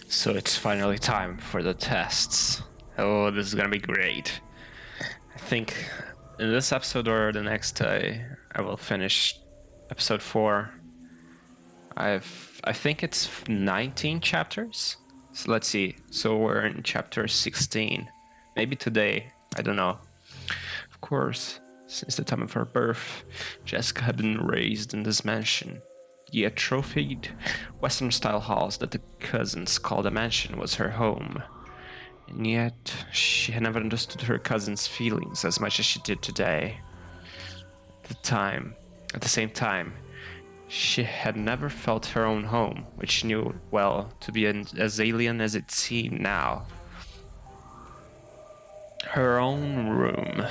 So it's finally time for the tests. Oh, this is gonna be great. I think in this episode or the next, I will finish episode 4. I think it's 19 chapters. So let's see. So we're in chapter 16. Maybe today. I don't know. Of course, since the time of her birth, Jessica had been raised in this mansion. The atrophied Western-style house that the cousins called a mansion was her home. And yet, she had never understood her cousin's feelings as much as she did today. At the same time, she had never felt her own home, which she knew well to be as alien as it seemed now. Her own room.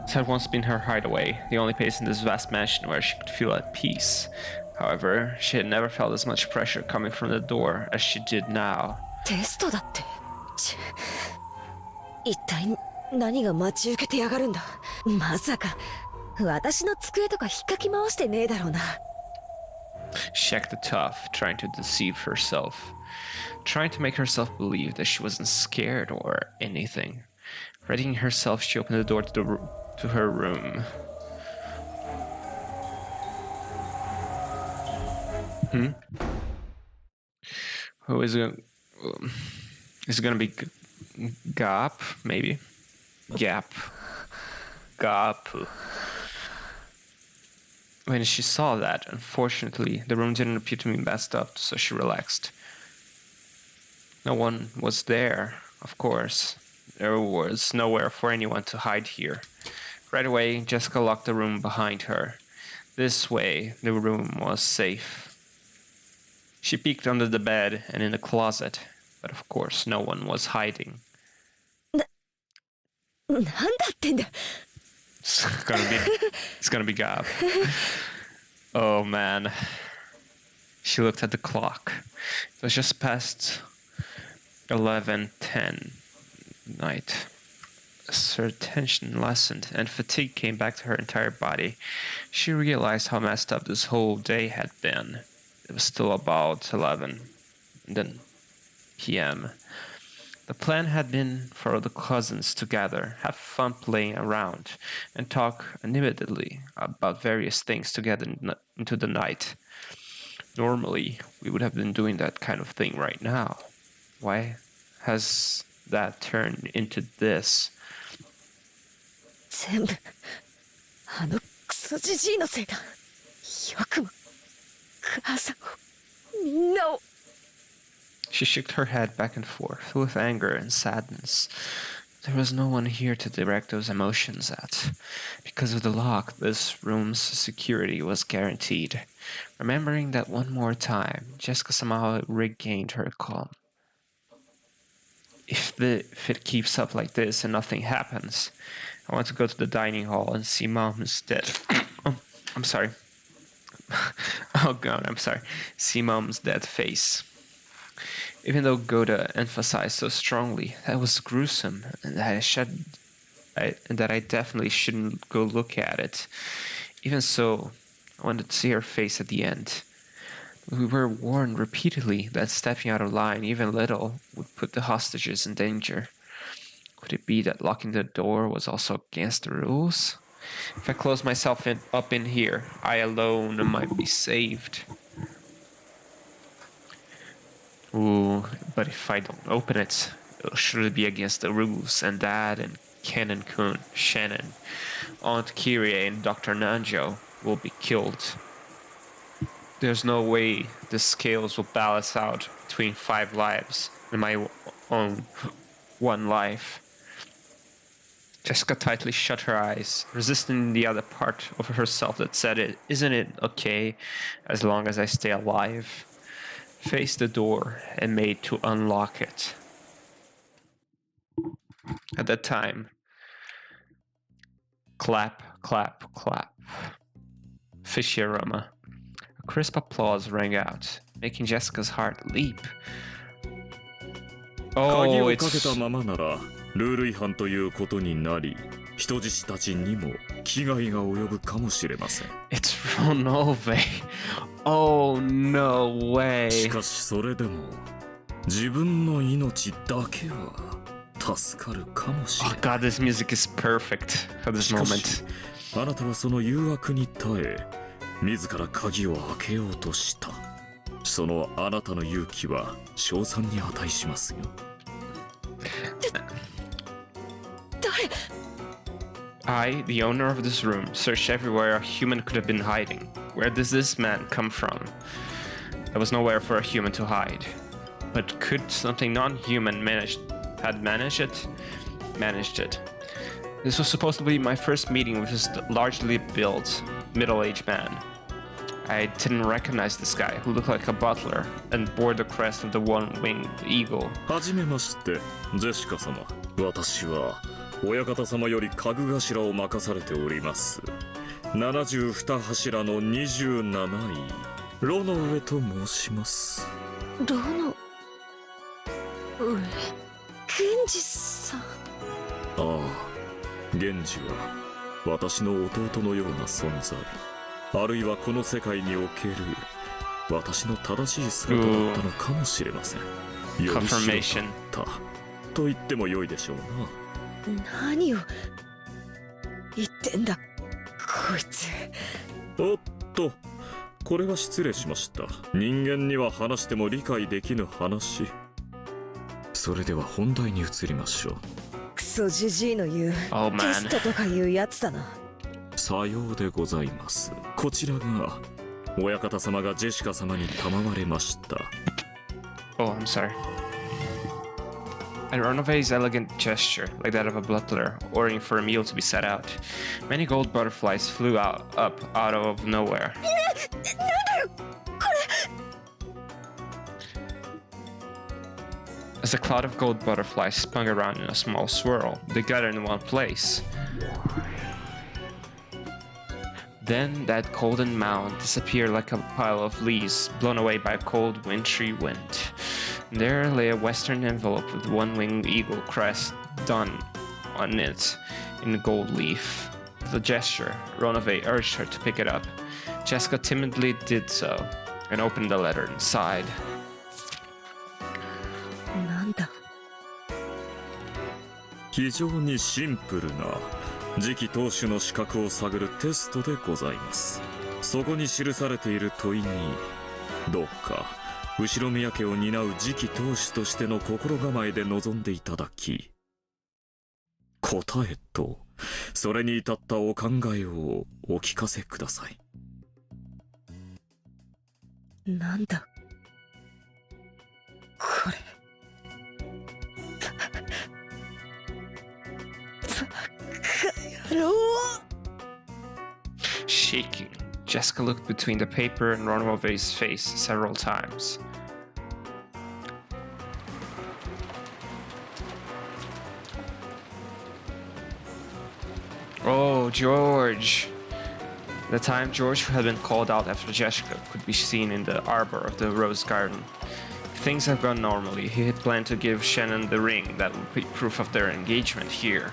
It had once been her hideaway, the only place in this vast mansion where she could feel at peace. However, she had never felt as much pressure coming from the door as she did now. テストだって。一体何が待ち受けてやがるんだ。まさか私の机とか引っかき回してねえだろうな。She acted tough, trying to deceive herself, trying to make herself believe that she wasn't scared or anything. Readying herself, she opened the door to her room. Who is it? Is it gonna be Gap? Maybe. Gap. When she saw that, unfortunately, the room didn't appear to be messed up, so she relaxed. No one was there, of course. There was nowhere for anyone to hide here. Right away, Jessica locked the room behind her. This way, the room was safe. She peeked under the bed and in the closet, but of course, no one was hiding. なんだってんだ。It's gonna be Gab. Oh man. She looked at the clock. It was just past 11:10 night. As her tension lessened and fatigue came back to her entire body, she realized how messed up this whole day had been. It was still about 11 p.m. The plan had been for the cousins to gather, have fun playing around, and talk animatedly about various things together into the night. Normally, we would have been doing that kind of thing right now. Why has that turned into this? 全部あのクソジジイのせいだ。よくも母さんをみんなを。She shook her head back and forth with anger and sadness. There was no one here to direct those emotions at. Because of the lock, this room's security was guaranteed. Remembering that one more time, Jessica somehow regained her calm. If it keeps up like this and nothing happens, I want to go to the dining hall and see Mom's dead. I'm sorry. Oh God, I'm sorry. See Mom's dead face. Even though Gohda emphasized so strongly that it was gruesome and that I definitely shouldn't go look at it, even so, I wanted to see her face at the end. We were warned repeatedly that stepping out of line even little would put the hostages in danger. Could it be that locking the door was also against the rules? If I close myself up in here, I alone might be saved. Ooh, but if I don't open it, it'll surely be against the rules, and Dad and Ken-kun, Shannon, Aunt Kyrie and Dr. Nanjo will be killed. There's no way the scales will balance out between 5 lives and my own 1 life. Jessica tightly shut her eyes, resisting the other part of herself that said, "Isn't it okay as long as I stay alive?" Faced the door and made to unlock it. At that time, clap, clap, clap. Fishy aroma. A crisp applause rang out, making Jessica's heart leap. Oh, 鍵をかけたままならルール違反ということになり人質たちにも危害が及ぶかもしれません。 It's Ronove. Oh, no し way. かしそれでも自分の命だけは助かるかもしれ Oh ない。 god, this music is perfect for this しかし moment. あなたはその誘惑に耐え自ら鍵を開けようとした。そのあなたの勇気は称賛に値しますよ。誰 I, the owner of this room, searched everywhere a human could have been hiding. Where does this man come from? There was nowhere for a human to hide. But could something non-human managed it? Managed it. This was supposed to be my first meeting with this largely built, middle-aged man. I didn't recognize this guy, who looked like a butler and bore the crest of the one-winged eagle. はじめまして、ジェシカ様。私は親方様より家具頭を任されております。72柱の27位、ロの上と申します。ロの上源氏さん。ああ、源氏は私の弟のような存在。あるいはこの世界における私の正しい姿だったのかもしれません。より白かったと言っても良いでしょうな。何を言ってんだこいつ。おっと、これは失礼しました。人間には話しても理解できぬ話。それでは本題に移りましょう。クソジジイの言う Oh, man. テストとかいうやつだな。さようでございます。こちらが親方様がジェシカ様に賜れました。 Oh, I'm sorry. At Ronove's elegant gesture, like that of a butler ordering for a meal to be set out, many gold butterflies flew up out of nowhere. As a cloud of gold butterflies spun around in a small swirl, they gathered in one place. Then that golden mound disappeared like a pile of leaves blown away by a cold, wintry wind. There lay a western envelope with one-winged eagle crest done on it in gold leaf. With a gesture, Ronove urged her to pick it up. Jessica timidly did so and opened the letter and sighed. なんだ。非常にシンプルな次期当主の資格を探るテストでございます。そこに記されている問いにどうか後ろ宮家を担う次期当主としての心構えで臨んでいただき、答えとそれに至ったお考えをお聞かせください。なんだこれ。Shaking, Jessica looked between the paper and Ronove's face several times. Oh, George! The time George had been called out after Jessica could be seen in the arbor of the rose garden. If things had gone normally, he had planned to give Shannon the ring that would be proof of their engagement here,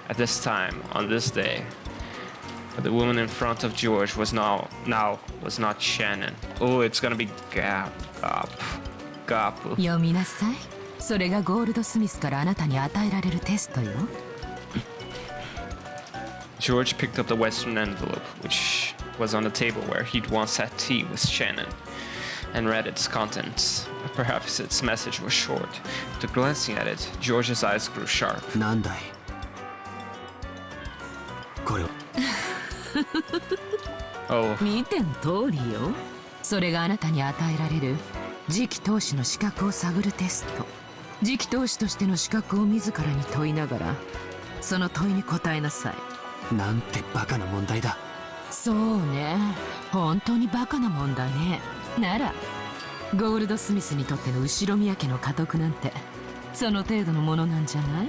at this time, on this day. But the woman in front of George was now was not Shannon. Oh, it's gonna be Gap. 読みなさい。それがゴールドスミスからあなたに与えられるテストよ。George picked up the western envelope, which was on the table where he'd once had tea with Shannon, and read its contents. Perhaps its message was short. After glancing at it, George's eyes grew sharp. なんだいこれは。Oh, 見ての通りよ。それがあなたに与えられる次期当主の資格を探るテスト。次期当主としての資格を自らに問いながら、その問いに答えなさい。なんてバカな問題だ。そうね、本当にバカな問題ね。ならゴールドスミスにとっての後ろ宮家の家督なんてその程度のものなんじゃない？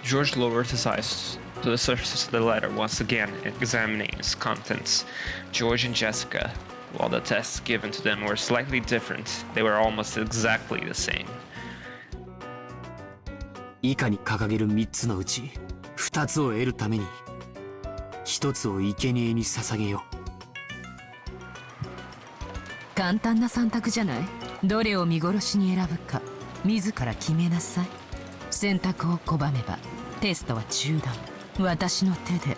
George lowered his eyes to the surface of the letter once again, examining its contents. George and Jessica, while the tests given to them were slightly different, they were almost exactly the same. 以下に掲げる3つのうち2つを得るために1つを生贄に捧げよう。簡単な3択じゃない。どれを見殺しに選ぶか自ら決めなさい。選択を拒めばテストは中断。私の手で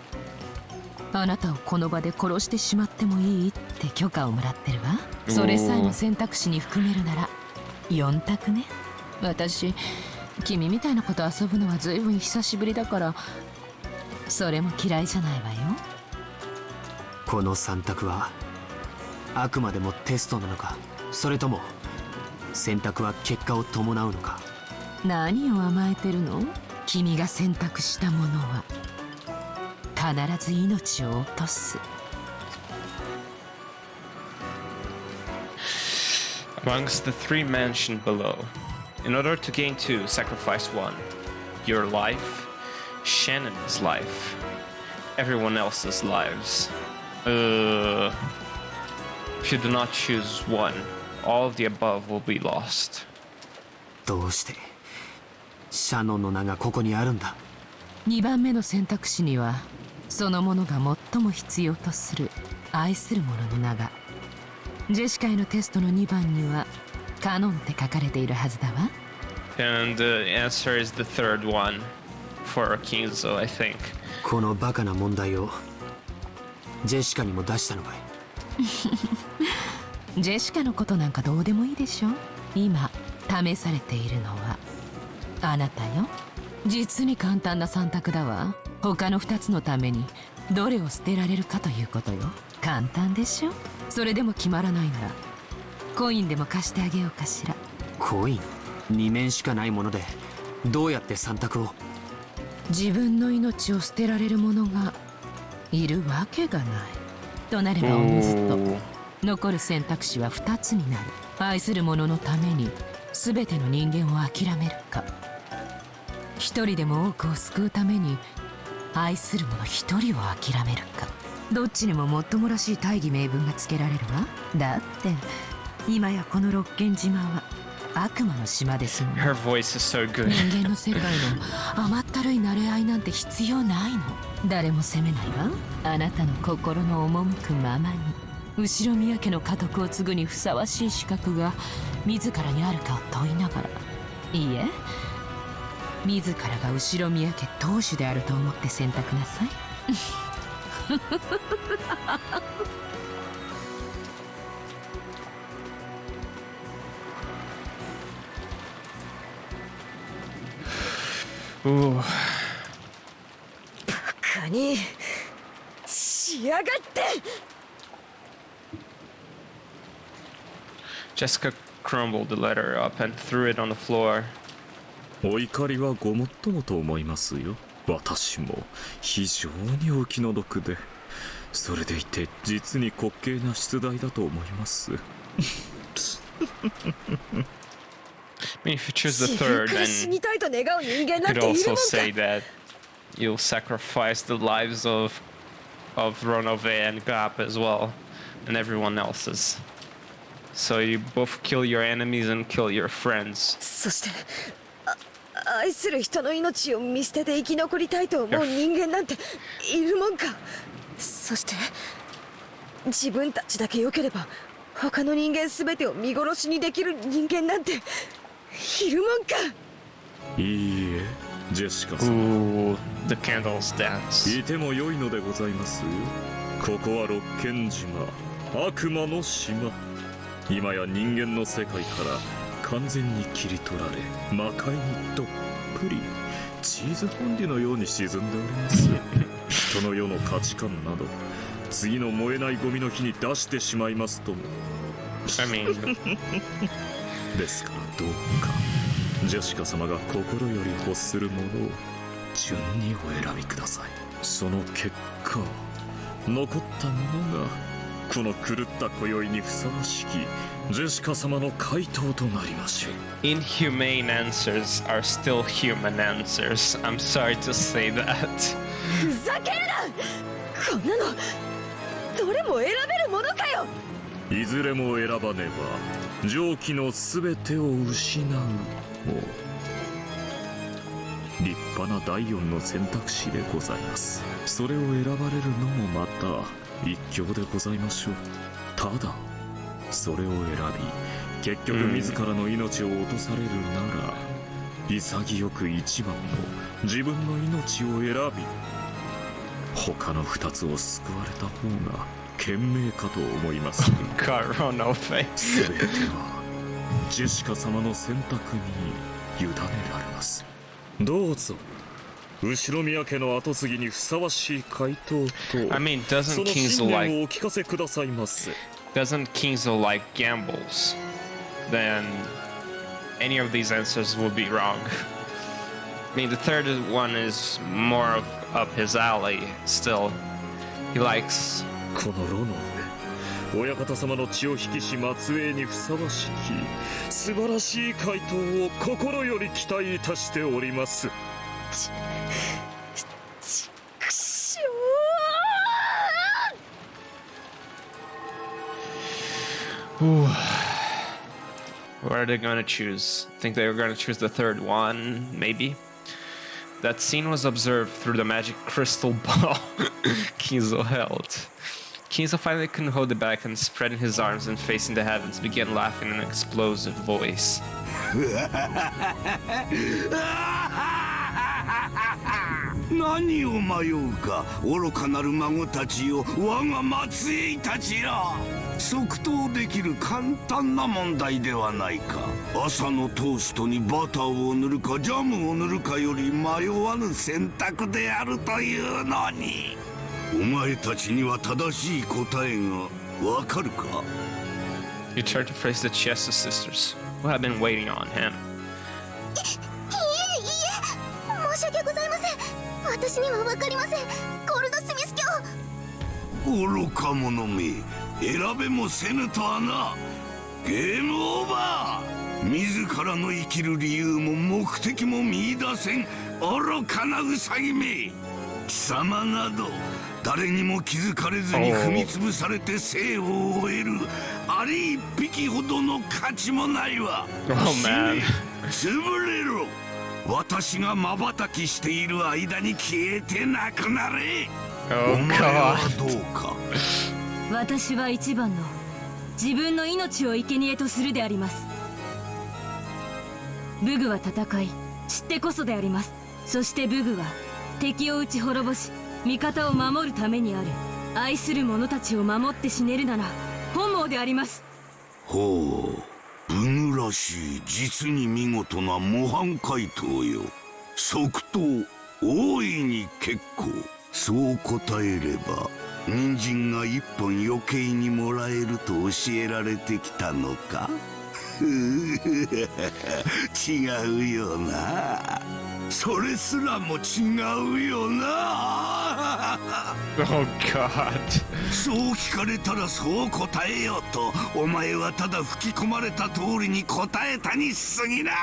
あなたをこの場で殺してしまってもいいって許可をもらってるわ。それさえも選択肢に含めるなら4択ね。私君みたいなこと遊ぶのは随分久しぶりだからそれも嫌いじゃないわよ。この3択はあくまでもテストなのか、それとも選択は結果を伴うのか。何を甘えてるの。君が選択したものは必ず命を落とす。 Amongst the three mentioned below, in order to gain two, sacrifice one. Your life, Shannon's life, everyone else's lives. If you do not choose one, all of the above will be lost. どうしてシャノンの名がここにあるんだ。2番目の選択肢にはそのものが最も必要とする愛する者の名が。ジェシカへのテストの2番にはカノンって書かれているはずだわ。 And the answer is the third one for Kinzo, I think. このバカな問題をジェシカにも出したのかい。ジェシカのことなんかどうでもいいでしょ。今試されているのはあなたよ。実に簡単な3択だわ。他の2つのためにどれを捨てられるかということよ。簡単でしょ。それでも決まらないならコインでも貸してあげようかしら。コイン2面しかないものでどうやって3択を。自分の命を捨てられる者がいるわけがないとなればおのずと残る選択肢は2つになる。愛する者のために全ての人間を諦めるか、一人でも多くを救うために愛する者一人を諦めるか。どっちにももっともらしい大義名分がつけられるわ。だって今やこのロッケン島は悪魔の島ですもん。 Her voice is so good. 人間の世界の甘ったるい馴れ合いなんて必要ないの。誰も責めないわ。あなたの心の赴くままに後ろ宮家の家督を継ぐにふさわしい資格が自らにあるかを問いながら、いいえ、自らが後ろ宮家当主であると思って選択なさい。Ooh. バカにしやがって。 Jessica crumbled the letter up and threw it on the floor. お怒りはごもっともと思いますよ。私も非常にお気の毒で、それでいて実に滑稽な出題だと思います。I mean, if you choose the third, 死 then にたいと願う人間 you なん could ている also もんか。 say that you'll sacrifice the lives of Ronove and Gap as well, and everyone else's. So you both kill your enemies and kill your friends. そして愛する人の命を見捨てて生き残りたいと思う人間なんているもんか。そして自分たちだけ良ければ他の人間全てを見殺しにできる人間なんているもんか。いいえ、ジェシカさん。 Ooh, the candles dance. いても良いのでございますよ。ここはロッケン島、悪魔の島。今や人間の世界から完全に切り取られ、魔界にどっぷりチーズフォンデュのように沈んでおります。人の世の価値観など次の燃えないゴミの日に出してしまいますとも。 I mean, ですからどうかジェシカ様が心より欲するものを順にお選びください。その結果残ったものがこの狂った今宵にふさわしきジェシカ様の回答となりましょう。 inhumane answers are still human answers. I'm sorry to say that. ふざけるな。こんなのどれも選べるものかよ。いずれも選ばねば蒸気のすべてを失うも立派な第4の選択肢でございます。それを選ばれるのもまた一興でございましょう。ただそれを選び結局自らの命を落とされるなら、潔く一番の自分の命を選び他の2つを救われた方が賢明かと思います。God, no face. 全てはジェシカ様の選択に委ねられます。どうぞ後宮家の跡継ぎにふさわしい回答と I mean, doesn't その Kinzo 信念 like をお聞かせくださいませ。 doesn't Kinzo like gambles? Then any of these answers would be wrong. I mean, the third one is more up his alley. Still, he likes. この炉の上、親方様の血を引きし末裔にふさわしき素晴らしい回答を心より期待いたしております。くしょ What are they gonna choose? Think they were gonna choose the third one, maybe? That scene was observed through the magic crystal ball Kinzo held. Kinzo finally couldn't hold it back and spreading his arms and facing the heavens began laughing in an explosive voice. 何を迷うか愚かなる孫たちよ、我が末裔たちよ。即答できる簡単な問題ではないか。朝のトーストにバターを塗るかジャムを塗るかより迷わぬ選択であるというのに、お前たちには正しい答えがわかるか？ He tried to face the Chester sisters, who had been waiting on him. 申し訳ございません。私にはわかりません。ゴールドスミス卿。愚か者め、選べもせぬとはな。ゲームオーバー。自らの生きる理由も目的も見出せん愚かなウサギめ。貴様など誰にも気づかれずに踏み潰されて生を終えるアリ一匹ほどの価値もないわ。死ね、潰れろ。私が瞬きしている間に消えてなくなれ。お前はどうか。私は一番の自分の命を生贄とするであります。武具は戦い知ってこそであります。そして武具は敵を撃ち滅ぼし味方を守るためにある。愛する者たちを守って死ねるなら本望であります。ほう、武具らしい実に見事な模範回答よ。即答大いに結構。そう答えれば人参が一本余計にもらえると教えられてきたのか。違うよな。それすらも違うよな。Oh God. そう聞かれたらそう答えようと、お前はただ吹き込まれた通りに答えたに過ぎない。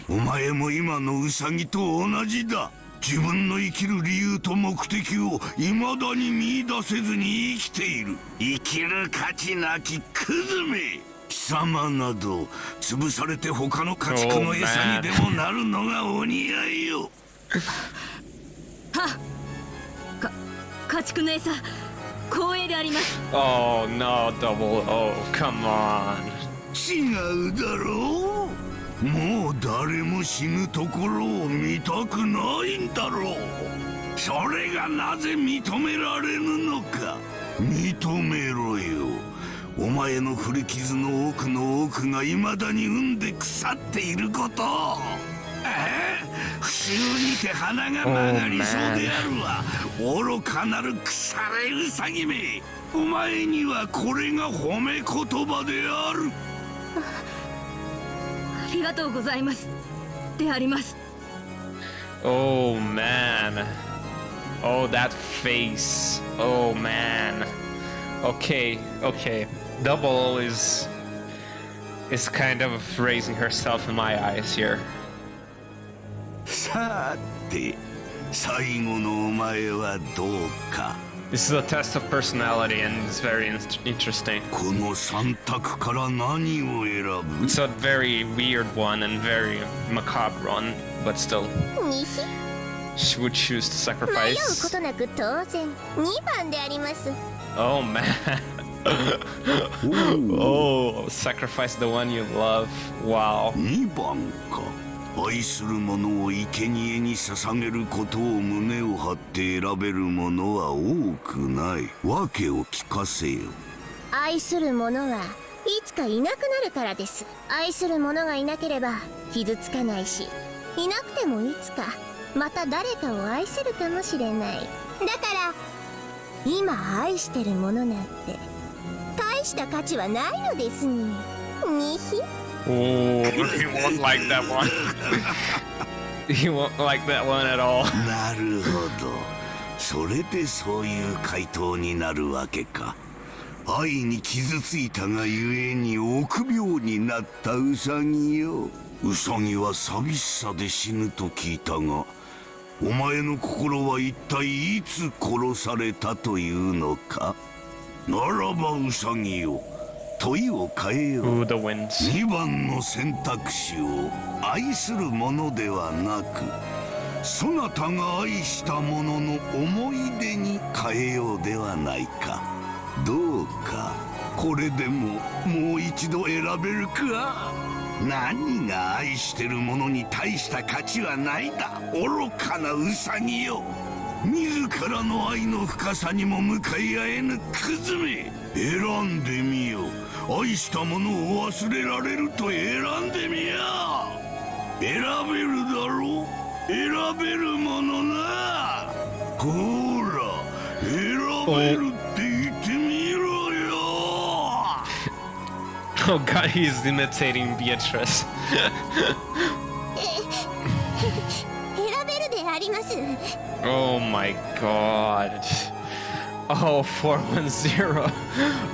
お前も今のウサギと同じだ。自分の生きる理由と目的を未だに見出せずに生きている生きる価値なきクズめ。貴様など潰されて他の家畜の餌にでもなるのがお似合いよ。はっ、家畜の餌光栄であります。 Oh no, double O, come on. 違うだろう。もう誰も死ぬところを見たくないんだろう。それがなぜ認められぬのか。認めろよ。お前の古傷の奥の奥が未だに産んで腐っていることを。不臭にて鼻が曲がりそうであるわ。愚かなる腐れウサギめ。お前にはこれが褒め言葉である。ありがとうございますであります。 Oh man. Oh, that face. Oh man. Okay. Double O is kind of raising herself in my eyes here. さて最後のお前はどうか。This is a test of personality and it's very interesting. この3択から何を選ぶ？ It's a very weird one and very macabre one, but still. にひ She would choose to 迷うこ sacrifice. となく当然2番であります。 Oh man. Oh, sacrifice the one you love. Wow. 2番か。愛する者を生贄に捧げることを胸を張って選べる者は多くない。訳を聞かせよ。愛する者はいつかいなくなるからです。愛する者がいなければ傷つかないし、いなくてもいつかまた誰かを愛せるかもしれない。だから今愛してる者なんて大した価値はないのですに。にひ Oh, he won't like that one. He won't like that one at all. なるほど。それでそういう回答になるわけか。愛に傷ついたがゆえに臆病になったウサギよ。ウサギは寂しさで死ぬと聞いたが、お前の心は一体いつ殺されたというのか。ならばウサギよ、問いを変えよう。 Ooh, the winds. 2番の選択肢を愛するものではなく、そなたが愛したものの思い出に変えようではないか。どうかこれでももう一度選べるか。何が愛してるものに大した価値はないだ。愚かなウサギよ。自らの愛の深さにも向かい合えぬクズめ。選んでみよ。愛したものを忘れられると選んでみや。選べるだろう。選べるものな。ほら選べるって言ってみろよ。 Oh god, he's imitating Beatrice. 選べるであります。 Oh my god. Oh, 410.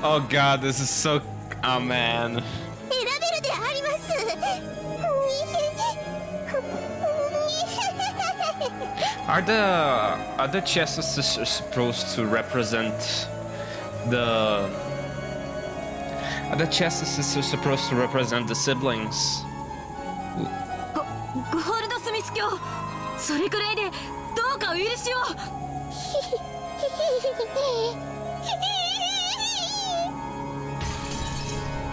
Oh god, this is so... Oh man. 選べるであります。 Are the Chester sisters supposed to represent the... Are the Chester sisters supposed to represent the siblings? ゴールドスミス教、それくらいでどうかお許しを。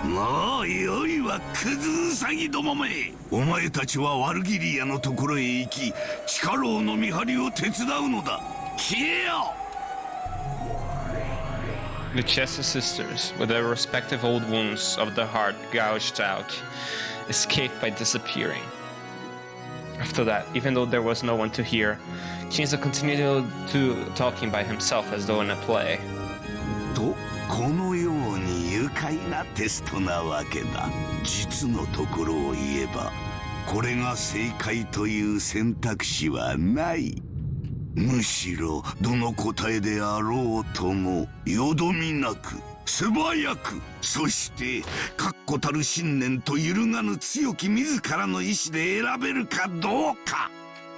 もうよいわ、クズウサギどもめ。お前たちはワルギリアのところへ行き、地下牢の見張りを手伝うのだ。消えよ。 The Chester sisters, with their respective old wounds of the heart gouged out, escaped by disappearing. After that, even though there was no one to hear, Kinzo continued to talking by himself as though in a play. とこのように愉快なテストなわけだ。実のところを言えば、これが正解という選択肢はない。むしろどの答えであろうともよどみなく素早く、そして確固たる信念と揺るがぬ強き自らの意志で選べるかどうか、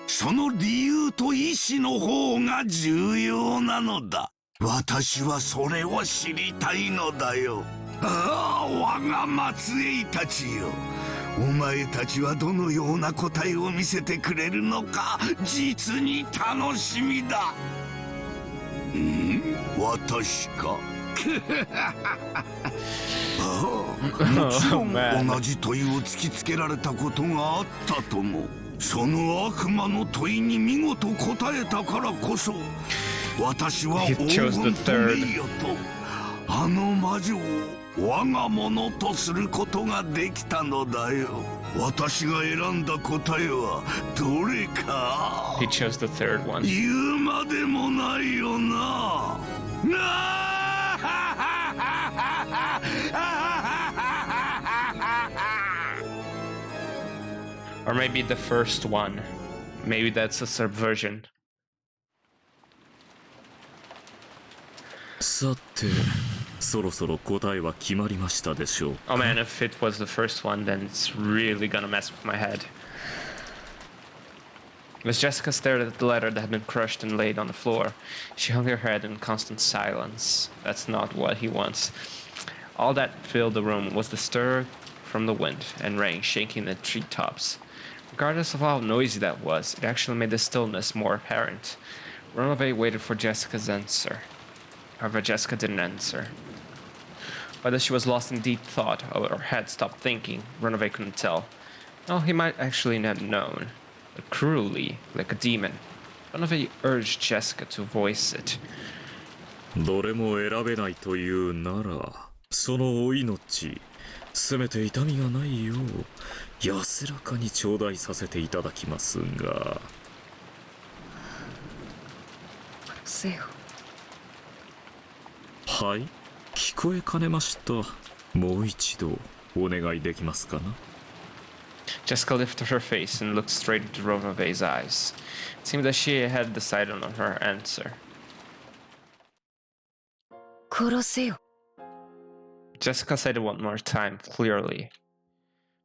その理由と意志の方が重要なのだ。私はそれを知りたいのだよ。ああ、我が末裔たちよ。お前たちはどのような答えを見せてくれるのか、実に楽しみだ。私か。もちろん同じ問いを突きつけられたことがあったとも。その悪魔の問いに見事答えたからこそ、私は黄金と名誉とあの魔女を我が物とすることができたのだよ。私が選んだ答えはどれか。 He chose the third one. 言うまでもないよな。Or maybe the first one. Maybe that's a subversion. さて、そろそろ答えは決まりましたでしょう。 Oh man, if it was the first one, then it's really gonna mess with my head. As Jessica stared at the letter that had been crushed and laid on the floor, she hung her head in constant silence. That's not what he wants. All that filled the room was the stir from the wind and rain shaking the treetops. Regardless of how noisy that was, it actually made the stillness more apparent. Renove waited for Jessica's answer. However, Jessica didn't answer. Whether she was lost in deep thought or had stopped thinking, Renove couldn't tell. Oh, he might actually have known. But cruelly, like a demon, Renove urged Jessica to voice it. どれも選べないというなら、そのお命、せめて痛みがないよう安らかに頂戴させていただきますが。せよ。はい、聞こえかねました。もう一度お願いできますかな。Jessica lifted her face and looked straight into Renove's eyes. It seemed that she had decided on her answer. 殺せよ。 Jessica said it one more time, clearly.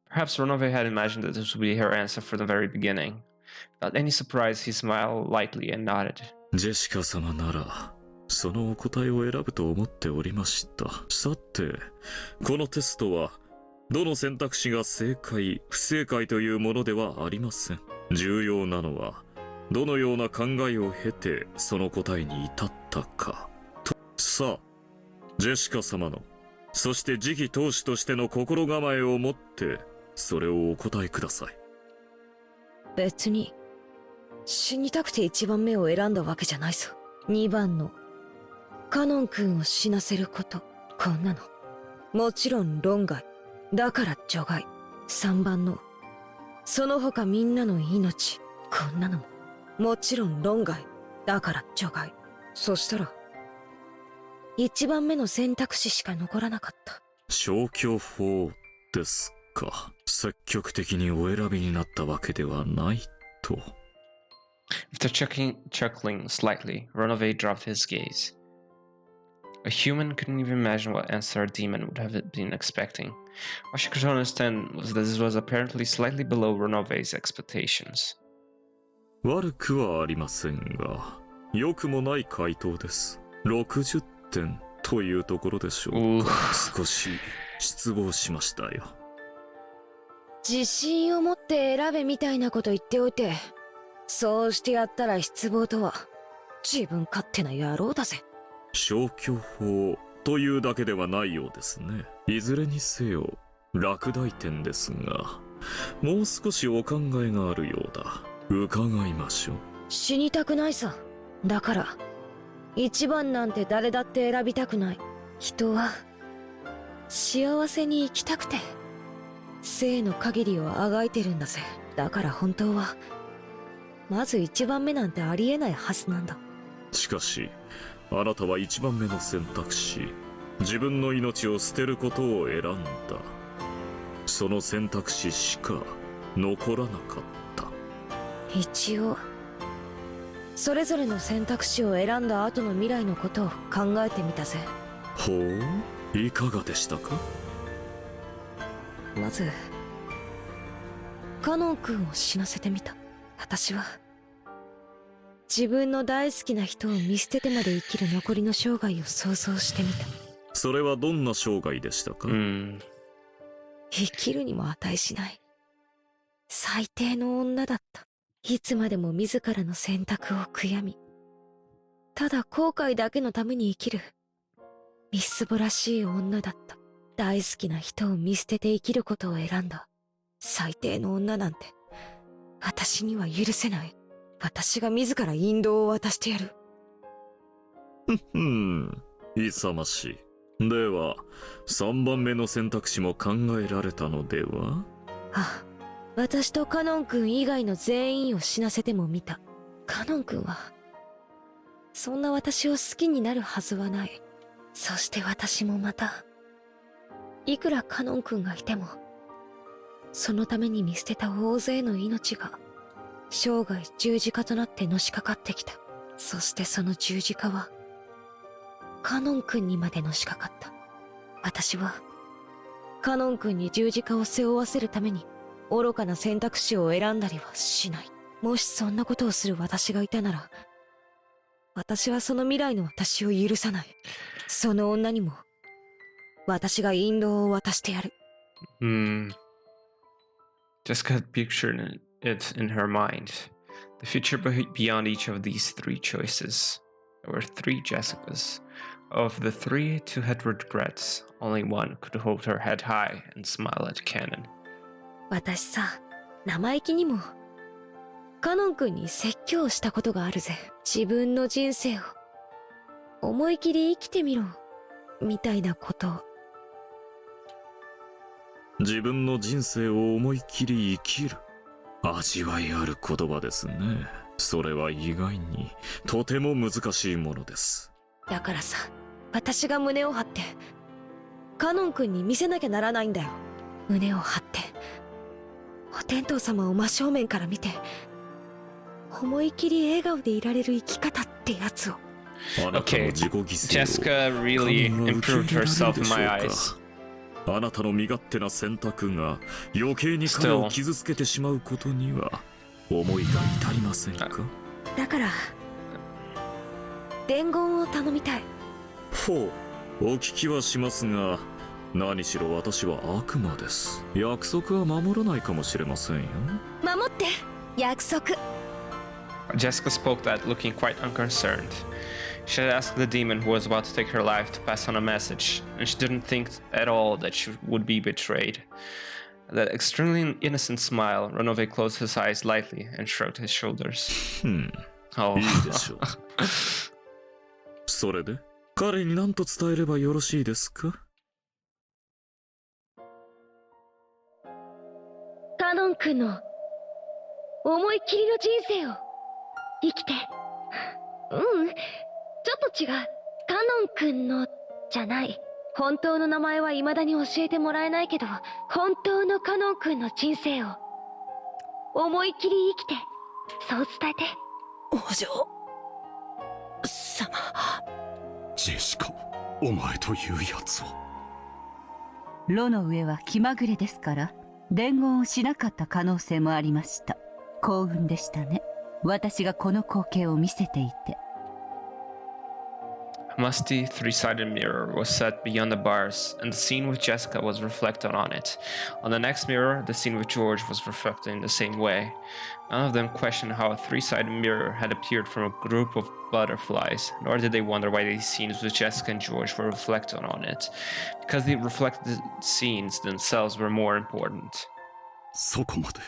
Perhaps Renove had imagined that this would be her answer from the very beginning. Without any surprise, he smiled lightly and nodded. ジェシカ様ならそのお答えを選ぶと思っておりました。さて、このテストはどの選択肢が正解不正解というものではありません。重要なのはどのような考えを経てその答えに至ったかと。さあ、ジェシカ様のそして次期当主としての心構えを持ってそれをお答えください。別に死にたくて1番目を選んだわけじゃないぞ。2番のカノン君を死なせること、こんなのもちろん論外だから除外。3番のその他みんなの命、こんなのももちろん論外だから除外。そしたら1番目の選択肢しか残らなかった。消去法ですか。積極的にお選びになったわけではないと。After chuckling slightly, Renove dropped his gaze. A human couldn't even imagine what answer a demon would have been expecting. What she could understand was that this was apparently slightly below Renove's expectations. 悪くはありませんが、良くもない回答です。60点というところでしょうか。少し失望しましたよ。自信を持って選べみたいなこと言っておいて、そうしてやったら失望とは自分勝手な野郎だぜ。消去法というだけではないようですね。いずれにせよ落第点ですが、もう少しお考えがあるようだ。伺いましょう。死にたくないさ。だから1番なんて誰だって選びたくない。人は幸せに生きたくて生の限りをあがいてるんだぜ。だから本当はまず1番目なんてありえないはずなんだ。しかしあなたは1番目の選択肢、自分の命を捨てることを選んだ。その選択肢しか残らなかった。一応それぞれの選択肢を選んだ後の未来のことを考えてみたぜ。ほう、いかがでしたか。まずカノン君を死なせてみた。私は自分の大好きな人を見捨ててまで生きる残りの生涯を想像してみた。それはどんな生涯でしたか。生きるにも値しない最低の女だった。いつまでも自らの選択を悔やみ、ただ後悔だけのために生きるみすぼらしい女だった。大好きな人を見捨てて生きることを選んだ最低の女なんて私には許せない。私が自ら引導を渡してやる。勇ましい。では3番目の選択肢も考えられたのでは。ああ、私とカノン君以外の全員を死なせても見た。カノン君はそんな私を好きになるはずはない。そして私もまた、いくらカノン君がいてもそのために見捨てた大勢の命が生涯十字架となってのしかかってきた。そしてその十字架はカノン君にまでのしかかった。私はカノン君に十字架を背負わせるために愚かな選択肢を選んだりはしない。もしそんなことをする私がいたなら、私はその未来の私を許さない。その女にも私が引導を渡してやる。Jessica had pictured it in her mind. The future beyond each of these three choices. There were three Jessicas. Of the three, two had regrets. Only one could hold her head high and smile at Cannon. 私さ、生意気にもカノン君に説教をしたことがあるぜ。自分の人生を思い切り生きてみろみたいなことを。自分の人生を思い切り生きる。味わいある言葉ですね。それは意外にとても難しいものです。だからさ、私が胸を張ってカノン君に見せなきゃならないんだよ。胸を張ってお天道様を真正面から見て、思い切り笑顔でいられる生き方ってやつを。Okay, Jessica really improved herself in my eyes. あなたの身勝手な選択が余計に彼を傷つけてしまうことには思いが至りませんか？だから伝言を頼みたい。ほう、お聞きはしますが、何しろ私は悪魔です。約束は守らないかもしれませんよ。守って約束。Jessica spoke that looking quite unconcerned. She had asked the demon who was about to take her life to pass on a message, and she didn't think at all that she would be betrayed. That extremely innocent smile, Renove closed his eyes lightly and shrugged his shoulders. Oh. いいでしょう。それで、彼に何と伝えればよろしいですか？カノン君の思い切りの人生を生きて。ちょっと違う。カノン君のじゃない。本当の名前は未だに教えてもらえないけど、本当のカノン君の人生を思い切り生きて、そう伝えて。お嬢様。ジェシカ、お前というやつは。炉の上は気まぐれですから、伝言をしなかった可能性もありました。幸運でしたね。私がこの光景を見せていて。A musty, three-sided mirror was set beyond the bars, and the scene with Jessica was reflected on it. On the next mirror, the scene with George was reflected in the same way. None of them questioned how a three-sided mirror had appeared from a group of butterflies, nor did they wonder why these scenes with Jessica and George were reflected on it, because the reflected scenes themselves were more important. そこまで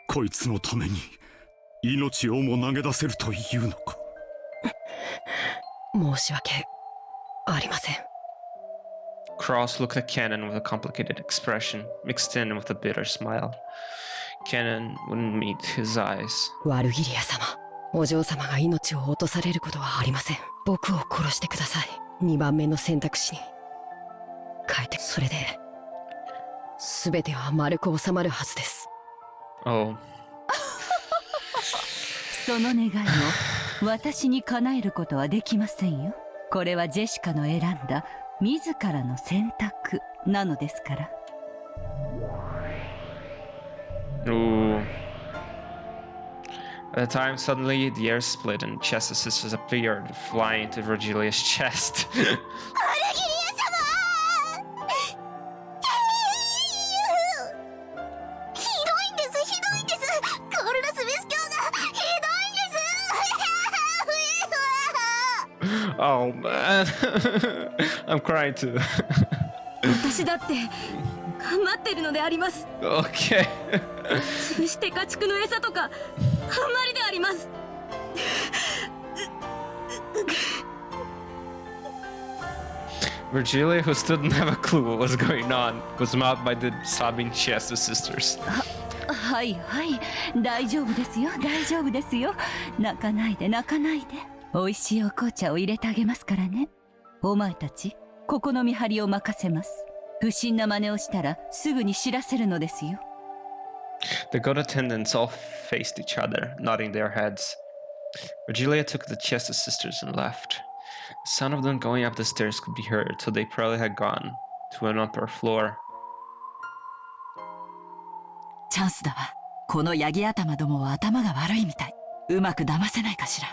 こいつのために命をも投げ出せるというのか。申し訳ありません。Cross looked at Cannon with a complicated expression, mixed in with a bitter smile. Cannon wouldn't meet his eyes. ワルギリア様、お嬢様が命を落とされることはありません。僕を殺してください。2番目の選択肢に変えて、それで全ては丸く収まるはずです。Oh. その願いを私に叶えることはできませんよ。これはジェシカの選んだ自らの選択なのですから。Ooh. At the time, suddenly the air split and Chess's sisters appeared, flying into Virgilia's chest. Oh man, I'm crying too. 私だって待ってるのであります。 Okay. 潰して家畜の餌とかあんまりであります。Virgilia, who still didn't have a clue what was going on, was mobbed by the sobbing Chess sisters. はいはい、大丈夫ですよ、大丈夫ですよ。泣かないで泣かないで。美味しいお紅茶を入れてあげますからね。お前たち、ここの見張りを任せます。不審な真似をしたらすぐに知らせるのですよ。The Goat attendants all faced each other, nodding their heads. Virgilia took the Chess sisters and left. The sound of them going up the stairs could be heard till they probably had gone to an upper floor. チャンスだわ。このヤギ頭どもは頭が悪いみたい。うまく騙せないかしら。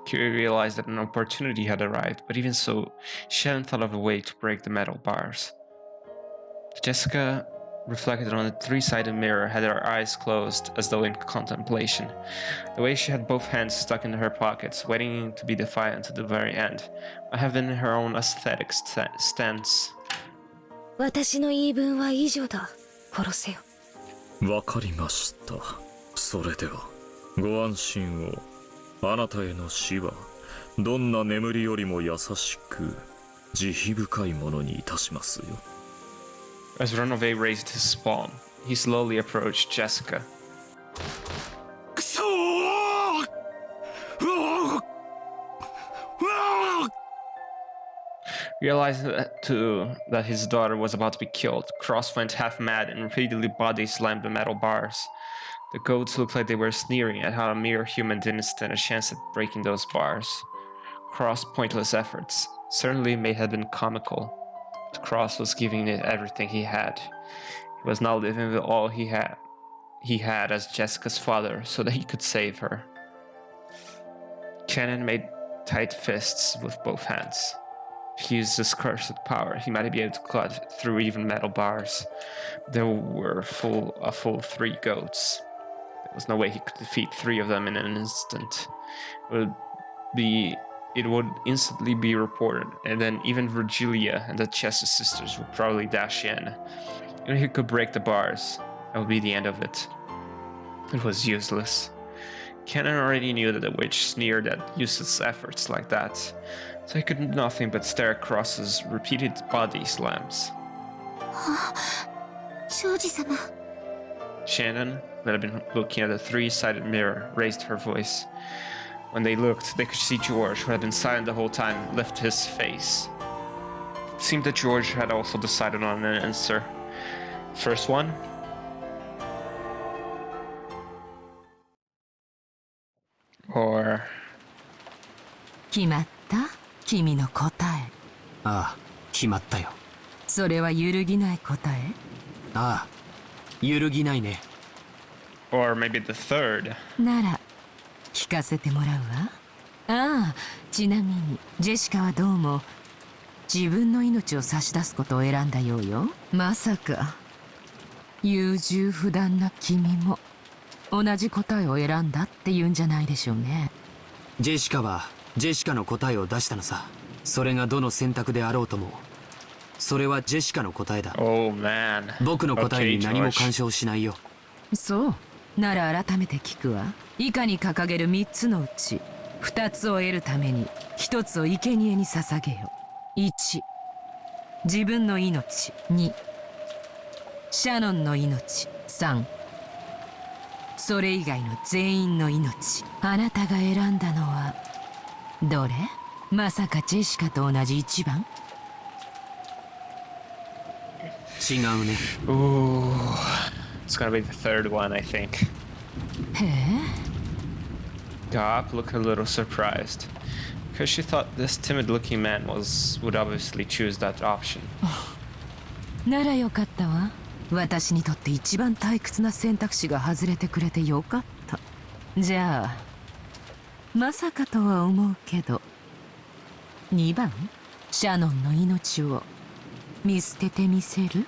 Kyrie realized that an opportunity had arrived, but even so, she hadn't thought of a way to break the metal bars. Jessica reflected on the three-sided mirror, had her eyes closed as though in contemplation. The way she had both hands stuck in her pockets, waiting to be defiant to the very end, might have been her own aesthetic stance. 私の言い分は以上だ。殺せよ。わかりました。それではご安心を。あなたへの死はどんな眠りよりも優しく慈悲深いものにいたしますよ。As Renove raised his palm, he slowly approached Jessica. くそーRealizing that his daughter was about to be killed, Cross went half mad and repeatedly body slammed the metal bars. The goats looked like they were sneering at how a mere human didn't stand a chance at breaking those bars. Cross' pointless efforts certainly may have been comical, but Cross was giving it everything he had. He was now living with all he had as Jessica's father so that he could save her. Shannon made tight fists with both hands. If he used his cursed power, he might be able to cut through even metal bars. There were a full 3 goats. There was no way he could defeat 3 of them in an instant. It would instantly be reported, and then even Virgilia and the Chester sisters would probably dash in. Even if he could break the bars, that would be the end of it. It was useless. Shannon already knew that the witch sneered at useless efforts like that, so he could do nothing but stare at Cross's repeated body slams. Shannon, that had been looking at the 3-sided mirror, raised her voice. When they looked, they could see George, who had been silent the whole time, lift his face. It seemed that George had also decided on an answer. First one. Or... 決まった?君の答え。ああ、決まったよ。それは揺るぎない答え?ああ、揺るぎないね。Or maybe the third. なら、聞かせてもらうわ。ああ、ちなみに、ジェシカはどうも、自分の命を差し出すことを選んだようよ。まさか、優柔不断な君も、同じ答えを選んだって言うんじゃないでしょうね。ジェシカは、ジェシカの答えを出したのさ。それがどの選択であろうとも、それはジェシカの答えだ。Oh man. 僕の答えに何も干渉しないよ。そう。なら改めて聞くわ。以下に掲げる3つのうち、2つを得るために、1つを生贄に捧げよ。1、自分の命。2、シャノンの命。3、それ以外の全員の命。あなたが選んだのは、どれ?まさかジェシカと同じ1番?違うね。Ooh. It's gonna be the third one, I think. へえ? Gop looked a little surprised, because she thought this timid-looking man would obviously choose that option. ならよかったわ。私にとって一番退屈な選択肢が外れてくれてよかった。じゃあ、まさかとは思うけど、2番シャノンの命を見捨ててみせる?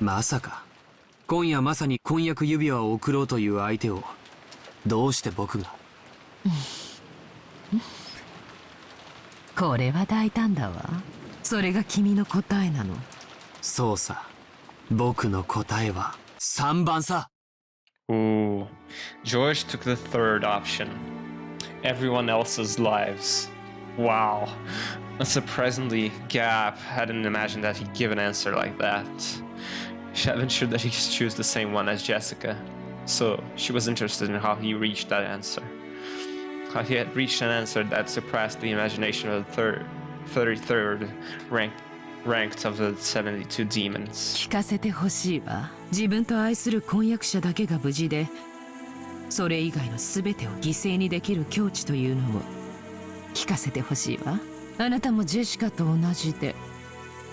まさか。今夜まさに婚約指輪を贈ろうという相手を、どうして僕が。これは大胆だわ。それが君の答えなの。そうさ。僕の答えは3番さ。Ooh. George took the third option. Everyone else's lives. Wow. Unsurprisingly, Gap hadn't imagined that he'd give an answer like that. She had been sure that he'd choose the same one as Jessica. So she was interested in how he reached that answer. How he had reached an answer that surpassed the imagination of the 33rd ranked of the 72 demons. 聞かせてほしいわ。自分と愛する婚約者だけが無事で、それ以外の全てを犠牲にできる境地というのも聞かせてほしいわ。あなたもジェシカと同じで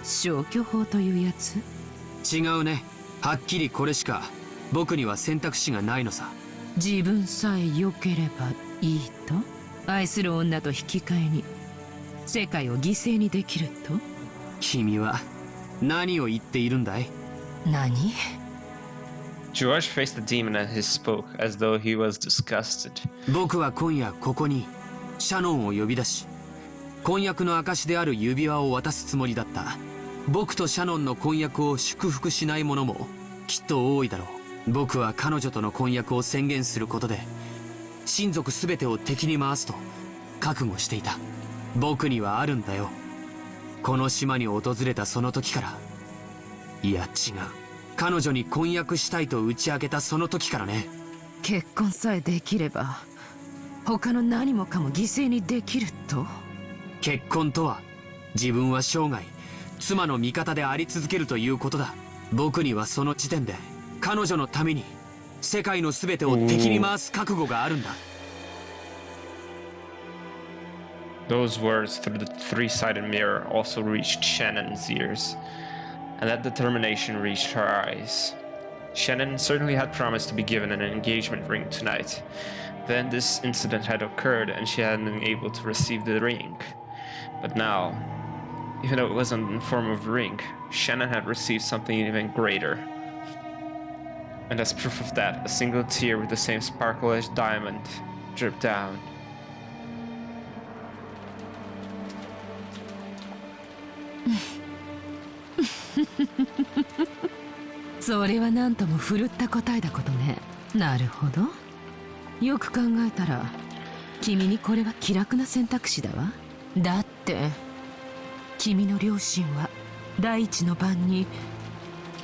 消去法というやつ?違うね。はっきりこれしか僕には選択肢がないのさ。自分さえ良ければいいと？愛する女と引き換えに世界を犠牲にできると？君は何を言っているんだい？何？ George faced the demon and he spoke as though he was disgusted. 僕は今夜ここにシャノンを呼び出し、婚約の証である指輪を渡すつもりだった。僕とシャノンの婚約を祝福しない者もきっと多いだろう。僕は彼女との婚約を宣言することで親族全てを敵に回すと覚悟していた。僕にはあるんだよ。この島に訪れたその時から。いや違う、彼女に婚約したいと打ち明けたその時からね。結婚さえできれば他の何もかも犠牲にできると？結婚とは自分は生涯妻の味方であり続けるということだ。僕にはその時点で彼女のために世界の全てを敵に回す覚悟があるんだ。Those words through the three-sided mirror also reached Shannon's ears, and that determination reached her eyes. Shannon certainly had promised to be given an engagement ring tonight. Then this incident had occurred and she hadn't been able to receive the ring. But now, even though it wasn't in the form of a ring, Shannon had received something even greater. And as proof of that, a single tear with the same sparkle as diamond dripped down. それは何とも振るった答えだことね。なるほど。よく考えたら君にこれは気楽な選択肢だわ。だって君の両親は第一の晩に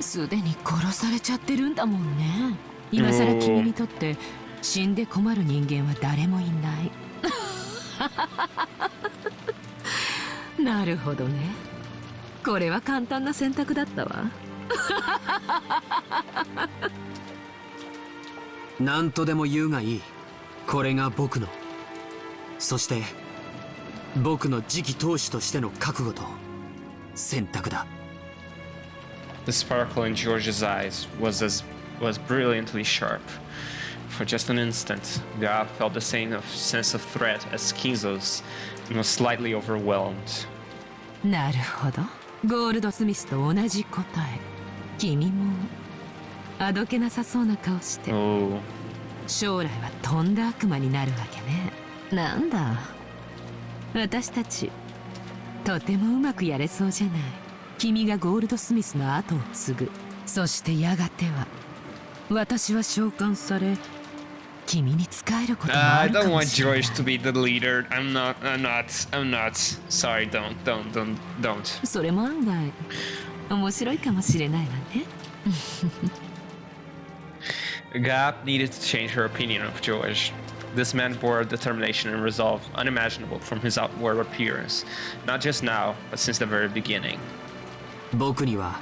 すでに殺されちゃってるんだもんね。今さら君にとって死んで困る人間は誰もいないなるほどね。これは簡単な選択だったわ何とでも言うがいい。これが僕の、そして僕の次期当主としての覚悟と選択だ。The sparkle in George's eyes was brilliantly sharp. For just an instant, God felt the same sense of threat as Kinzo's and was slightly overwhelmed. なるほど。ゴールドスミスと同じ答え。君もあどけなさそうな顔して、将来はとんだ悪魔になるわけね。なんだ、私たちとてもうまくやれそうじゃない。君がゴールドスミスの後を継ぐ。そしてやがては私は召喚され君に仕えることもあるかもしれない。 I don't want George to be the leader. I'm not. Sorry, don't. それも案外面白いかもしれないわね。God needed to change her opinion of George. This man bore determination and resolve unimaginable from his outward appearance, not just now, but since the very beginning. 僕には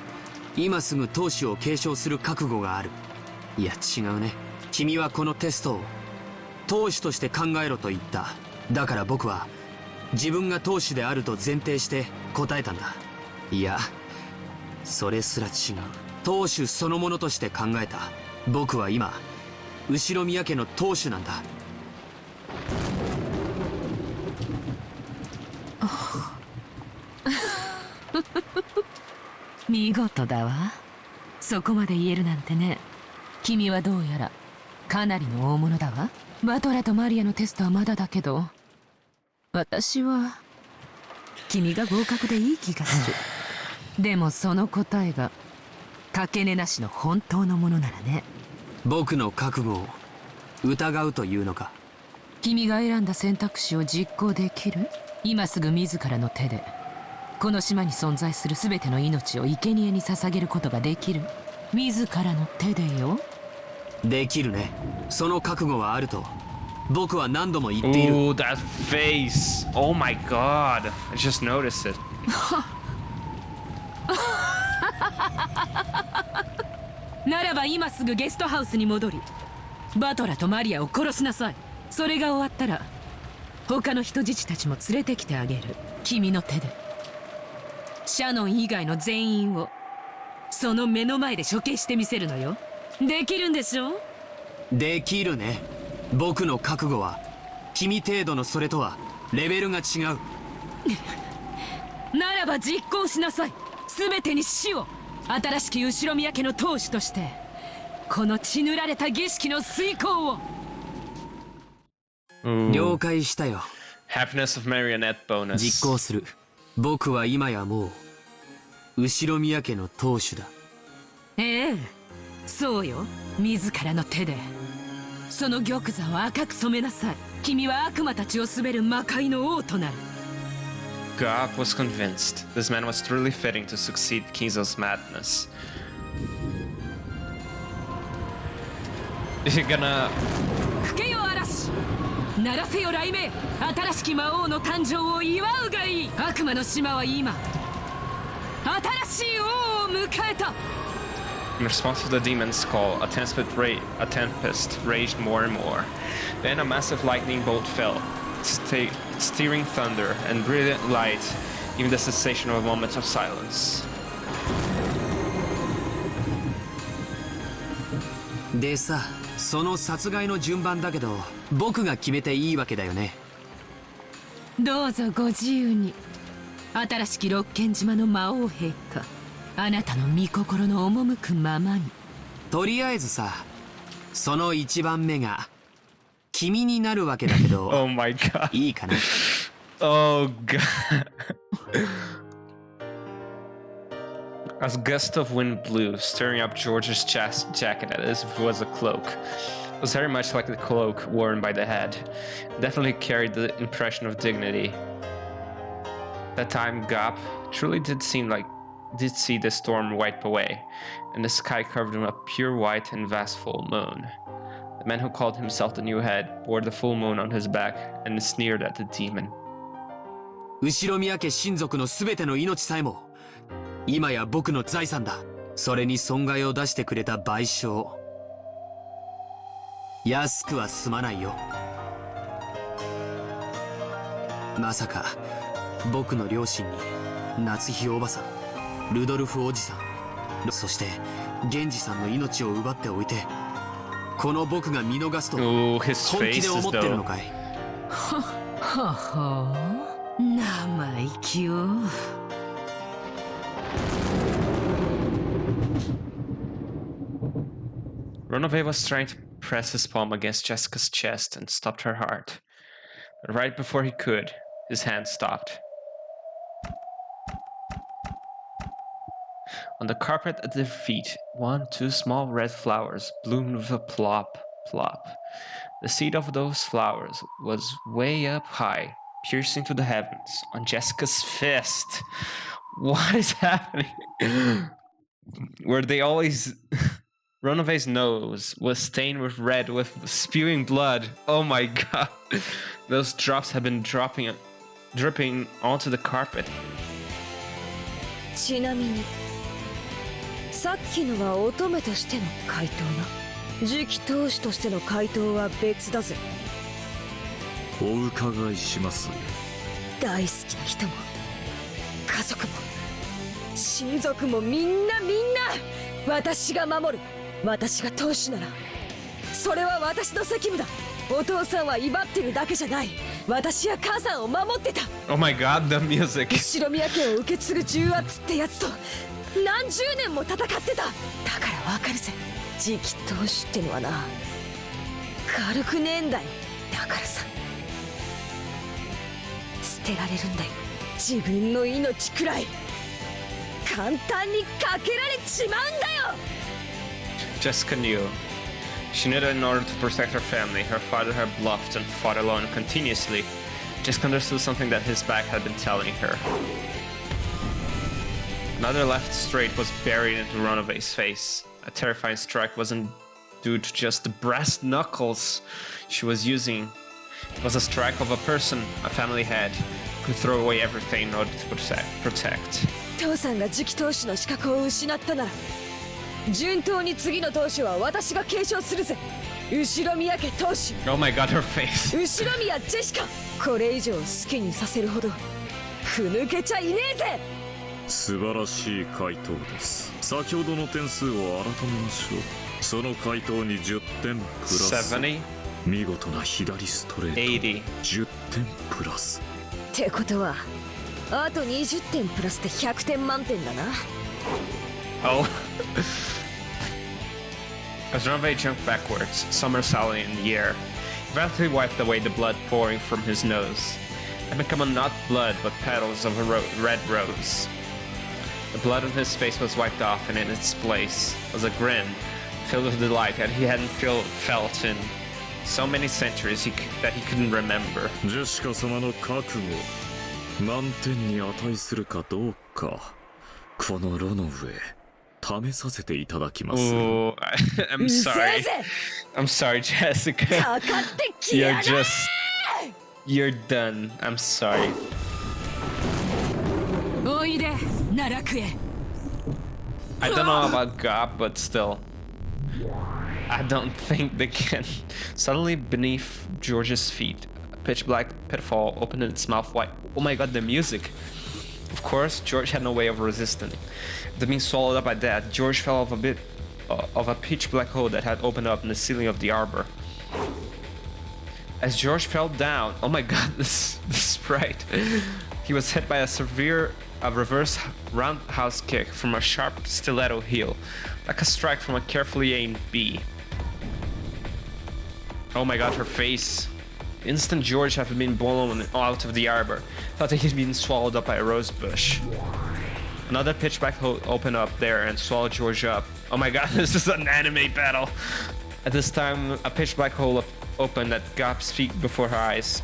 今すぐ当主を継承する覚悟がある。いや違うね。君はこのテストを当主として考えろと言った。だから僕は自分が当主であると前提して答えたんだ。いや、それすら違う。当主そのものとして考えた。僕は今後宮家の当主なんだ。見事だわ。そこまで言えるなんてね。君はどうやらかなりの大物だわ。バトラとマリアのテストはまだだけど、私は君が合格でいい気がする。でもその答えがかけねなしの本当のものならね。僕の覚悟を疑うというのか。君が選んだ選択肢を実行できる？今すぐ自らの手でこの島に存在する全ての命を生贄に捧げることができる？自らの手でよ。できるね。その覚悟はあると僕は何度も言っている。Oh, that face! Oh my god! I just noticed it. ならば今すぐゲストハウスに戻り、バトラとマリアを殺しなさい。それが終わったら他の人質たちも連れてきてあげる。君の手でシャノン以外の全員をその目の前で処刑してみせるのよ。できるんでしょ？できるね。僕の覚悟は君程度のそれとはレベルが違う。ならば実行しなさい。全てに死を。新しき後宮家の当主としてこの血塗られた儀式の遂行を。了解したよ。 Happiness of Marionette bonus. 実行する。僕は今やもう後宮家の当主だ。ええ、そうよ。自らの手でその玉座を赤く染めなさい。君は悪魔たちを滑る魔界の王となる。Gob was convinced this man was truly fitting to succeed Kinzo's madness. Is he gonna... 吹けよ嵐、鳴らせよ雷鳴。新しき魔王の誕生を祝うがいい。悪魔の島は今新しい王を迎えた。In response to the demon's call, a tempest raged more and more. Then a massive lightning bolt fell, steering thunder and brilliant light, even the cessation of a moment of silence. でさ、その殺害の順番だけど僕が決めていいわけだよね。どうぞご自由に。新しき六軒島の魔王陛下、あなたの御心の赴くままに。とりあえずさ、その一番目が君になるわけだけど Oh my god. いいかな。 Oh god. As gust of wind blew, stirring up George's jacket as if it was a cloak. It was very much like the cloak worn by the head. It definitely carried the impression of dignity. That time, Gob truly did see the storm wipe away, and the sky covered in a pure white and vast full moon. The man who called himself the new head bore the full moon on his back and sneered at the demon. 後宮家親族の全ての命さえも今や僕の財産だ。それに損害を出してくれた賠償、安くは済まないよ。まさか僕の両親に夏日おばさん、ルドルフおじさん、そして源氏さんの命を奪っておいてこの僕が見逃すと本気で思ってるのかい。はは生意気よ。Ronove was trying to press his palm against Jessica's chest and stopped her heart. But right before he could, his hand stopped. On the carpet at their feet, 2 small red flowers bloomed with a plop, plop. The seed of those flowers was way up high, piercing to the heavens, on Jessica's fist. What is happening? Were they always... Ronove's nose was stained with red, with spewing blood. Oh my god. Those drops had been dripping onto the carpet. ちなみにさっきのは乙女としての回答な。次期当主としての回答は別だぜ。お伺いしますよ。大好きな人も家族も親族もみんな私が守る。私が当主ならそれは私の責務だ。お父さんは威張ってるだけじゃない。私や母さんを守ってた。 Oh my god, the music. 後宮家を受け継ぐ重圧ってやつと何十年も戦ってた。だからわかるぜ。次期当主ってのはな、軽くねえんだよ。だからさ、捨てられるんだよ。自分の命くらい簡単にかけられちまうんだよ。 Jessica knew. She knew that in order to protect her family, her father had bluffed and fought alone continuously. Jessica understood something that his back had been telling her. Another left straight was buried into Ronove's face. A terrifying strike wasn't due to just the brass knuckles she was using. It was a strike of a person, a family head, who could throw away everything in order to protect. 父さんが次期当主の資格を失ったなら順当に次の当主は私が継承するぜ。後宮家当主。 Oh my god, her face. 後宮ジェシカ。これ以上好きにさせるほどふぬけちゃいねえぜ。素晴らしい回答です。先ほどの点数を改めましょう。その回答に10点プラス70, 見事な左ストレート80. 10点プラス。ってことはあと20点プラスで100点満点だな。 Oh. As Ranvei jumped backwards, somersaulting in the air, he rapidly wiped away the blood pouring from his nose. It had become not blood, but petals of a red rose. The blood on his face was wiped off, and in its place was a grin filled with delight that he hadn't felt in so many centuries that he couldn't remember. ジェシカ様の覚悟、満点に値するかどうか、この炉の上、試させていただきます。Ooh, I'm sorry. I'm sorry, Jessica. You're done. I'm sorry. おいで、奈落へ。 I don't know about God, but still. I don't think they can. Suddenly, beneath George's feet, a pitch black pitfall opened its mouth wide. Oh my god, the music! Of course, George had no way of resisting. After being swallowed up by that, George fell off a bit of a pitch black hole that had opened up in the ceiling of the arbor. As George fell down, oh my god, this sprite! He was hit by a reverse roundhouse kick from a sharp stiletto heel, like a strike from a carefully aimed bee. Oh my god, her face. The instant George had been blown out of the arbor, thought that he'd been swallowed up by a rose bush. Another pitch black hole opened up there and swallowed George up. Oh my god, this is an anime battle! At this time, a pitch black hole opened at Gop's feet before her eyes,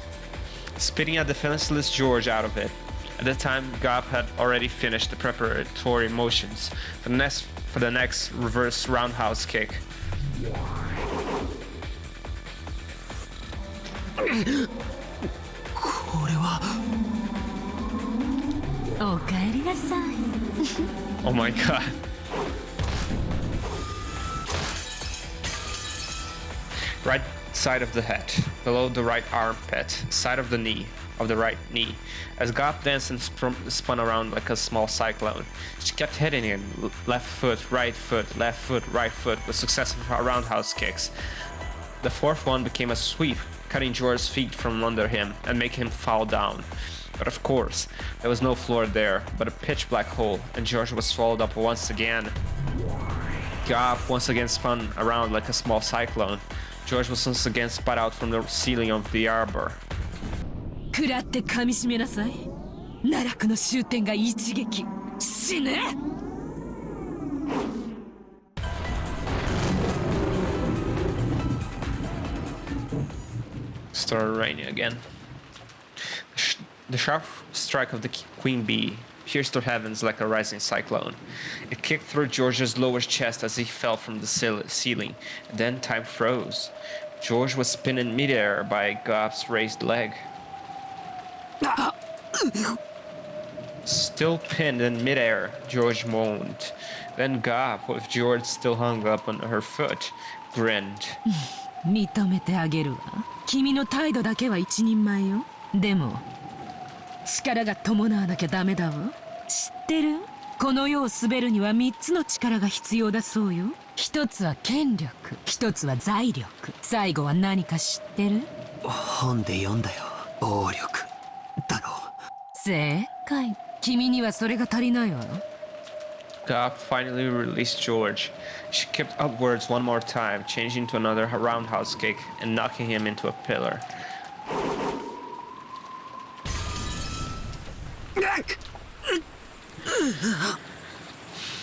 spitting a defenseless George out of it. At the time, Gop had already finished the preparatory motions for the next reverse roundhouse kick. これはおかえりなさい。 Oh my god. Right side of the head, below the right armpit, side of the knee, of the right knee. As Gop danced and spun around like a small cyclone, she kept hitting him left foot, right foot, right foot with successive roundhouse kicks. The fourth one became a sweep, cutting George's feet from under him and making him fall down. But of course, there was no floor there, but a pitch black hole, and George was swallowed up once again. Gop once again spun around like a small cyclone. George was once again spat out from the ceiling of the arbor. 食らって噛み締めなさい。奈落の終点が一撃。死ね！ Started raining again. The sharp strike of the queen bee pierced the heavens like a rising cyclone. It kicked through George's lower chest as he fell from the ceiling, and then time froze. George was pinned in midair by Gop's raised leg. Still pinned in midair, George moaned. Then Gop, with George still hung up on her foot, grinned. 認めてあげるわ。君の態度だけは一人前よ。でも力が伴わなきゃダメだわ。知ってる？この世を滑るには3つの力が必要だそうよ。1つは権力、1つは財力、最後は何か知ってる？本で読んだよ。暴力だろう。正解。君にはそれが足りないわ。Gop finally released George. She kicked upwards one more time, changing to another roundhouse kick and knocking him into a pillar.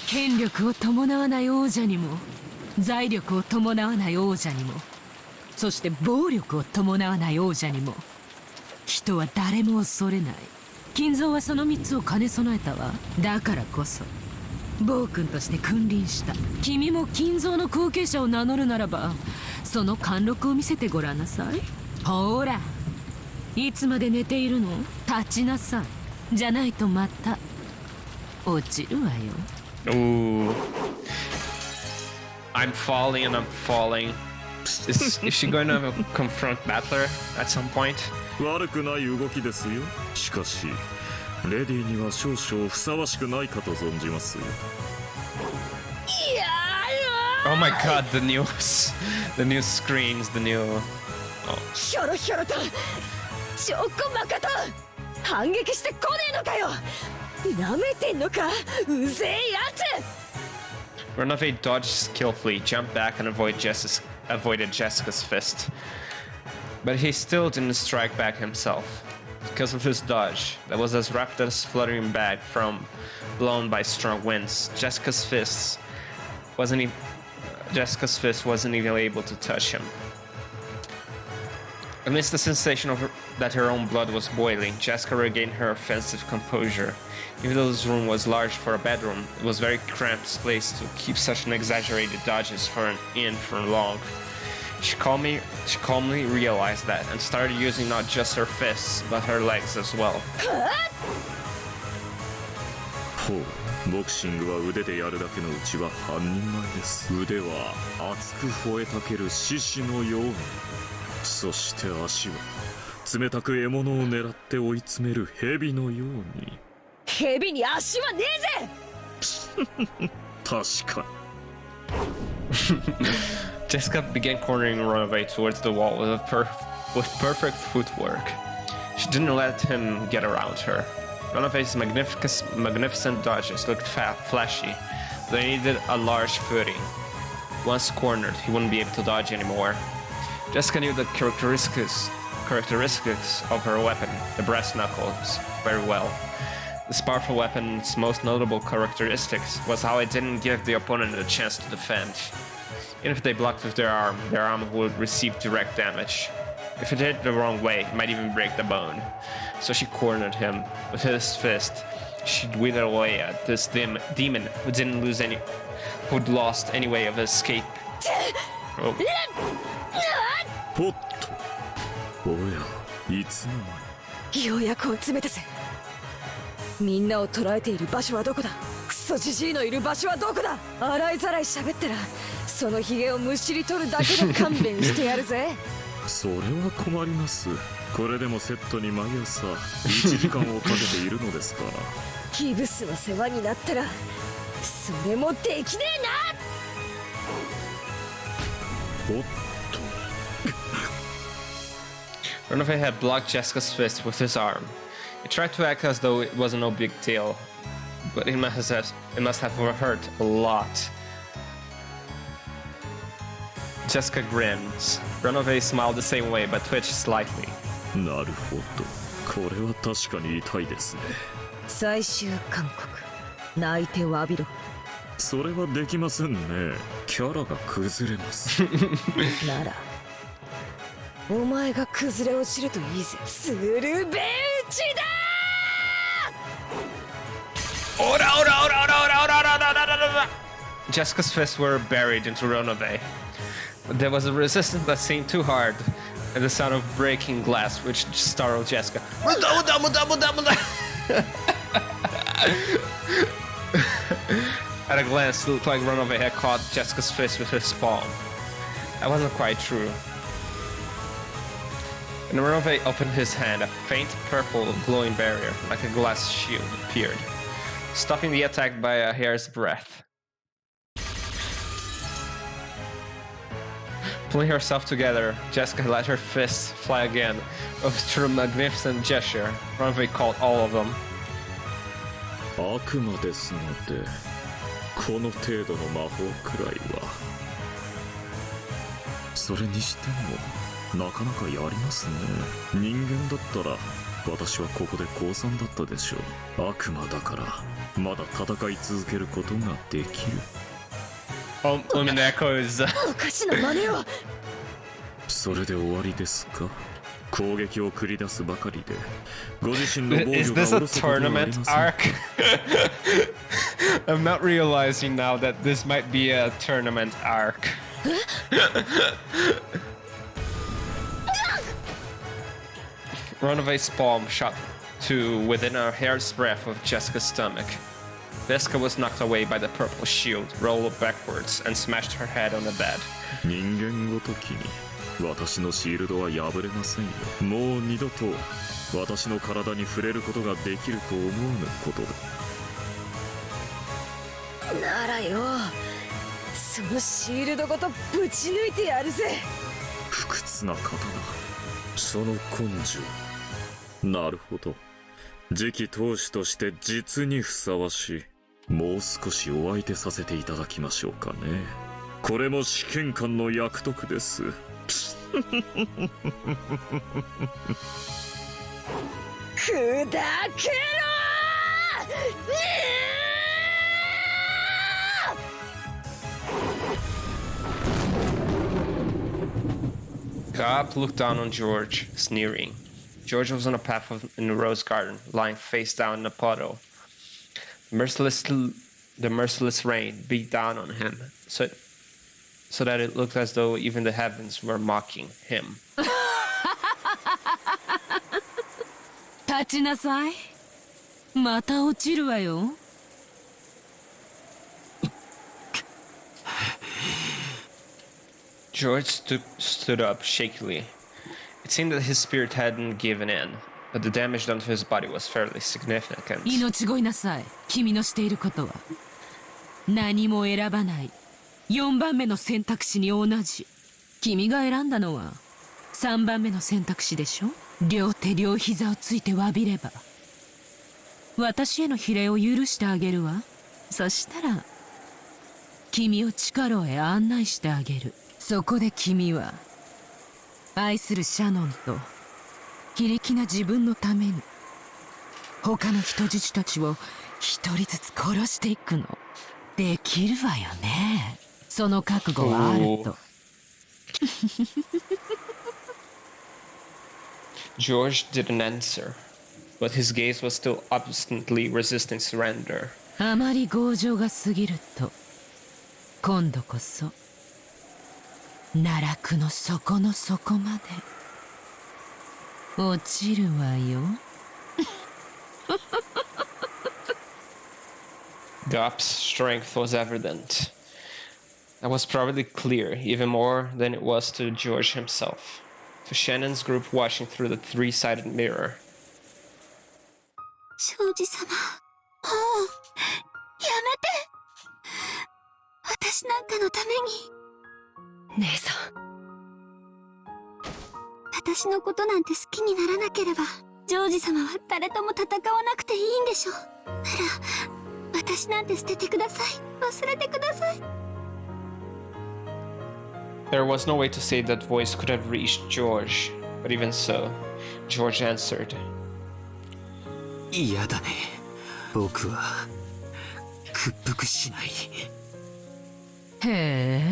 権力を伴わない王者にも、財力を伴わない王者にも、そして暴力を伴わない王者にも、人は誰も恐れない。金蔵はその3つを兼ね備えたわ。だからこそ暴君として君臨した。君も金蔵の後継者を名乗るならば、その貫禄を見せてごらんなさい。ほら、いつまで寝ているの？立ちなさい。じゃないとまた落ちるわよ。Ooh. I'm falling and I'm falling. Is she going to confront Battler at some point? 悪くない動きですよ。しかしレディには少々ふさわしくないかと存じますよ。Oh my god, the new screens, the new... Oh. ひょろひょろとちょっこまかと反撃してこねえのかよ。なめてんのか、うぜえやつ。Renovae dodged skillfully, jumped back and avoided Jessica's fist. But he still didn't strike back himself. Because of his dodge, that was as rapid as fluttering back from blown by strong winds. Jessica's fist wasn't even able to touch him. Amidst the sensation of that her own blood was boiling, Jessica regained her offensive composure. Even though this room was large for a bedroom, it was a very cramped place to keep such an exaggerated dodges for long. She calmly realized that and started using not just her fists, but her legs as well. ほう、ボクシングは腕でやるだけのうちは半人前です。腕は熱く吠えたける獅子のように、そして足は冷たく獲物を狙って追い詰める蛇のように。蛇に足はねえぜ。確かに。Jessica began cornering Renovae towards the wall with perfect footwork. She didn't let him get around her. Renovae's magnificent dodges looked flashy, but they needed a large footing. Once cornered, he wouldn't be able to dodge anymore. Jessica knew the characteristics of her weapon, the brass knuckles, very well. This powerful weapon's most notable characteristics was how it didn't give the opponent a chance to defend. Even if they blocked with their arm would receive direct damage. If it hit the wrong way, it might even break the bone. So she cornered him. With his fist, she'd wither away at this demon who'd lost any way of escape. Oh. おっと、おや、いつの間に。ようやく追い詰めたぜ。みんなを捕らえている場所はどこだ。クソジジイのいる場所はどこだ。洗いざらい喋ったらそのヒゲをむしり取るだけで勘弁してやるぜ。それは困ります。これでもセットに毎朝1時間をかけているのですから。ギブスの世話になったらそれもできねえな。おっと。Renovae had blocked Jessica's fist with his arm. He tried to act as though it was no big deal, but it must have hurt a lot. Jessica grins. Renovae smiled the same way, but twitched slightly. なるほど。これは確かに痛いですね。最終勧告。泣いて詫びろ。それはできませんね。キャラが崩れます。なら、お前が崩れ落ちるといいぜ。スルベ打ちだー。Jessica's fists were buried into Renovae. There was a resistance that seemed too hard, and the sound of breaking glass, which startled Jessica. At a glance, it looked like Renovae had caught Jessica's fist with his palm. That wasn't quite true. When Renovae opened his hand, a faint purple glowing barrier, like a glass shield, appeared, stopping the attack by a hair's breadth. Pulling herself together, Jessica let her fists fly again. Through a magnificent gesture, Renovae called all of them. 悪魔ですので、この程度の魔法くらいは。それにしても、なかなかやりますね。人間だったら、私はここで降参だったでしょう。悪魔だから、まだ戦い続けることができる。Umineko is... おかしな真似を。それで終わりですか？攻撃を繰り出すばかりで、ご自身の防御が Is this a tournament arc? I'm not realizing now that this might be a tournament arc. Renovae's palm shot to within a hair's breadth of Jessica's stomach. Jessica was knocked away by the purple shield, rolled backwards, and smashed her head on the bed. 人間ごときに私のシールドは破れませんよ。もう二度と私の体に触れることができると思わぬことで。ならよ、そのシールドごとぶち抜いてやるぜ。不屈な刀、その根性。なるほど、次期当主として実にふさわしい。もう少しお相手させていただきましょうかね。これも試験官の役得です。砕けろGop looked down on George, sneering. George was on a path in the rose garden, lying face down in a puddle. The merciless rain beat down on him, so that it looked as though even the heavens were mocking him. 立ちなさい。また落ちるわよ。George stood up shakily. It seemed that his spirit hadn't given in, but the damage done to his body was fairly significant. 命乞いなさい。君のしていることは何も選ばない4番目の選択肢に同じ。君が選んだのは3番目の選択肢でしょ。両手両膝をついて詫びれば私への比例を許してあげるわ。そしたら君を地下牢へ案内してあげる。そこで君は愛するシャノンと非力な自分のために他の人質たちを一人ずつ殺していくの。できるわよね。その覚悟はあると。George didn't answer, but his gaze was still obstinately resisting surrender. あまり強情が過ぎると今度こそ奈落の底の底まで落ちるわよ。Gop's strength was evident. That was probably clear, even more than it was to George himself, to Shannon's group watching through the three-sided mirror. 庄司様、もうやめて。私なんかのために。姉さん、私のことなんて好きにならなければジョージ様は誰とも戦わなくていいんでしょ。なら私なんて捨ててください。忘れてください。 There was no way to say that voice could have reached George, but even so, George answered. 嫌だね。僕は屈服しない。へえ、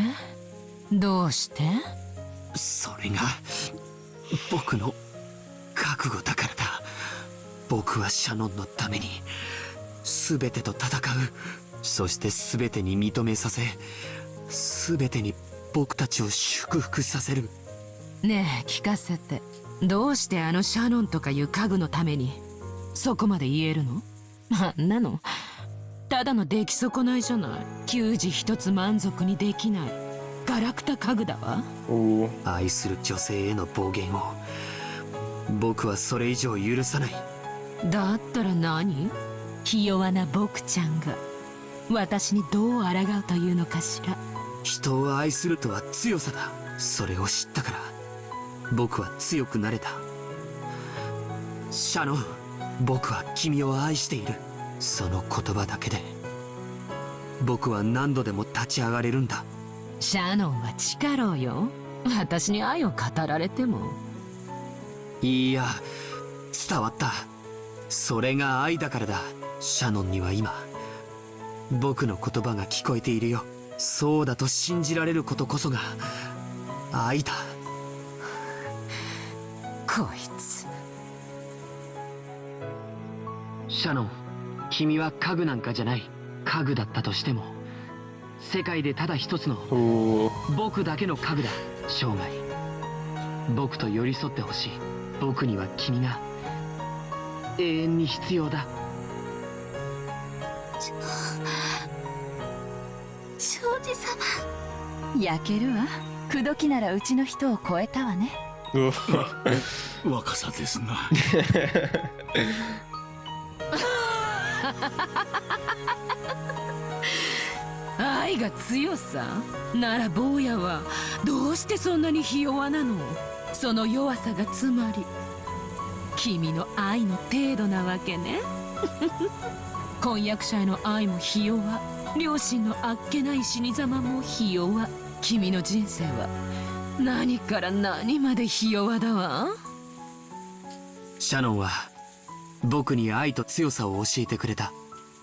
どうして？それが僕の覚悟だからだ。僕はシャノンのために全てと戦う。そして全てに認めさせ、全てに僕たちを祝福させる。ねえ、聞かせて。どうしてあのシャノンとかいう家具のためにそこまで言えるの？あんなのただの出来損ないじゃない。給仕一つ満足にできないガラクタ家具だわ。愛する女性への暴言を僕はそれ以上許さない。だったら何？ひ弱な僕ちゃんが私にどう抗うというのかしら。人を愛するとは強さだ。それを知ったから僕は強くなれた。シャノン、僕は君を愛している。その言葉だけで僕は何度でも立ち上がれるんだ。シャノンは地下牢よ。私に愛を語られても。いや、伝わった。それが愛だからだ。シャノンには今僕の言葉が聞こえているよ。そうだと信じられることこそが愛だ。こいつ。シャノン、君は家具なんかじゃない。家具だったとしても世界でただ一つの僕だけの家具だ。生涯僕と寄り添ってほしい。僕には君が永遠に必要だ。庄司様、焼けるわ。口説きならうちの人を超えたわね。若さですな。愛が強さなら坊やはどうしてそんなにひ弱なの？その弱さがつまり君の愛の程度なわけね。婚約者への愛もひ弱、両親のあっけない死に様もひ弱。君の人生は何から何までひ弱だわ。シャノンは僕に愛と強さを教えてくれた。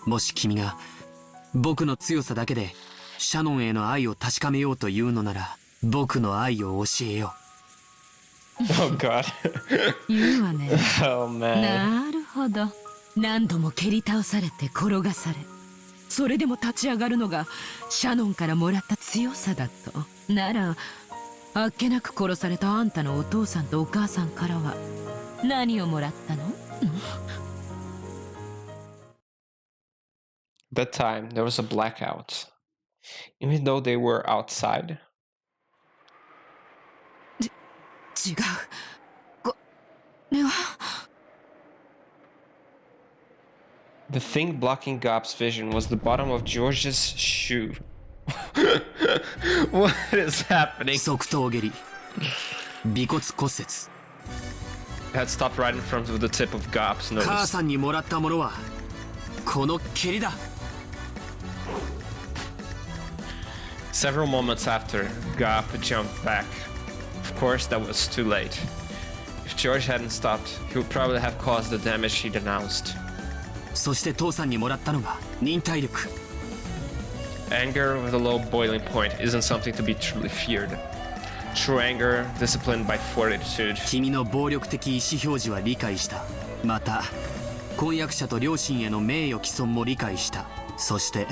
もし君が僕の強さだけでシャノンへの愛を確かめようというのなら、僕の愛を教えよOh god. 言うわね。Oh man. なるほど。何度も蹴り倒されて転がされ、それでも立ち上がるのがシャノンからもらった強さだと。ならあっけなく殺されたあんたのお父さんとお母さんからは何をもらったの？ That time, there was a blackout. Even though they were outside. 違う。これは The thing blocking Gop's vision was the bottom of George's shoe. What is う。 happening? 側頭蹴り、尾骨骨折。 It had stopped right in front of the tip of Gop's 母 nose. さんにもらったものはこの蹴りだ。 Several moments after, Gop jumped back. Of course, that was too late. If George hadn't stopped, he would probably have caused the damage he denounced. そして父さんにもらったのが忍耐力。 Anger with a low boiling point isn't something to be truly feared. True anger, disciplined by fortitude. 君の暴力的意思表示は理解した。また婚約者と両親への名誉毀損も理解した。そして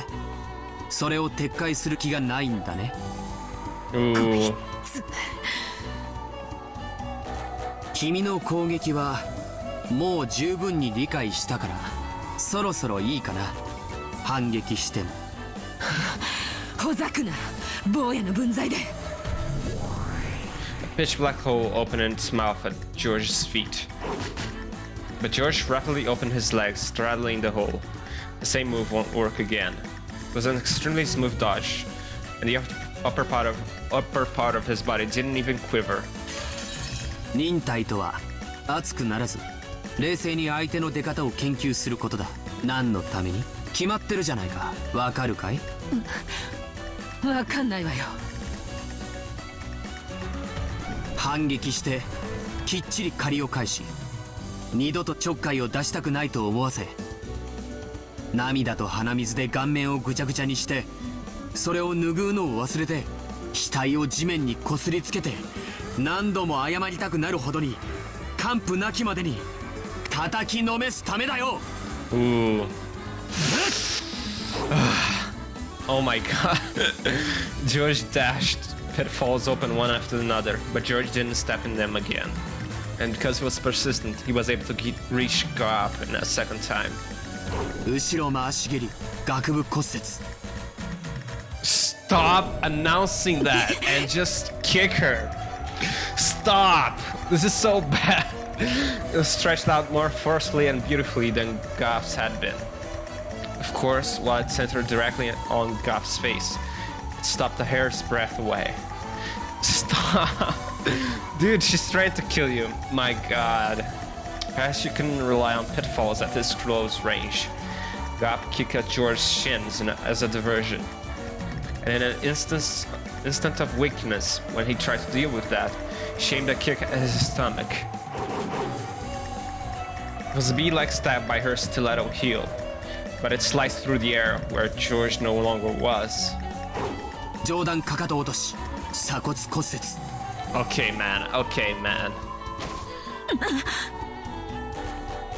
それを撤回する気がないんだね。 Ooh. 君の攻撃はもう十分に理解したから、そろそろいいかな。反撃しても。ほざくな、坊やの分際で。 A pitch black hole opened in its mouth at George's feet. But George rapidly opened his legs, straddling the hole. The same move won't work again. It was an extremely smooth dodge, and the upper part of his body didn't even quiver. 忍耐とは熱くならず冷静に相手の出方を研究することだ。何のために？決まってるじゃないか。わかるかい？わかんないわよ。反撃してきっちり借りを返し、二度とちょっかいを出したくないと思わせ、涙と鼻水で顔面をぐちゃぐちゃにして、それを拭うのを忘れて額を地面にこすりつけて、何度も謝りたくなるほどに完膚なきまでに叩きのめすためだよ。 Ooh. Oh my god. George dashed. Pitfalls open one after another, but George didn't step in them again. And because he was persistent, he was able to reach Gop in a second time. 後ろ回し蹴り、顎部骨折。 Stop announcing that and just kick her. Stop! This is so bad. It was stretched out more forcefully and beautifully than Gop's had been. Of course, while it centered directly on Gop's face, it stopped a hair's breadth away. Stop! Dude, she's trying to kill you. My god. Perhaps you can rely on pitfalls at this close range. Gop kicked at George's shins as a diversion. And in an instant of weakness, when he tried to deal with that, he aimed a kick at his stomach. It was a bee-like stab by her stiletto heel, but it sliced through the air where George no longer was. 上段かかと落とし、鎖骨骨折。 Okay, man. Okay, man.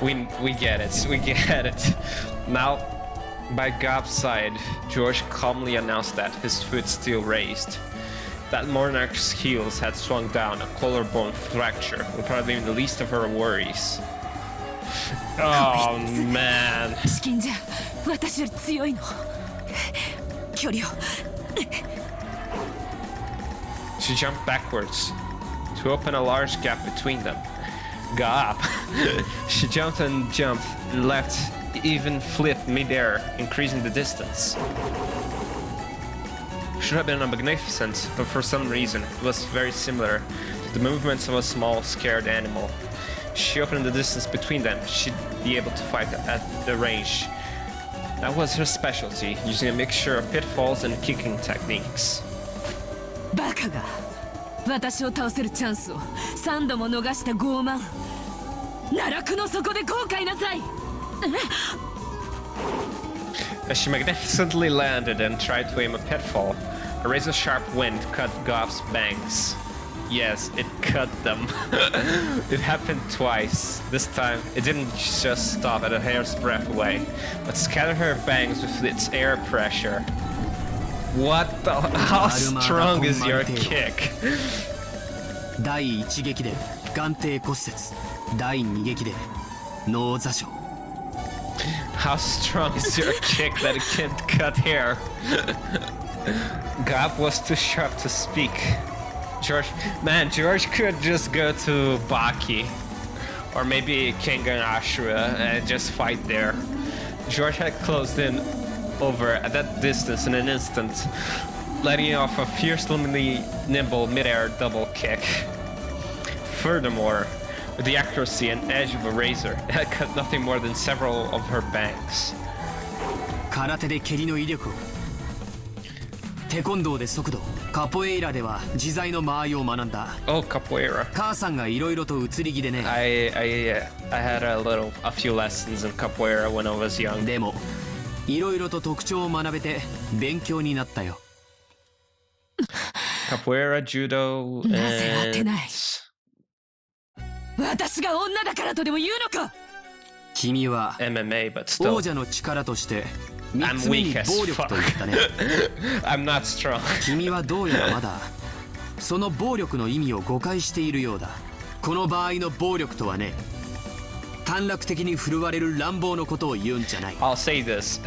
We get it. We get it. Now, by Gop's side, George calmly announced that, his foot still raised. That monarch's heels had swung down, a collarbone fracture would probably be the least of her worries. Oh, man. チキンじゃ私より強いの。距離を。She jumped backwards to open a large gap between them. Gap. She jumped and jumped and left, even flipped mid-air, increasing the distance. Should have been a magnificent, but for some reason it was very similar to the movements of a small, scared animal. She opened the distance between them. She'd be able to fight at the range. That was her specialty, using a mixture of pitfalls and kicking techniques. バカが私を倒せるチャンスを3度も逃した傲慢。奈落の底で後悔なさい。As she magnificently landed and tried to aim a pitfall, a razor-sharp wind cut Goff's bangs. Yes, it cut them. It happened twice. This time, it didn't just stop at a hair's breadth away, but scattered her bangs with its air pressure. What the? How strong is your kick? 第一撃で眼底骨折、第二撃で脳挫傷。How strong is your kick that it can't cut hair? Gob was too sharp to speak. George could just go to Baki, or maybe Kengan Ashura and just fight there. George had closed in over at that distance in an instant, letting off a fiercely nimble mid-air double kick. Furthermore, with the accuracy and edge of a razor, it had cut nothing more than several of her bangs. 空手で蹴りの威力を、テコンドーで速度、カポエイラでは自在の間合いを学んだ。Oh, capoeira. 母さんがいろいろと移り気でね。I had a few lessons in capoeira when I was young. でもいろいろと特徴を学べて勉強になったよ。Capoeira, judo, なぜ当て and ない。私が女だからとでも言うのか。君は MMA, but still. 王者の力として3 I'm つ目に weak as 暴力と言ったね。I'm not strong. 君はどうやらまだその暴力の意味を誤解しているようだ。この場合の暴力とはね、短絡的に振るわれる乱暴のことを言うんじゃない。 I'll say this,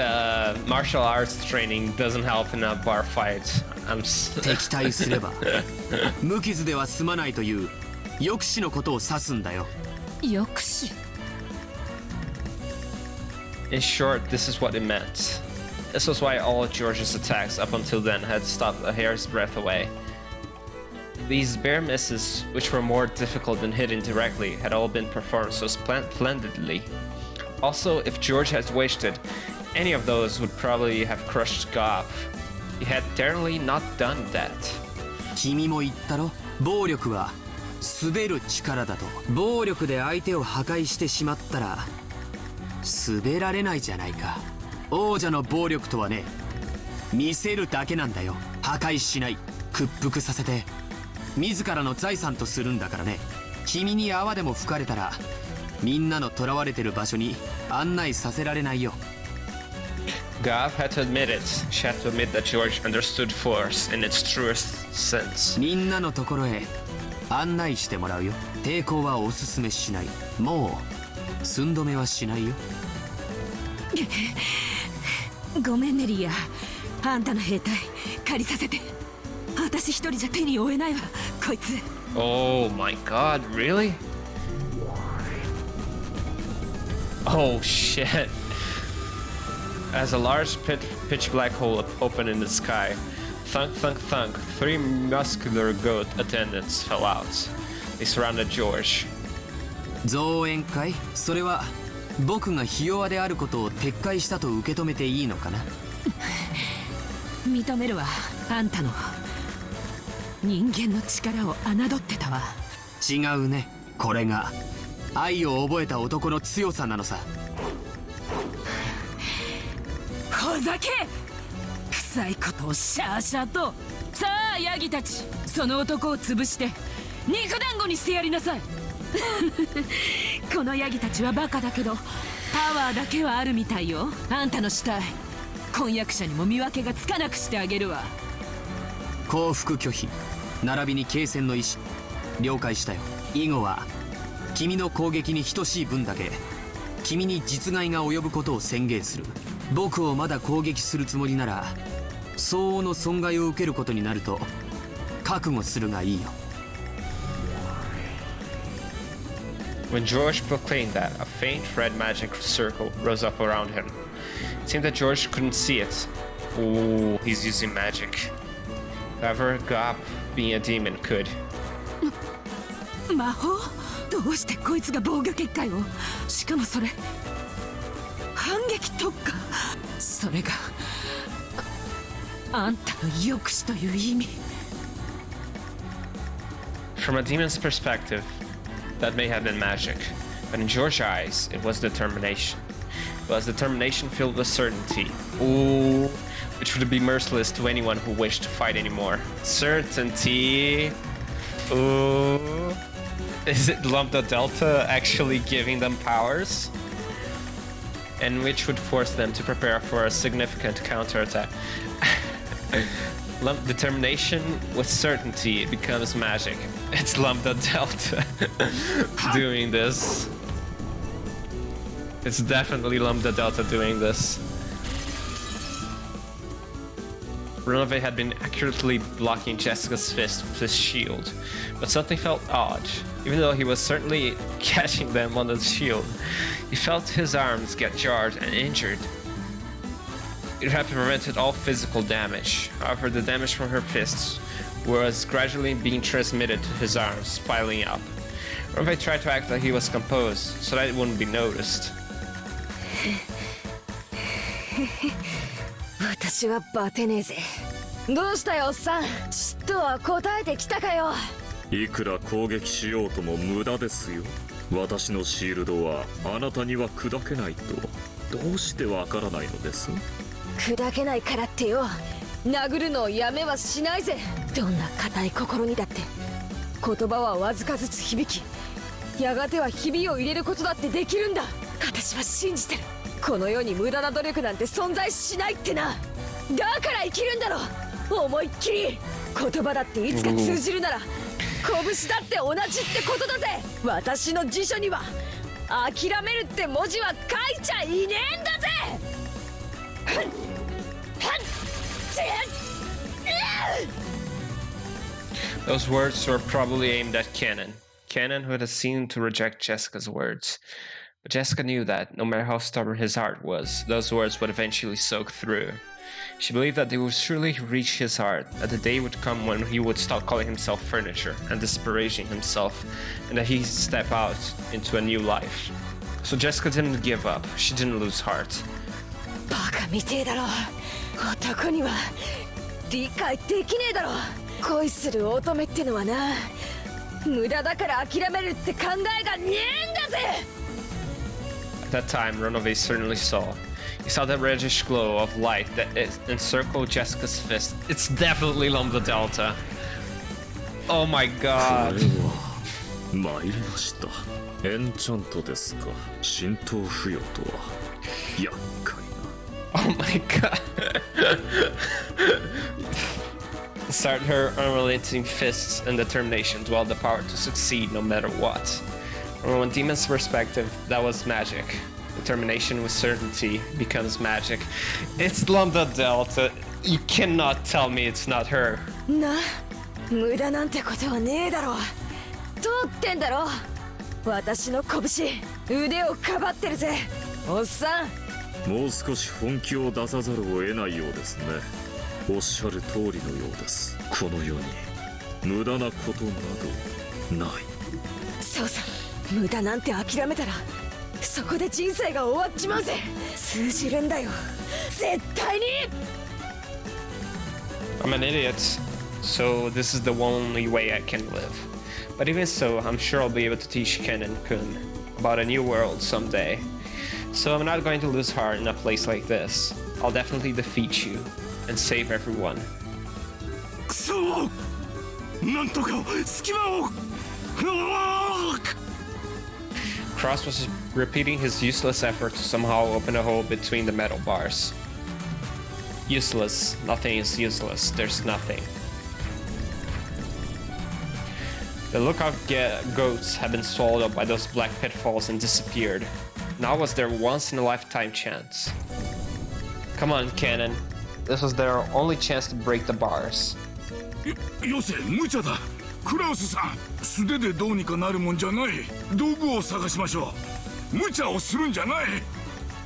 martial arts training doesn't help in a bar fight. 敵対すれば無傷では済まないという抑止のことを指すんだよ。抑止。In short, this is what it meant. This was why all of George's attacks up until then had stopped a hair's breadth away. These bare misses, which were more difficult than hitting directly, had all been performed so splendidly. Also, if George had wasted, any of those would probably have crushed Goff. He had daringly not done that. 君も言ったろ、暴力は滑る力だと。暴力で相手を破壊してしまったら滑られないじゃないか。王者の暴力とはね、見せるだけなんだよ。破壊しない、屈服させて自らの財産とするんだからね。君に泡でも吹かれたらみんなの囚われてる場所に案内させられないよ。 Goff had to admit it. She had to admit that George understood force in its truest sense. みんなのところへ案内してもらうよ。抵抗はおすすめしない。もう寸止めはしないよ。ごめんねリア。あんたの兵隊借りさせて。私一人じゃ手に負えないわ、こいつ。 Oh my god, really? Oh shit. As a large pitch black hole opened in the sky, thunk, thunk, thunk, 3 muscular goat attendants fell out. They surrounded George. 増援会？それは僕がひ弱であることを撤回したと受け止めていいのかな。認めるわ。あんたの人間の力を侮ってたわ。違うね。これが愛を覚えた男の強さなのさ。ほざけ！臭いことをシャーシャーと。さあヤギたち、その男を潰して肉団子にしてやりなさい。このヤギたちはバカだけどパワーだけはあるみたいよ。あんたの死体婚約者にも見分けがつかなくしてあげるわ。降伏拒否並びに継戦の意思了解したよ。以後は君の攻撃に等しい分だけ君に実害が及ぶことを宣言する。僕をまだ攻撃するつもりなら相応の損害を受けることになると覚悟するがいいよ。 When George proclaimed that, a faint red magic circle rose up around him. It seemed that George couldn't see it. Ooh, he's using magic. However, Gop, being a demon, could. 魔法？どうしてこいつが防御結界を？しかもそれ反撃特化。それがあんたの抑止という意味。 From a demon's perspective, that may have been magic, but in George's eyes, it was determination. It was determination filled with certainty. Ooh, which would be merciless to anyone who wished to fight anymore. Certainty. Ooh. Is it Lambda Delta actually giving them powers? And which would force them to prepare for a significant counterattack. Determination with certainty, it becomes magic. It's Lambda Delta doing this. It's definitely Lambda Delta doing this. Renove had been accurately blocking Jessica's fist with his shield, but something felt odd. Even though he was certainly catching them on the shield, he felt his arms get jarred and injured. It had prevented all physical damage. However, the damage from her fists was gradually being transmitted to his arms, piling up. Renove tried to act like he was composed, so that it wouldn't be noticed. 私はバテねえぜ。どうしたよおっさん。ちっとは答えてきたかよ。いくら攻撃しようとも無駄ですよ。私のシールドはあなたには砕けないとどうしてわからないのです？砕けないからってよ。殴るのをやめはしないぜ。どんな固い心にだって言葉はわずかずつ響き、やがてはひびを入れることだってできるんだ。私は信じてる。この世に無駄な努力なんて存在しないってな。だから生きるんだろ。思いっきり。言葉だっていつか通じるなら拳だって同じってことだぜ。私の辞書には諦めるって文字は書いちゃいねえんだぜ。Those words were probably aimed at Cannon. Cannon, who had seemed to reject Jessica's words. But Jessica knew that, no matter how stubborn his heart was, those words would eventually soak through. She believed that they would surely reach his heart, that the day would come when he would stop calling himself furniture and disparaging himself, and that he'd step out into a new life. So Jessica didn't give up. She didn't lose heart. バカみてえだろ。男には理解できねえだろ。恋する乙女ってのはな、無駄だから諦めるって考えがねえんだぜ。 At that time, Renove certainly saw. He saw the reddish glow of light that encircled Jessica's fist. It's definitely Lambda Delta. Oh my god. 参りました。エンチャントですか。浸透不要とは厄介な。 Oh my god. Start her unrelenting fists and determination dwelled the power to succeed no matter what. From one demon's perspective, that was magic. Determination with certainty becomes magic. It's Lambda Delta. You cannot tell me it's not her. な、無駄なんてことはねえだろ。通ってんだろ。私の拳、腕をかばってるぜ。おっさん。もう少し本気を出さざるを得ないようですね。おっしゃる通りのようです。この世に無駄なことなどない。そうさ、無駄なんて諦めたらそこで人生が終わっちまうぜ。通じるんだよ、絶対に。 I'm an idiot, so this is the only way I can live. But even so, I'm sure I'll be able to teach Ken and Kun about a new world someday. So I'm not going to lose heart in a place like this. I'll definitely defeat you and save everyone. くそ！なんとか隙間を。Cross was repeating his useless effort to somehow open a hole between the metal bars. Useless. Nothing is useless. There's nothing. The lookout goats had been swallowed up by those black pitfalls and disappeared. Now was their once-in-a-lifetime chance. Come on, Cannon. This was their only chance to break the bars. よせ、無茶だ。クラウスさん、素手でどうにかなるもんじゃない。道具を探しましょう。無茶をするんじゃない。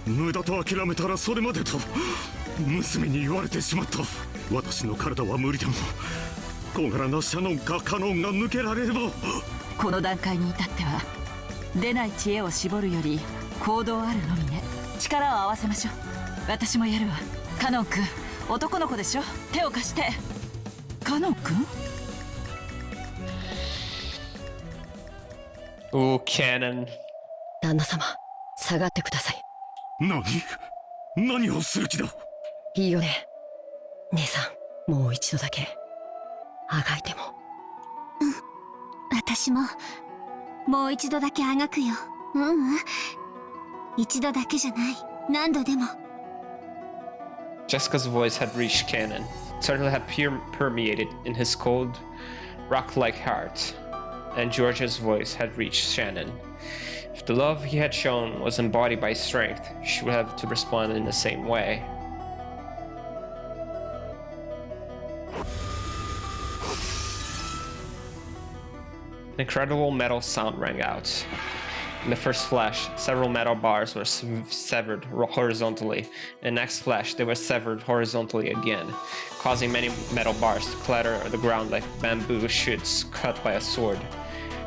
無駄と諦めたらそれまでと娘に言われてしまった。私の体は無理でも小柄なシャノンかカノンが抜けられれば。この段階に至っては出ない知恵を絞るより行動あるのみね。力を合わせましょう。私もやるわ。カノン君、男の子でしょ。手を貸して。カノン君。Ooh, Cannon. 旦那様、下がってください。何をする気だ。いいよね。姉さん、もう一度だけあがいても。私ももう一度だけあがくよ。一度だけじゃない。何度でも。 Jessica's voice had reached Cannon. Certainly had permeated in his cold, rock-like heart. And George's voice had reached Shannon. If the love he had shown was embodied by strength, she would have to respond in the same way. An incredible metal sound rang out. In the first flash, several metal bars were severed horizontally. In the next flash, they were severed horizontally again, causing many metal bars to clatter on the ground like bamboo shoots cut by a sword.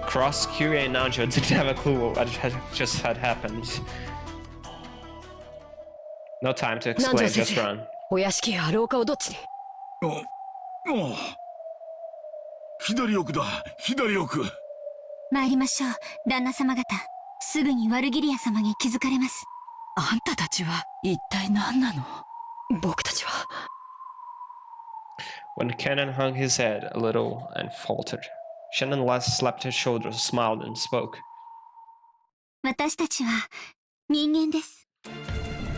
Cross, Kyrie, and Nanjo didn't have a clue what just had happened. No time to explain, just run. お屋敷や廊下をどっちに。左奥だ、左奥。参りましょう、旦那様方。すぐにワルギリア様に気づかれます。あんたたちは一体何なの。僕たちは。When Cannon hung his head a little and faltered, Shannon slapped his shoulders, smiled, and spoke. 私たちは人間です。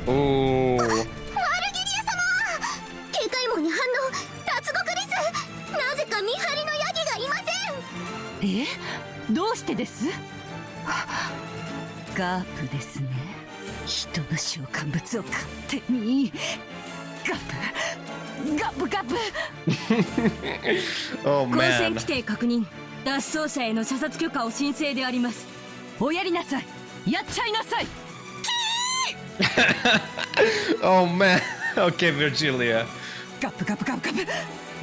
Ooh. ワルギリア様、警戒網に反応。脱獄です。なぜか見張りのヤギがいません。どうしてです。ガープですね。人の召喚物を勝手に。ガブガブ。Oh 混戦 man. 規定確認。脱走者への射殺許可を申請であります。おやりなさい。やっちゃいなさい。Oh man. Okay, Virgilia. ガブガブガブガブ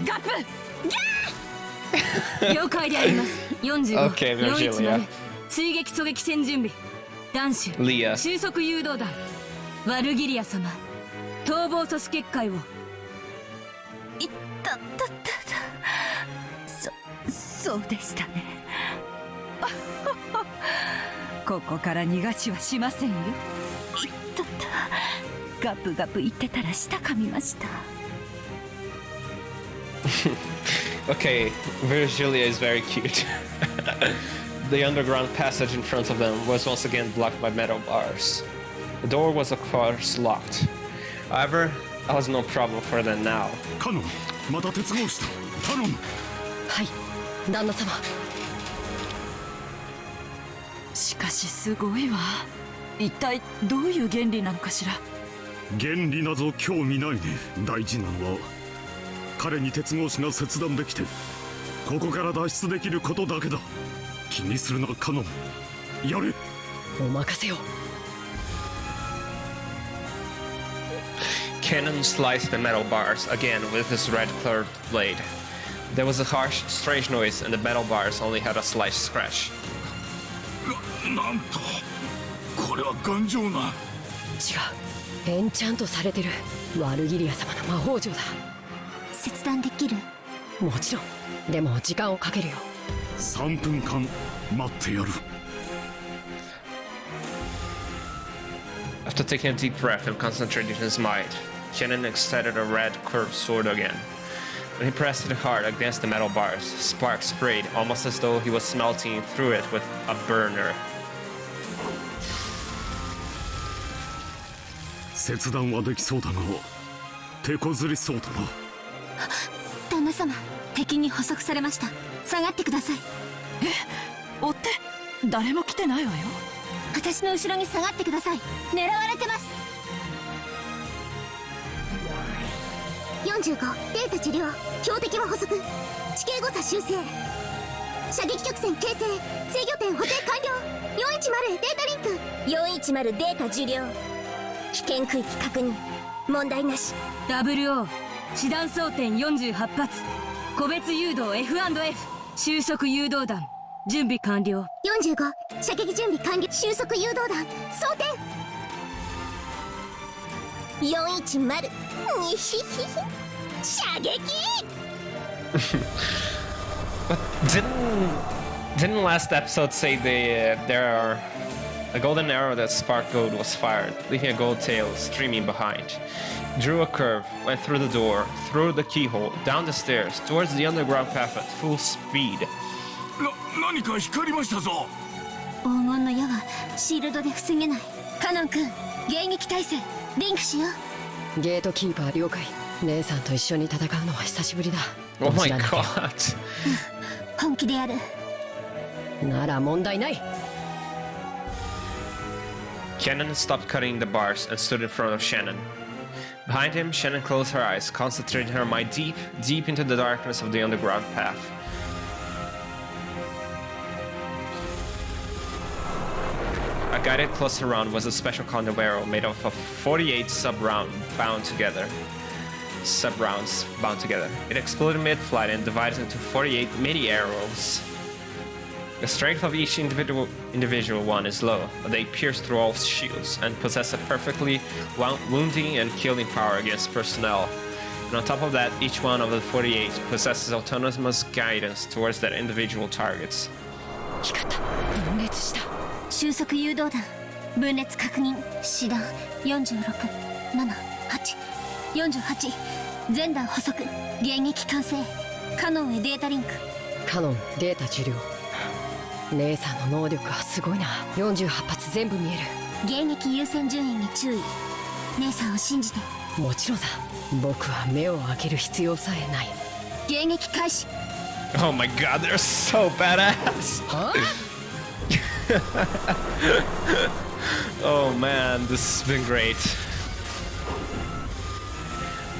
ガブ。了解であります。45、 Okay, 41 Virgilia. の追撃狙撃戦準備。弾手 Leah. 収束誘導弾。ワルギリア様、逃亡阻止結界を。いったったった。そうでしたね。ここから逃がしはしませんよ。いったった。ガブガブ言ってたら舌噛みました。Okay, Virgilia is very cute. The underground passage in front of them was once again blocked by metal bars. The door was of course locked. However, that was no problem for them now. カノン、また鉄格子だ。頼む。はい、旦那様。しかしすごいわ。一体どういう原理なのかしら。原理など興味ないね。大事なのは彼に鉄格子が切断できてここから脱出できることだけだ。気にするなカノン、やれ。お任せを。Cannon sliced the metal bars again with his red curved blade. There was a harsh, strange noise, and the metal bars only had a slight scratch. なんと、これは頑丈な。違う、エンチャントされてるワルギリア様の魔法杖だ。切断できる。もちろん。でも時間をかけるよ。3分間待ってやる。After taking a deep breath and concentrating his mind, Shannon extended a red curved sword again. When he pressed it hard against the metal bars, sparks sprayed almost as though he was smelting through it with a burner. 切断はできそうだが手こずりそうだな。旦那様、敵に捕捉されました。下がってください。追って誰も来てないわよ。私の後ろに下がってください。狙われてます。45、データ治療。標的は捕捉。地形誤差修正。射撃曲線形成。制御点補正完了。410データリンク。410データ受領。危険区域確認。問題なし。 WO 師団装填48発、個別誘導 F&F 収束誘導弾準備完了。45射撃準備完了。収束誘導弾装填。410にひひひ射撃。But didn't last episode say there are a golden arrow that sparked gold was fired, leaving a gold tail streaming behind. Drew a curve, went through the door, through the keyhole, down the stairs, towards the underground path at full speed. 何か光りましたぞ。黄金の矢はシールドで防げない。カノン君、迎撃態勢リンクしよう。ゲートキーパー了解。姉さんと一緒に戦うのは久しぶりだ。 Oh my god. 本気でやる。なら問題ない。 Shannon stopped cutting the bars and stood in front of Shannon. Behind him, Shannon closed her eyes, concentrating her mind deep, deep into the darkness of the underground path. A guided cluster round was a special condom arrow made up of 48 sub-rounds bound together. It exploded mid-flight and divided into 48 mini arrows. The strength of each individual one is low, but they pierce through all shields and possess a perfectly wounding and killing power against personnel. And on top of that, each one of the 48 possesses autonomous guidance towards their individual targets. 光った。分裂した。収束誘導弾分裂確認。師団46、7、8、48全弾捕捉。迎撃完成。カノンへデータリンク。カノンデータ受領。姉さんの能力はすごいな。48発全部見える。迎撃優先順位に注意。姉さんを信じて。もちろんさ。僕は目を開ける必要さえない。迎撃開始。 Oh my god, they're so badass! Oh man, this has been great.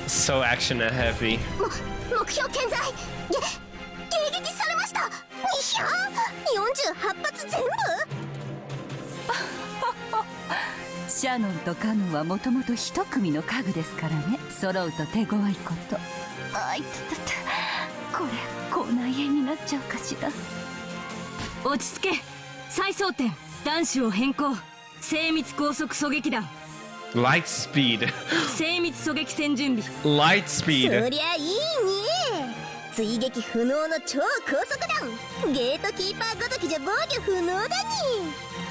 So action heavy. 目標健在。迎撃されました。いや48発全部。シャノンとカノンはもともと一組の家具ですからね。揃うと手強いこと。あいたたた。これ口内炎になっちゃうかしら。落ち着け。再装填弾種を変更。精密高速狙撃弾 Light speed. 精密狙撃戦準備 Light speed. そりゃいいね。追撃不能の超高速弾。ゲートキーパーごときじゃ防御不能だに。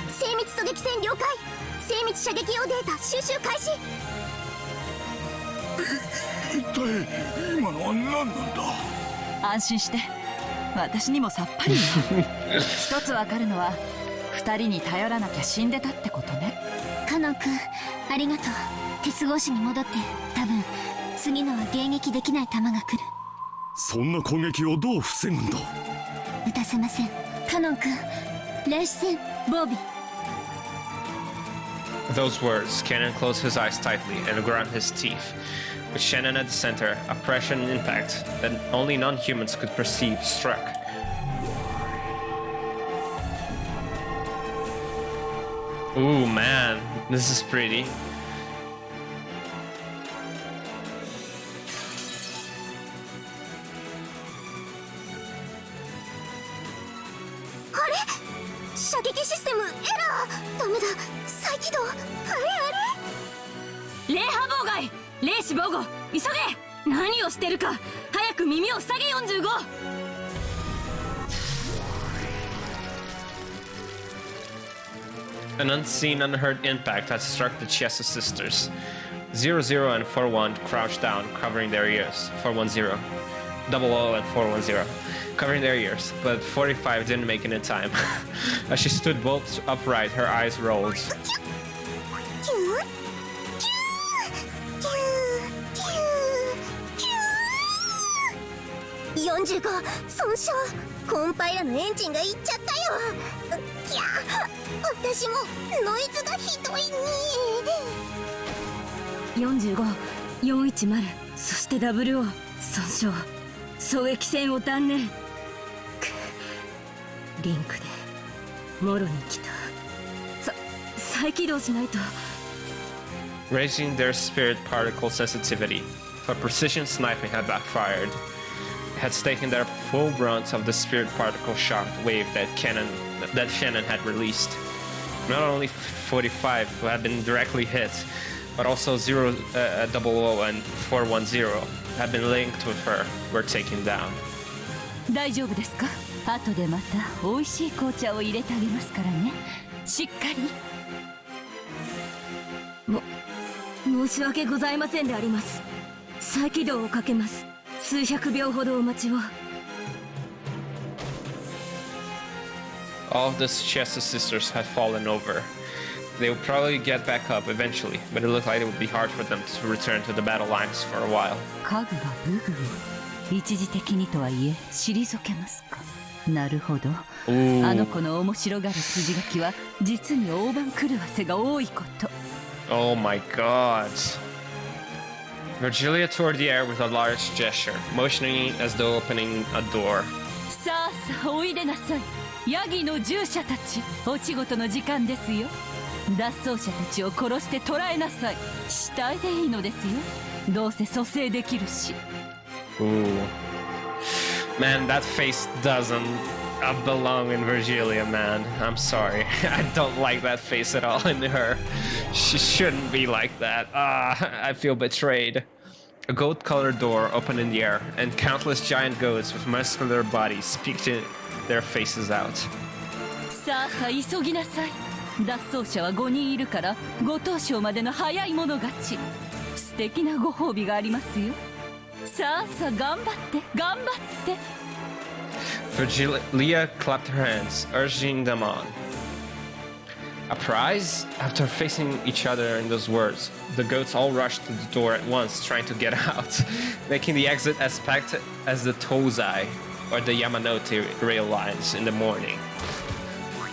精密狙撃戦了解。精密射撃用データ収集開始。一体今のは何なんだ。安心して。私にもさっぱり一つわかるのは二人に頼らなきゃ死んでたってことね。カノン君ありがとう。鉄格子に戻って。多分次のは迎撃できない弾が来る。そんな攻撃をどう防ぐんだ。撃たせません。カノン君霊視線防備。 With those words, Shannon closed his eyes tightly and ground his teeth. With Shannon at the center, a pressure and impact that only non-humans could perceive struck. Ooh man, this is pretty. 射撃システムエラー。ダメだ。再起動。あれ霊波妨害霊視防護急げ。何をしてるか。早く耳を塞げ。45 An unseen, unheard impact had struck the Chiesa sisters. 00 and 41 crouched down, covering their ears. 410. 00 and 410, covering their ears, but 45 didn't make it in time. As she stood bolt upright, her eyes rolled. 45損傷。コンパイラのエンジンがいっちゃったよ。いや私もノイズがひどいね。45 410そして WO 損傷。狙撃戦を断念。リンクでもろに来た。再起動しないと。Raising their spirit particle sensitivity. If a precision sniping had backfired, it had taken their full brunt of the spirit particle shock wave that Shannon had released. Not only 45 who had been directly hit, but also 000 and 410 had been linked with her were taken down. 大丈夫ですか？後でまた美味しい紅茶を入れてあげますからね。しっかり。申し訳ございませんであります。再起動をかけます。数百秒ほどお待ちを。All of the Chester sisters had fallen over. They would probably get back up eventually, but it looked like it would be hard for them to return to the battle lines for a while. 家具がブグを一時的にとはいえ退けますか。なるほど。あの子の面白がる筋書きは実に大番狂わせが多いこと。Oh my god. Virgilia toured the air with a large gesture, motioning as though opening a door. さあさあおいでなさい。ヤギの従者たち、お仕事の時間ですよ。脱走者たちを殺して捕らえなさい。死体でいいのですよ。どうせ蘇生できるし。Ooh. Man, that face doesn't belong in Virgilia, man. I'm sorry. I don't like that face at all in her. She shouldn't be like that. I feel betrayed. A goat-colored door opened in the air, and countless giant goats with muscular bodies peeked their faces out. さあさあ急ぎなさい。脱走者は5人いるから5等賞までの早い者勝ち。素敵なご褒美がありますよ。さあさあ頑張って頑張って。Virgilia clapped her hands, urging them on. A prize? After facing each other in those words, the goats all rushed to the door at once, trying to get out, making the exit as packed as the Tozai or the Yamanote rail lines in the morning.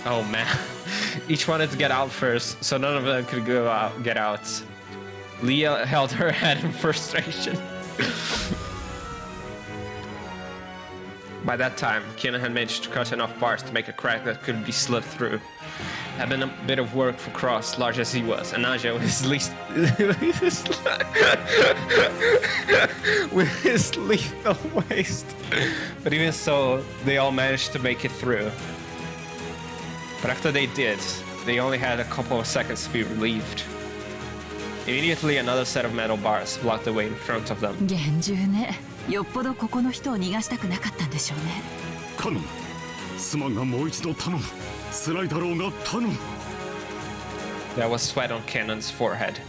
Oh man. Each wanted to get out first, so none of them could get out. Leah held her head in frustration. By that time, Kinnon had managed to cut enough bars to make a crack that could be slit through. It had been a bit of work for Cross, large as he was, and Naja with his lethal waist. But even so, they all managed to make it through. But after they did, they only had a couple of seconds to be relieved. Immediately, another set of metal bars blocked the way in front of them. 厳重ね。よっぽどここの人を逃がしたくなかったんでしょうね。頼む。すまんがもう一度頼む。辛いだろうが頼む。There was sweat on Cannon's forehead.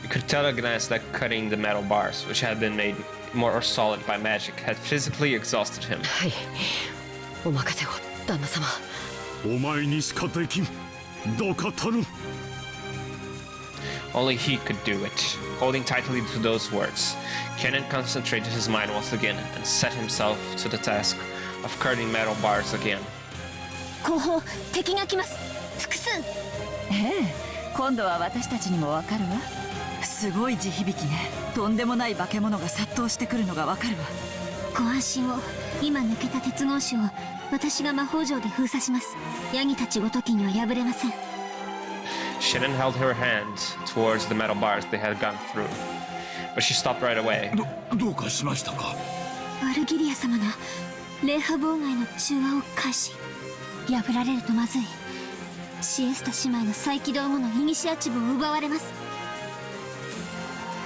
You could tell at a glance that cutting the metal bars, which had been made more solid by magic, had physically exhausted him. はい。お任せを、旦那様。お前にしかできん。どうか頼む。Only he could do it. Holding tightly to those words, Cannon concentrated his mind once again and set himself to the task of cutting metal bars again. 後方、敵が来ます。複数。ええ、今度は私たちにもわかるわ。すごい地響きね。とんでもない化け物が殺到してくるのがわかるわ。ご安心を。今抜けた鉄格子を私が魔法杖で封鎖します。ヤギたちごときには破れません。Shannon held her hand towards the metal bars they had gone through, but she stopped right away. どうかしましたか？バルギリア様が霊波妨害の中和を開始。破られるとまずい。シエスタ姉妹の再起動後のイニシアチブを奪われます。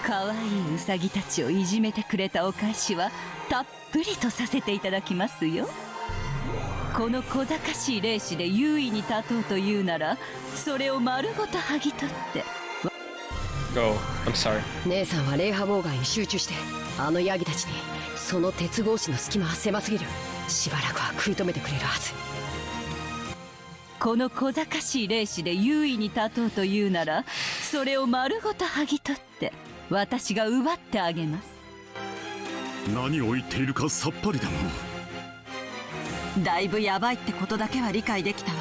可愛いウサギたちをいじめてくれたお返しはたっぷりとさせていただきますよ。この小賢しい霊視で優位に立とうというなら、それを丸ごと剥ぎ取って。Oh, I'm sorry. 姉さんは霊波妨害に集中して、あのヤギたちにその鉄格子の隙間は狭すぎる。しばらくは食い止めてくれるはず。この小賢しい霊視で優位に立とうというなら、それを丸ごと剥ぎ取って私が奪ってあげます。何を言っているかさっぱりだもん。だいぶやばいってことだけは理解できたわ。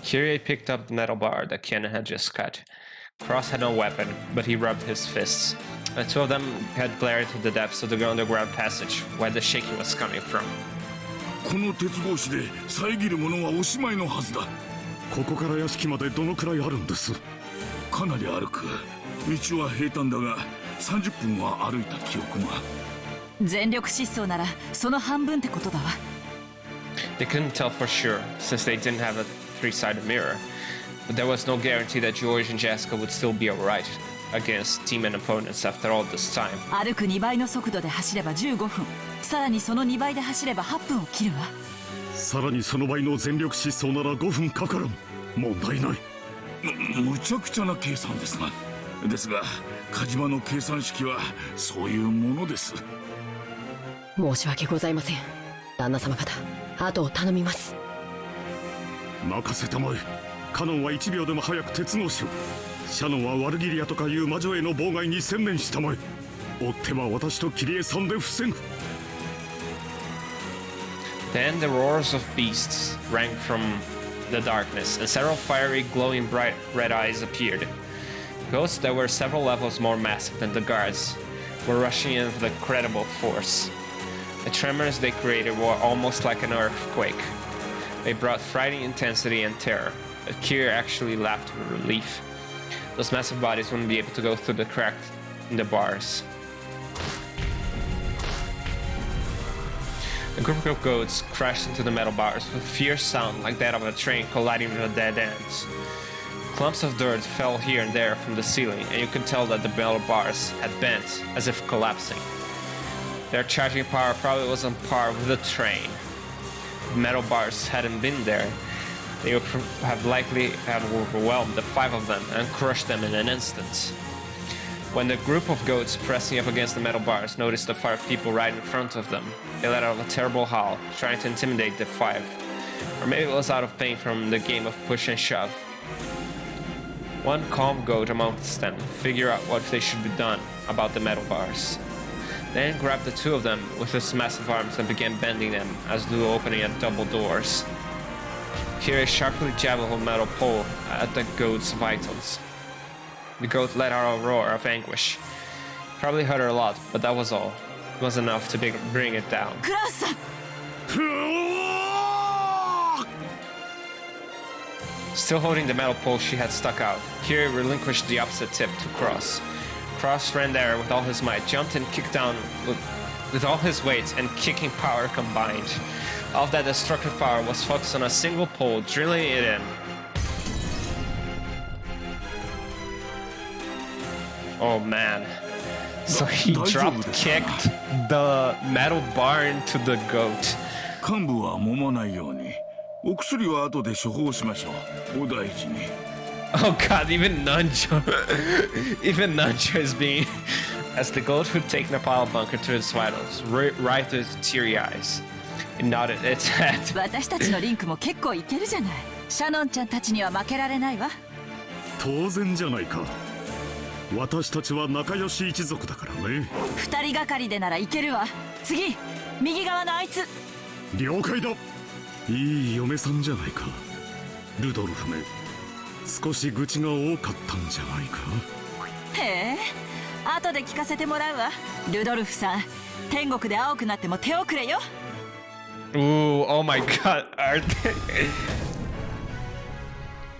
Kyrie picked up the metal bar that Cannon had just cut, Cross had no weapon, but he rubbed his fists. The two of them had glared into the depths of the underground passage, where the shaking was coming from. この鉄格子で遮るものはおしまいのはずだ。ここから屋敷までどのくらいあるんです？かなり歩く。道は平坦だが30分は歩いた記憶が。全力疾走ならその半分ってことだわ。They couldn't tell for sure, since they didn't have a three-sided mirror. But there was no guarantee that George and Jessica would still be alright against team and opponents after all this time. 歩く2倍の速度で走れば15分。さらにその2倍で走れば8分を切るわ。さらにその倍の全力疾走なら5分かからん。問題ない。むちゃくちゃな計算ですが。ですが、カジマの計算式はそういうものです。申し訳ございません。旦那様方、後を頼みます。任せたまえ。カノンは1秒でも早く鉄格子を。シャノンはワルギリアとかいう魔女への妨害に専念したまえ。追っては私とキリエさんで防ぐ。Then the roars of beasts rang from the darkness, and several fiery, glowing bright red eyes appeared. Ghosts that were several levels more massive than the guards were rushing in with incredible force. The tremors they created were almost like an earthquake. They brought frightening intensity and terror, but Kyrie actually laughed with relief. Those massive bodies wouldn't be able to go through the crack in the bars. A group of goats crashed into the metal bars with a fierce sound like that of a train colliding with a dead end. Clumps of dirt fell here and there from the ceiling, and you could tell that the metal bars had bent, as if collapsing. Their charging power probably was on par with the train. If metal bars hadn't been there, they would have likely have overwhelmed the 5 of them and crushed them in an instant. When the group of goats pressing up against the metal bars noticed the 5 people right in front of them, they let out a terrible howl, trying to intimidate the 5. Or maybe it was out of pain from the game of push and shove. One calm goat amongst them figured out what they should be done about the metal bars. Then grabbed the 2 of them with his massive arms and began bending them as though opening at double doors. Kyrie sharply jabbed a metal pole at the goat's vitals. The goat let out a roar of anguish. Probably hurt her a lot, but that was all. It was enough to bring it down. Still holding the metal pole she had stuck out, Kyrie relinquished the opposite tip to Cross. Cross ran there with all his might, jumped and kicked down with all his weight and kicking power combined. All of that destructive power was focused on a single pole, drilling it in. Oh man. So he drop-kicked the metal bar into the goat. 幹部は揉まないように。お薬は後で処方しましょう。お大事に。Oh god, even even Nanjo is being... As the goat who'd taken a pile bunker to its vitals, right through its teary eyes. It nodded its head. 私たちのリンクも結構いけるじゃない。シャノンちゃんたちには負けられないわ。当然じゃないか。私たちは仲良し一族だからね。2人がかりでならいけるわ。次、右側のあいつ。了解だ。いい嫁さんじゃないか。ルドルフめ、少し愚痴が多かったんじゃないか。へえ、後で聞かせてもらうわ。ルドルフさん、天国で青くなっても手遅れよ。Ooh, oh my god, are they?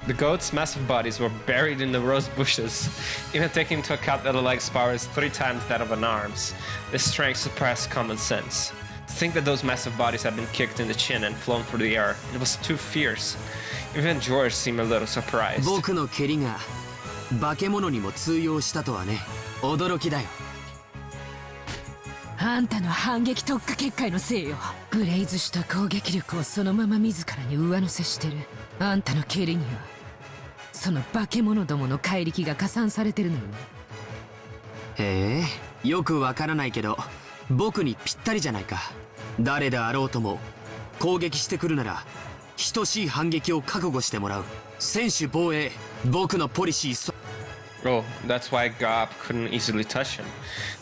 The goats' massive bodies were buried in the rose bushes, even taking into account that the leg's power is 3 times that of an arm's. This strength surpassed common sense. To think that those massive bodies had been kicked in the chin and flown through the air, it was too fierce. Even George seemed a little surprised. 僕の蹴りが化け物にも通用したとはね、驚きだよ。あんたの反撃特化結界のせいよ。ブレイズした攻撃力をそのまま自らに上乗せしてる。あんたの蹴りにはその化け物どもの怪力が加算されてるのよ。へえ、よくわからないけど僕にぴったりじゃないか。誰であろうとも攻撃してくるなら等しい反撃を覚悟してもらう。専守防衛、僕のポリシー。Oh, that's why Gob couldn't easily touch him.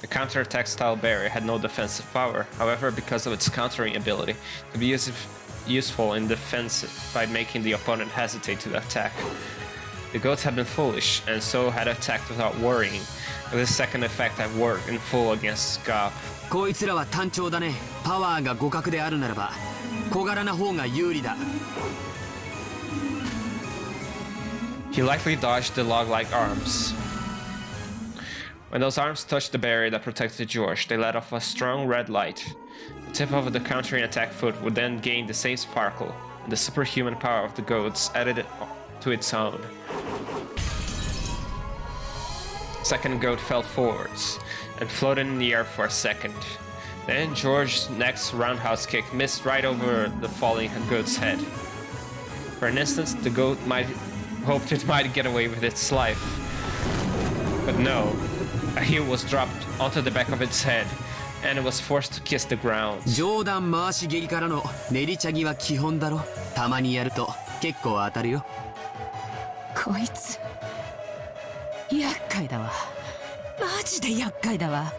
The counter-attack style barrier had no defensive power. However, because of its countering ability, it could be useful in defense by making the opponent hesitate to attack. The goats had been foolish, and so had attacked without worrying. This second effect had worked in full against Gop. こいつらは単調だね。パワーが互角であるならば小柄な方が有利だ。 He likely dodged the log-like arms. When those arms touched the barrier that protected George, they let off a strong red light. The tip of the countering attack foot would then gain the same sparkle, and the superhuman power of the goats added it to its own. Second goat fell forwards and floated in the air for a second. Then George's next roundhouse kick missed right over the falling goat's head. For an instant, the goat hoped it might get away with its life. But no, a heel was dropped onto the back of its head, and it was forced to kiss the ground. 上段回し蹴りからの練りチャギは基本だろ。たまにやると結構当たるよ。こいつ厄介だわ。マジで厄介だわ。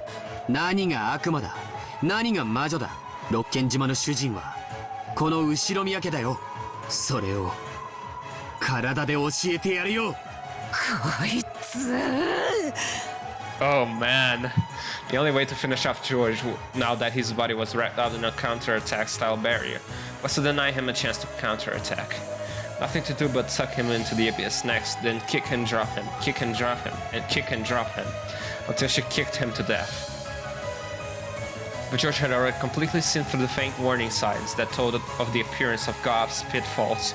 何が悪魔だ、何が魔女だ。ロッケン島の主人はこの後ろ宮家だよ。それを体で教えてやるよ。こいつ。 Oh man. The only way to finish off George, now that his body was wrapped up in a counterattack style barrier, was to deny him a chance to counterattack. Nothing to do but suck him into the abyss next, then kick and drop him, kick and drop him, and kick and drop him, until she kicked him to death. But George had already completely seen through the faint warning signs that told of the appearance of Gop's pitfalls.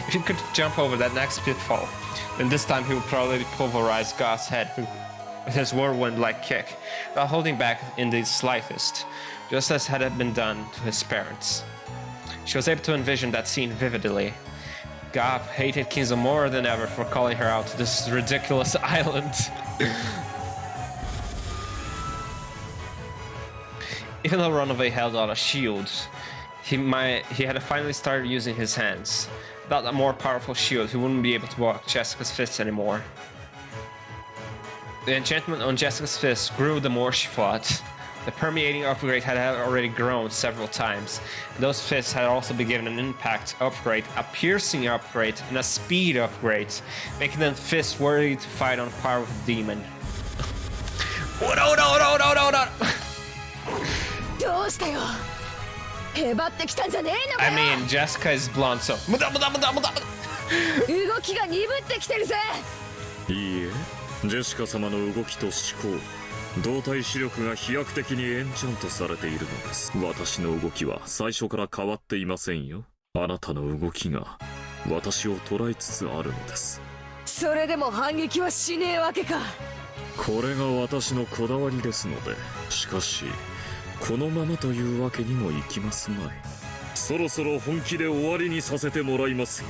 If he could jump over that next pitfall, then this time he would probably pulverize Gop's head with his whirlwind-like kick, without holding back in the slightest, just as had been done to his parents. She was able to envision that scene vividly. Gop hated Kinzo more than ever for calling her out to this ridiculous island. Even though Runaway held out a shield, he had finally started using his hands. Without a more powerful shield, he wouldn't be able to block Jessica's fists anymore. The enchantment on Jessica's fists grew the more she fought. The permeating upgrade had already grown several times. Those fists had also been given an impact upgrade, a piercing upgrade, and a speed upgrade, making them fists worthy to fight on par with a demon. Oh, no. どうしたよ。へばってきたんじゃねえのか I よ。 mean, Jessica is blonde, so 無駄。動きが鈍ってきてるぜ。いいえ、ジェシカ様の動きと思考、動体視力が飛躍的にエンチャントされているのです。私の動きは最初から変わっていませんよ。あなたの動きが私を捉えつつあるのです。それでも反撃はしねえわけか。これが私のこだわりですので、しかしこのままというわけにもいきますまい。そろそろ本気で終わりにさせてもらいますよ。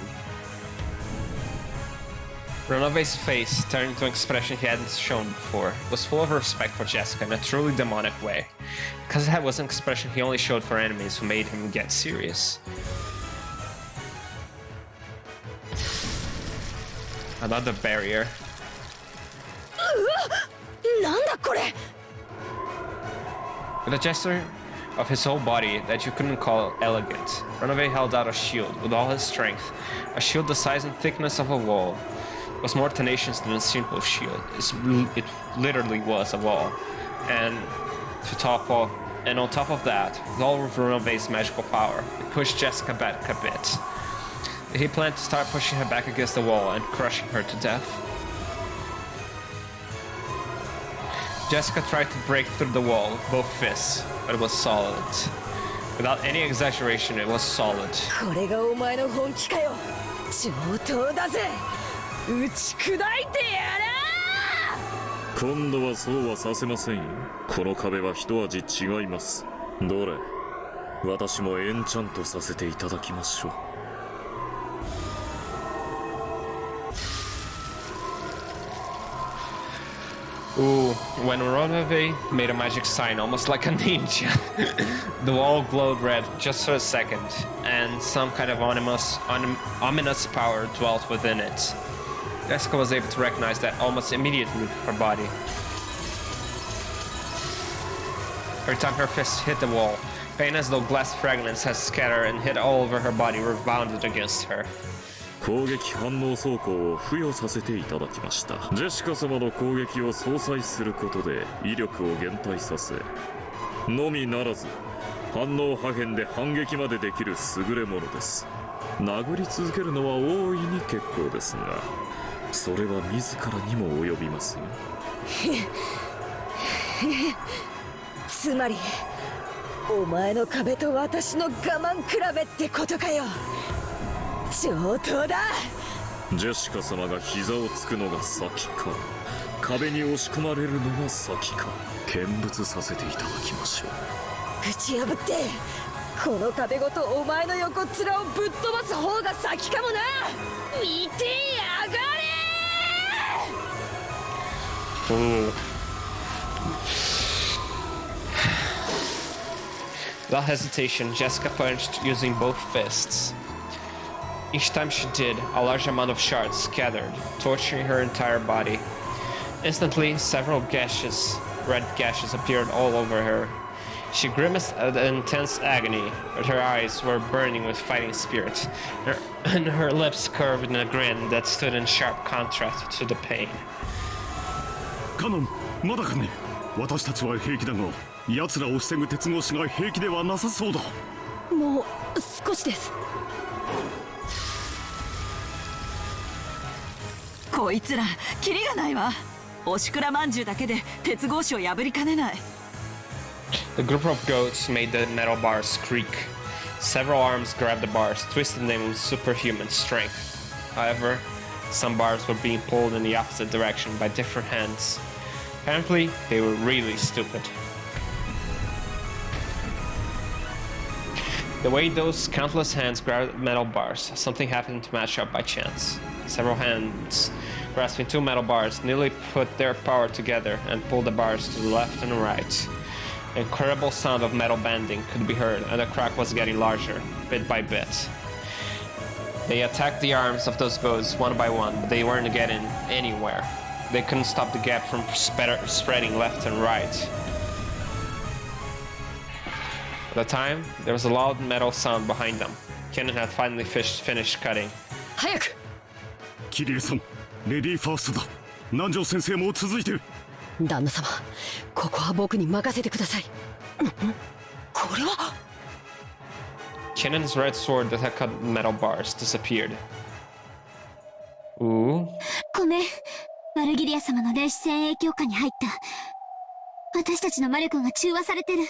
Runaway's face turned into an expression he hadn't shown before. It was full of respect for Jessica in a truly demonic way, because that was an expression he only showed for enemies who made him get serious. Another barrier. なんだこれ。 With a gesture of his whole body that you couldn't call elegant, Runaway held out a shield with all his strength, a shield the size and thickness of a wall. It was more tenacious than a simple shield. It literally was a wall. And on top of that, with all of Runaway's magical power, it pushed Jessica back a bit. He planned to start pushing her back against the wall and crushing her to death. Jessica tried to break through the wall with both fists, but it was solid. Without any exaggeration, it was solid. これがお前の本気かよ。上等だぜ。打ち砕いてやらー。今度はそうはさせませんよ。この壁は一味違います。どれ、私もエンチャントさせていただきましょう。Ooh, when Runaway made a magic sign almost like a ninja, the wall glowed red just for a second, and some kind of ominous power dwelt within it. Jessica was able to recognize that almost immediately with her body. Every time her fist hit the wall, pain as though glass fragments had scattered and hit all over her body rebounded against her. 攻撃反応装甲を付与させていただきました。ジェシカ様の攻撃を相殺することで威力を減退させのみならず、反応破片で反撃までできる優れものです。殴り続けるのは大いに結構ですが、それは自らにも及びますよ。つまりお前の壁と私の我慢比べってことかよ。上等だ。ジェシカ様が膝をつくのが先か、壁に押し込まれるのが先か、見物させていただきましょう。ぶち破ってこの壁ごとお前の横っ面をぶっ飛ばす方が先かもな。見てやがれ。Without hesitation, Jessica punched using both fists. Each time she did, a large amount of shards scattered, torturing her entire body. Instantly, several gashes, red gashes, appeared all over her. She grimaced at intense agony, but her eyes were burning with fighting spirit, and her lips curved in a grin that stood in sharp contrast to the pain. カノン、まだかね。私たちは平気だが、奴らを防ぐ鉄格子が平気ではなさそうだ。もう少しです。こいつらキリがないわ。おしくらまんじゅうだけで鉄格子を破りかねない。The group of goats made the metal bars creak. Several arms grabbed the bars, twisting them with superhuman strength. However, some bars were being pulled in the opposite direction by different hands. Apparently, they were really stupid. The way those countless hands grabbed metal bars, something happened to match up by chance. Several hands, grasping two metal bars, nearly put their power together and pulled the bars to the left and right. An incredible sound of metal bending could be heard, and the crack was getting larger, bit by bit. They attacked the arms of those goats one by one, but they weren't getting anywhere. They couldn't stop the gap from spreading left and right. At the time, there was a loud metal sound behind them. Shannon had finally finished cutting. 早く。キリエさん、レディーファーストだ。南條先生も続いて。旦那様、ここは僕に任せてください。これは Shannon's red sword that had cut metal bars disappeared. Ooh. ごめん、バルギリア様の霊視線影響下に入った。私たちの魔力が中和されてる。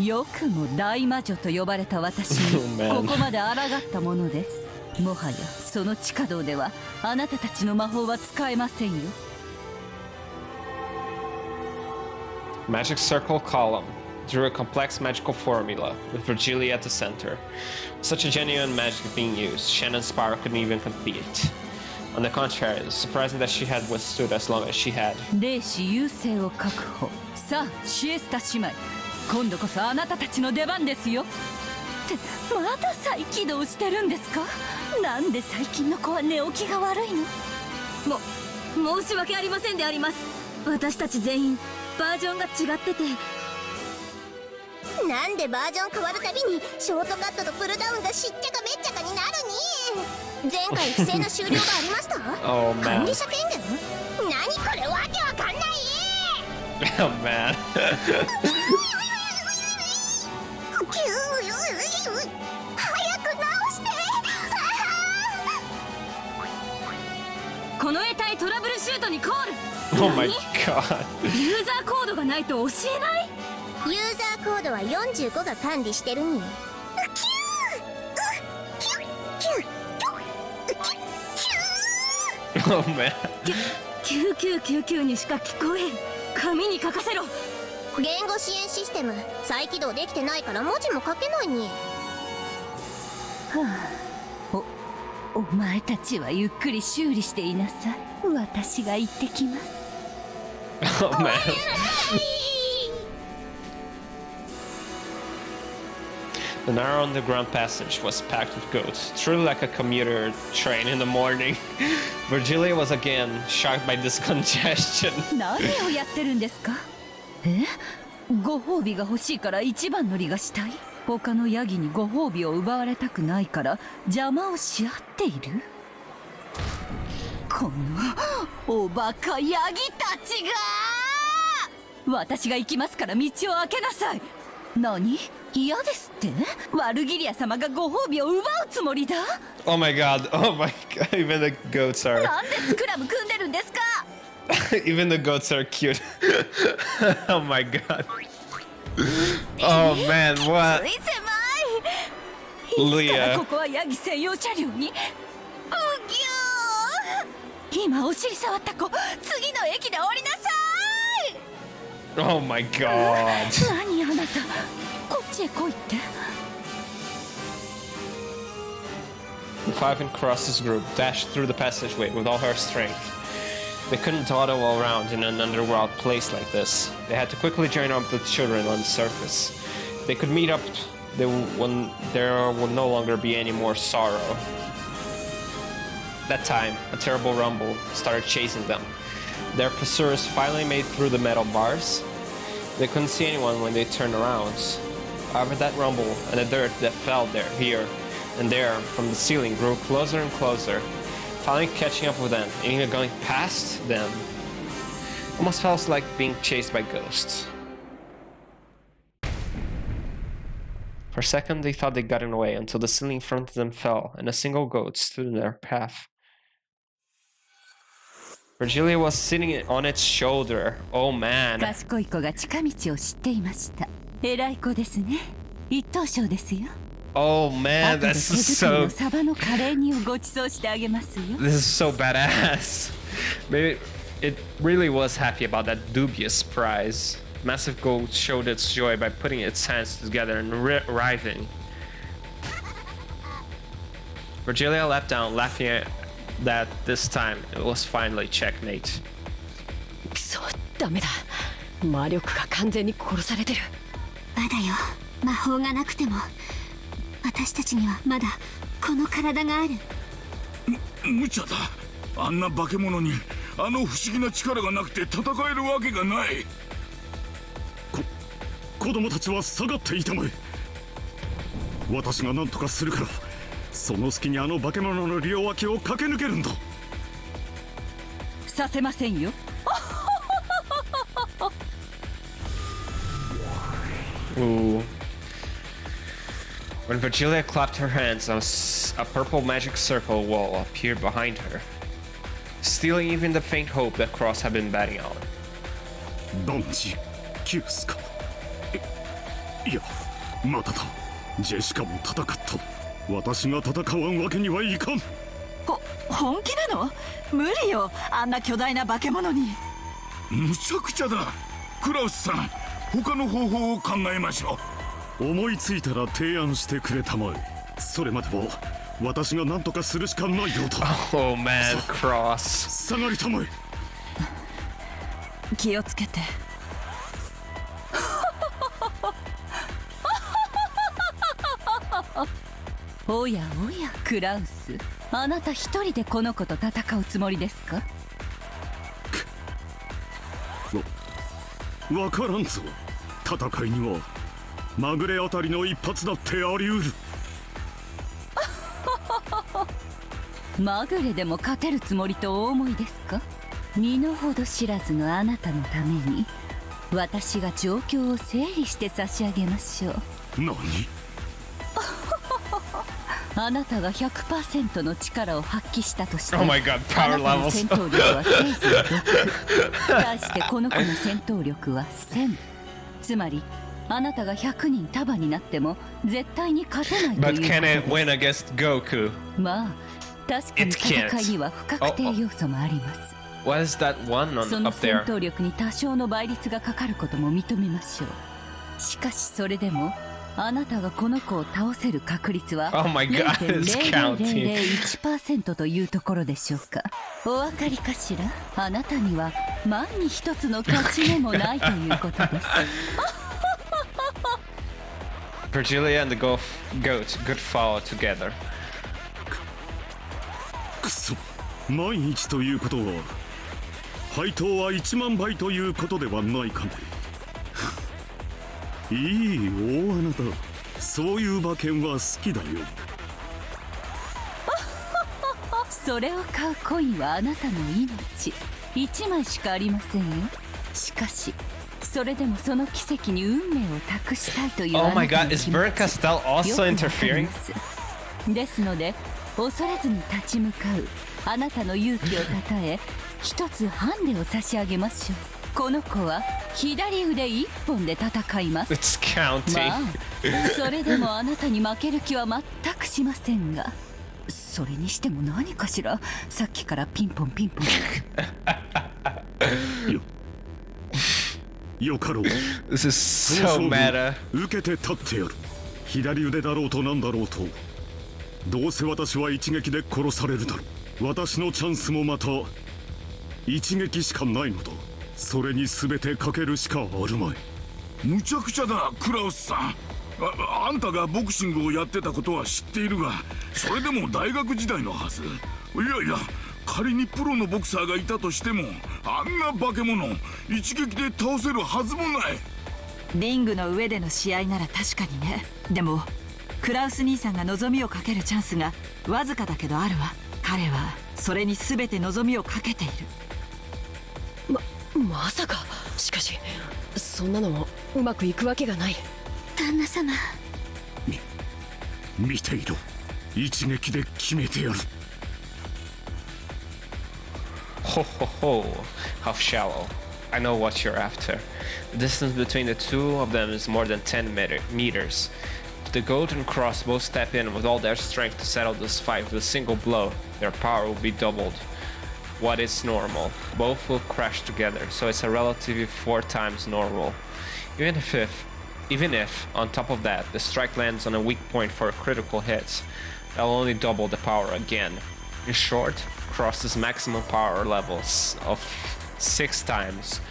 よくも大魔女と呼ばれた私にここまで抗ったものです。もはやその地下道ではあなたたちの魔法は使えませんよ。Magic Circle Column drew a complex magical formula with Virgilia at the center. Such a genuine magic being used, Shannon's power couldn't even compete. On the contrary, it's surprising that she had withstood as long as she had. 霊視優勢を確保。さあ、シエスタ姉妹、今度こそあなたたちの出番ですよ。ってまだ再起動してるんですか？なんで最近の子は寝起きが悪いの？申し訳ありませんであります。私たち全員バージョンが違ってて。なんでバージョン変わるたびにショートカットとプルダウンがしっちゃかめっちゃかになるに。前回不正な終了がありました？管理者権限？何これわけわかんない。Oh man. 早く直して。この得体トラブルシュートにコール。Oh my god. ユーザーコードがないと教えない？ユーザーコードは45が管理してるに。Oh man. 9999にしか聞こえん。紙に書かせろ。言語支援システム再起動できてないから文字も書けないに。はあ、お前たちはゆっくり修理していなさい。私が行ってきます。Oh man. The narrow underground passage was packed with goats, truly like a commuter train in the morning. Virgilia was again shocked by this congestion. 何をやってるんですか？え？ご褒美が欲しいから一番乗りがしたい？他のヤギにご褒美を奪われたくないから邪魔をし合っている。このおバカヤギたちが！私が行きますから道を開けなさい。何？嫌ですって？ワルギリア様がご褒美を奪うつもりだ。 Oh my god, oh my god, even the goats are なんでスクラム組んでるんですか？ even the goats are cute. Oh my god. Oh man, つ what? い狭い。いつからここはヤギ専用車両に？うぎゅー。今お尻触った子、次の駅で降りなさい。 Oh my god. 何あなた、こっちへ来いって。 The five in Cross's group dashed through the passageway with all her strength. They couldn't dawdle around in an underworld place like this. They had to quickly join up with the children on the surface. They could meet up when there would no longer be any more sorrow. That time, a terrible rumble started chasing them. Their pursuers finally made through the metal bars. They couldn't see anyone when they turned around. However, that rumble and the dirt that fell here and there from the ceiling grew closer and closer, finally catching up with them and even going past them. Almost felt like being chased by ghosts. For a second, they thought they'd gotten away until the ceiling in front of them fell and a single goat stood in their path. Virgilia was sitting on its shoulder. Oh man. 賢い子が近道を知っていました。偉い子ですね。一等賞ですよ。 Oh man, 後で手 that's 作り so. のサバのカレー煮をご馳走してあげますよ。 This is so badass. Maybe it really was happy about that dubious prize. Massive Goat showed its joy by putting its hands together and writhing. Virgilia leapt down, laughing that this time it was finally checkmate. くそ、ダメだ。魔力が完全に殺されてる。まだよ、魔法がなくても私たちにはまだこの体がある。無茶だ。あんな化け物にあの不思議な力がなくて戦えるわけがない。子供たちは下がっていたまえ。私が何とかするから、その隙にあの化け物の両脇を駆け抜けるんだ。させませんよ。Ooh. When Virgilia clapped her hands, a purple magic circle wall appeared behind her, stealing even the faint hope that Cross had been batting on. 男児キュースか。いや、まただ。ジェシカも戦った。私が戦わんわけにはいかん。本気なの？無理よ、あんな巨大な化け物に。むちゃくちゃだ。クラウスさん、他の方法を考えましょう。思いついたら提案してくれたまえ。それまでも私が何とかするしかないようだ。Oh man, Cross. 下がりたまえ。気をつけて。おやおや、クラウス、あなた一人でこの子と戦うつもりですか？わからんぞ。戦いにはまぐれあたりの一発だってあり得る。まぐれでも勝てるつもりとお思いですか？身の程知らずのあなたのために私が状況を整理して差し上げましょう。何？あなたが 100% の力を発揮したとして、 Oh my god, あ power なたの levels. 戦闘力はせいぜい6。対してこの子の戦闘力は1000。つまりあなたが100人束になっても絶対に勝てないということ But です。 can it win against Goku? まあ確かに It can't. 戦いには不確定要素もあります。What is that one そ on の up 戦 there? 闘力に多少の倍率がかかることも認めましょう。しかしそれでもあなたがこの子を倒せる確率は Oh my god, it's counting. 0.0001% というところでしょうか。お分かりかしら？あなたには万に一つの勝ち目もないということです。Virgilia and the goat could fall together. くそ、万一ということは配当は1万倍ということではないかね。いい大穴だ。そういう馬券は好きだよ。それを買うコインはあなたの命1枚しかありませんよ。しかしそれでもその奇跡に運命を託したいという Oh あ my なた god, の is 気持 Bert ち Castell also よくわかり interfering? ますですので恐れずに立ち向かうあなたの勇気をたたえ一つハンデを差し上げましょう。この子は左腕一本で戦います。 It's counting. まあそれでもあなたに負ける気は全くしませんが、それにしても何かしらさっきからピンポンピンポンよかろう。 This is so meta. 受けて立ってやる。左腕だろうとなんだろうと、どうせ私は一撃で殺されるだろう。私のチャンスもまた一撃しかないのだ。それに全てかけるしかあるまい。むちゃくちゃだクラウスさん。あんたがボクシングをやってたことは知っているが、それでも大学時代のはず。いやいや、仮にプロのボクサーがいたとしても、あんな化け物一撃で倒せるはずもない。リングの上での試合なら確かにね。でもクラウス兄さんが望みをかけるチャンスがわずかだけどあるわ。彼はそれに全て望みをかけている。まさか。しかしそんなのもうまくいくわけがない。旦那様、見ていろ。一撃で決めてやる。 Ho ho ho, how shallow. I know what you're after. The distance between the two of them is more than 10 meters. If the Goat and Cross both step in with all their strength to settle this fight with a single blow, their power will be doubled. What is normal? Both will crash together, so it's a relatively 4 times normal. Even if, on top of that, the strike lands on a weak point for a critical hit, that'll only double the power again. In short, Cross's maximum power levels of 6 times.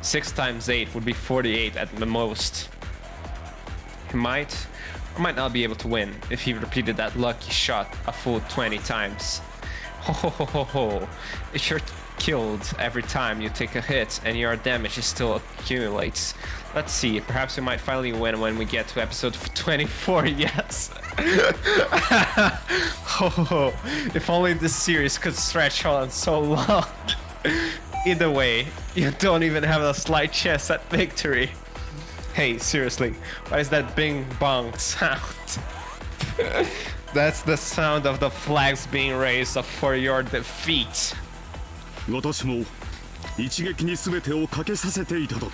6 times 8 would be 48 at the most. He might or might not be able to win if he repeated that lucky shot a full 20 times. Ho ho ho ho ho. If you're killed every time you take a hit and your damage still accumulates. Let's see, perhaps we might finally win when we get to episode 24, yes. Ho ho ho. If only this series could stretch on so long. Either way, you don't even have a slight chance at victory. Hey, seriously, what is that bing bong sound? That's the sound of the flags being raised for your defeat. 私も一撃に全てをかけさせていただく。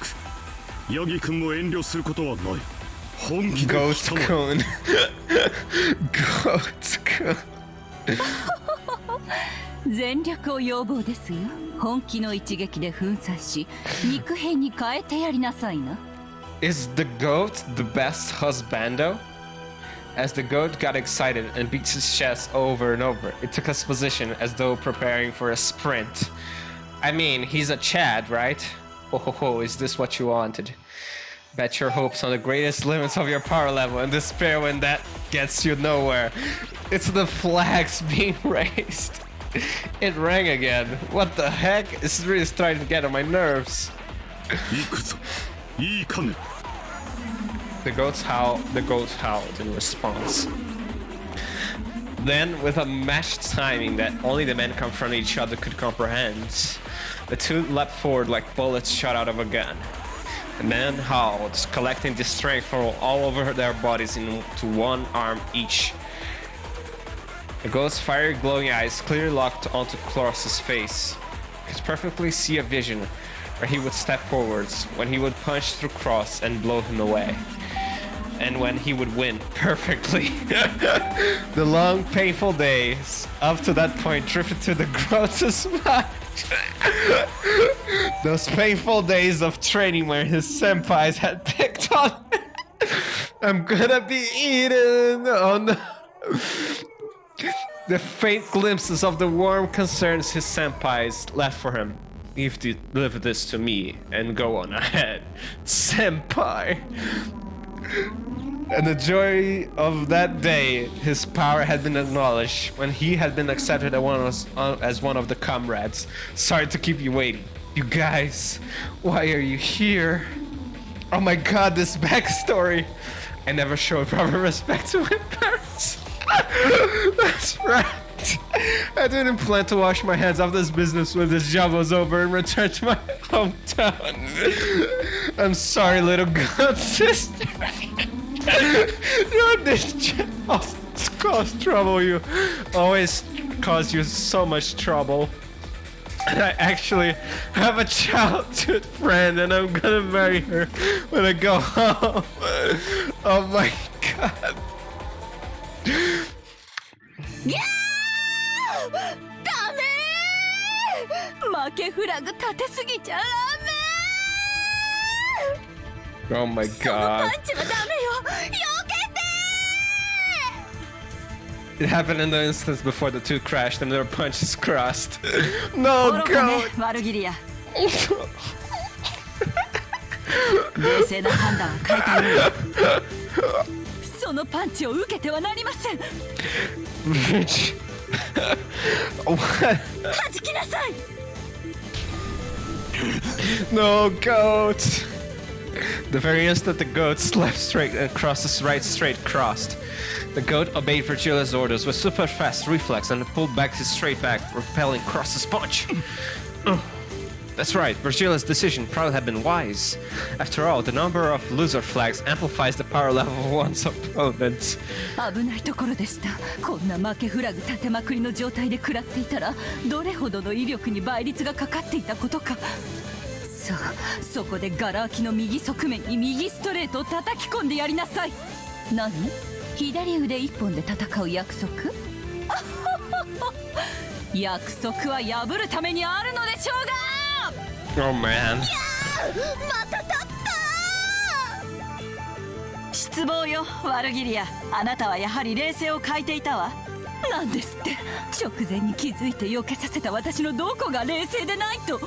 ヤギ君も遠慮することはない。本気で来たまえ。Goat-kun. Goat-kun. 全力を要望ですよ。本気の一撃で粉砕し肉片に変えてやりなさいな。 Is the goat the best husbando? As the goat got excited and beat his chest over and over, it took his position as though preparing for a sprint. I mean, he's a Chad, right? Oh ho ho, is this what you wanted? Bet your hopes on the greatest limits of your power level and despair when that gets you nowhere. It's the flags being raised. It rang again. What the heck? It's really starting to get on my nerves. 行くぞ。いいかね。 The goats howled in response. Then, with a matched timing that only the men confronting each other could comprehend, the two leapt forward like bullets shot out of a gun. The men howled, collecting the strength from all over their bodies into one arm each. The goat's fiery glowing eyes clearly locked onto Cloris's face. He could perfectly see a vision where he would step forwards, when he would punch through Cross and blow him away. And when he would win perfectly. The long, painful days up to that point drifted to the grotesque match. Those painful days of training where his senpais had picked on him. I'm gonna be eaten. Oh no. The faint glimpses of the warm concerns his senpais left for him. Leave this to me and go on ahead, senpai. And the joy of that day, his power had been acknowledged when he had been accepted as one of the comrades. Sorry to keep you waiting. You guys, why are you here? Oh my god, this backstory. I never showed proper respect to my parents. That's right. I didn't plan to wash my hands of this business when this job was over and return to my hometown. I'm sorry, little god sister. This job caused trouble. You always cause you so much trouble. And I actually have a childhood friend, and I'm gonna marry her when I go home. Oh my god. Yeah! ダメー！負けフラグ立てすぎちゃダメー！ Oh my その god. パンチはダメよ！避けて It happened in the instance before the two crashed and their punches crossed. No, 愚かね go! ワルギリア冷静な判断を変えたよそのパンチを受けてはなりません What? 弾きなさい No, goat! The very instant the goat's left straight and crosses right straight crossed. The goat obeyed Virgilia's orders with super fast reflex and pulled back his straight back, repelling Cross's punch. That's right, Virgilia's decision probably had been wise. After all, the number of loser flags amplifies the power level of one's opponent. 危ないところでしたこんな負けフラグ立てまくりの状態で食らっていたらどれほどの威力に倍率がかかっていたことかさあそこでガラ空きの右側面に右ストレートを叩き込んでやりなさい何左腕一本で戦う約束約束は破るためにあるのでしょうが Oh man. また立った失望よワルギリアあなたはやはり冷静を欠いていたわなんですって直前に気づいて避けさせた私のどこが冷静でないとど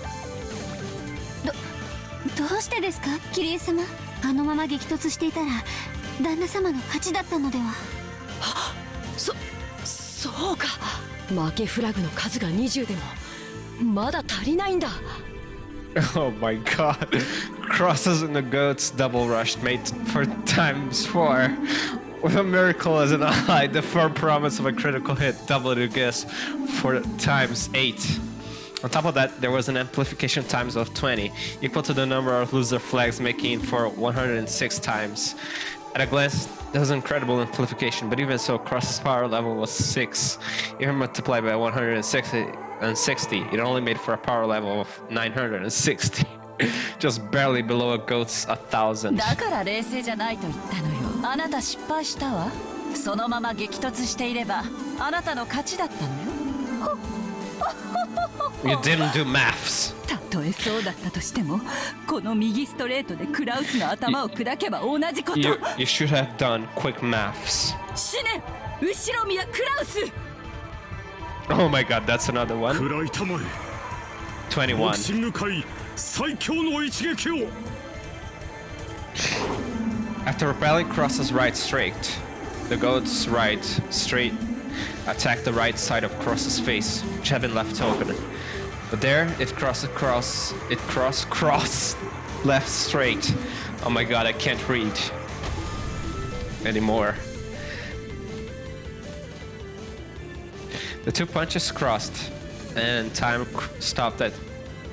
うしてですかキリエ様あのまま激突していたら旦那様の勝ちだったのではそうか負けフラグの数が20でもまだ足りないんだ Oh my god. Crosses and the goats double rushed, made for ×4. With a miracle as an ally, the firm promise of a critical hit doubled the guess for ×8. On top of that, there was an amplification times of 20, equal to the number of loser flags, making it for 106 times. At a glance, that was an incredible amplification, but even so, Cross's power level was 6. Even multiplied by 160, it only made for a power level of 960. Just barely below a goat's 1000. だから冷静じゃないと言ったのよあなた失敗したわそのまま激突していればあなたの勝ちだったのよ You didn't do maths. たとえそうだったとしてもこの右ストレートでクラウスの頭を砕けば同じこと You should have done quick maths. 死ね後ろ宮クラウス Oh my god, that's another one. 食らいたまえボクシ21. ング界最強の一撃を After repelling Cross's right straight, the goat's right straight attacked the right side of Cross's face, which had been left open. But there, it crossed left straight. Oh my god, I can't read anymore. The two punches crossed, and time stopped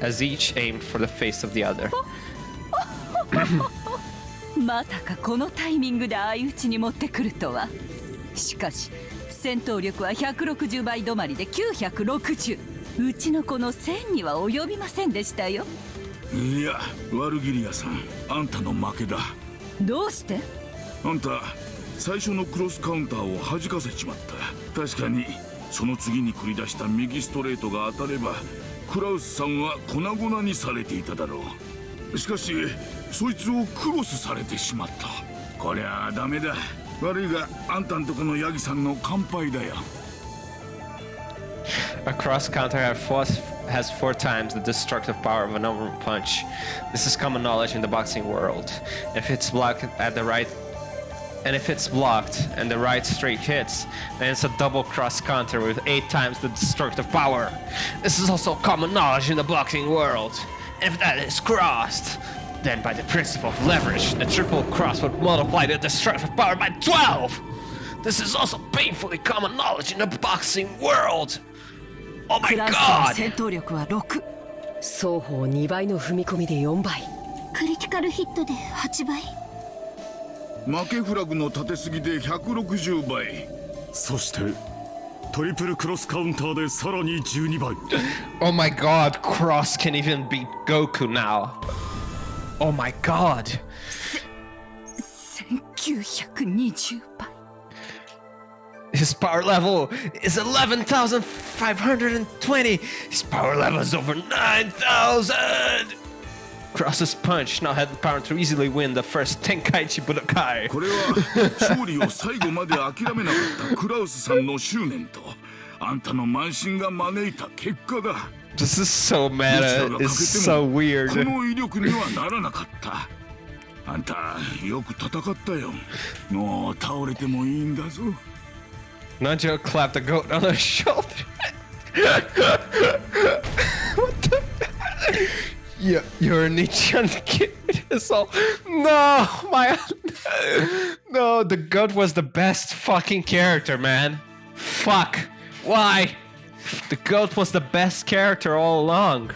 as each aimed for the face of the other. まさかこのタイミングで相打ちに持ってくるとはしかし戦闘力は160倍止まりで960うちの子の1000には及びませんでしたよいやワルギリアさんあんたの負けだどうしてあんた最初のクロスカウンターを弾かせちまった確かにその次に繰り出した右ストレートが当たればクラウスさんは粉々にされていただろうしかしそいつをクロスされてしまったこりゃダメだ悪いがあんたんとこのヤギさんの乾杯だよ A cross counter has 4 times the destructive power of a normal punch. This is common knowledge in the boxing world. If it's blocked and the right straight hits, then it's a double cross counter with 8 times the destructive power. This is also common knowledge in the boxing world. If that is crossed, Then by the principle of leverage, the triple cross would multiply the destructive power by 12! This is also painfully common knowledge in the boxing world! Oh my クラウスの god! 戦闘力は6、双方2倍の踏み込みで4倍。クリティカルヒットで8倍。負けフラグの立てすぎで160倍。そしてトリプルクロスカウンターでさらに12倍。 Oh my god, Cross can even beat Goku now. Oh my god. 1920倍。 His power level is 11,520. His power level is over 9,000. Cross's punch now had the power to easily win the first Tenkaichi Budokai. これは勝利を最後まで諦めなかったクラウスさんの執念とあんたの慢心が招いた結果だ。 This is so meta. It's so こ weird. の威力にはならなかった。あんたよく戦ったよ。もう倒れてもいいんだぞ。 Nanjo clapped the goat on the shoulder. What the? Yeah, you're a Nichan kid. It's all. No, my. No, the goat was the best fucking character, man. Fuck. Why? The goat was the best character all along.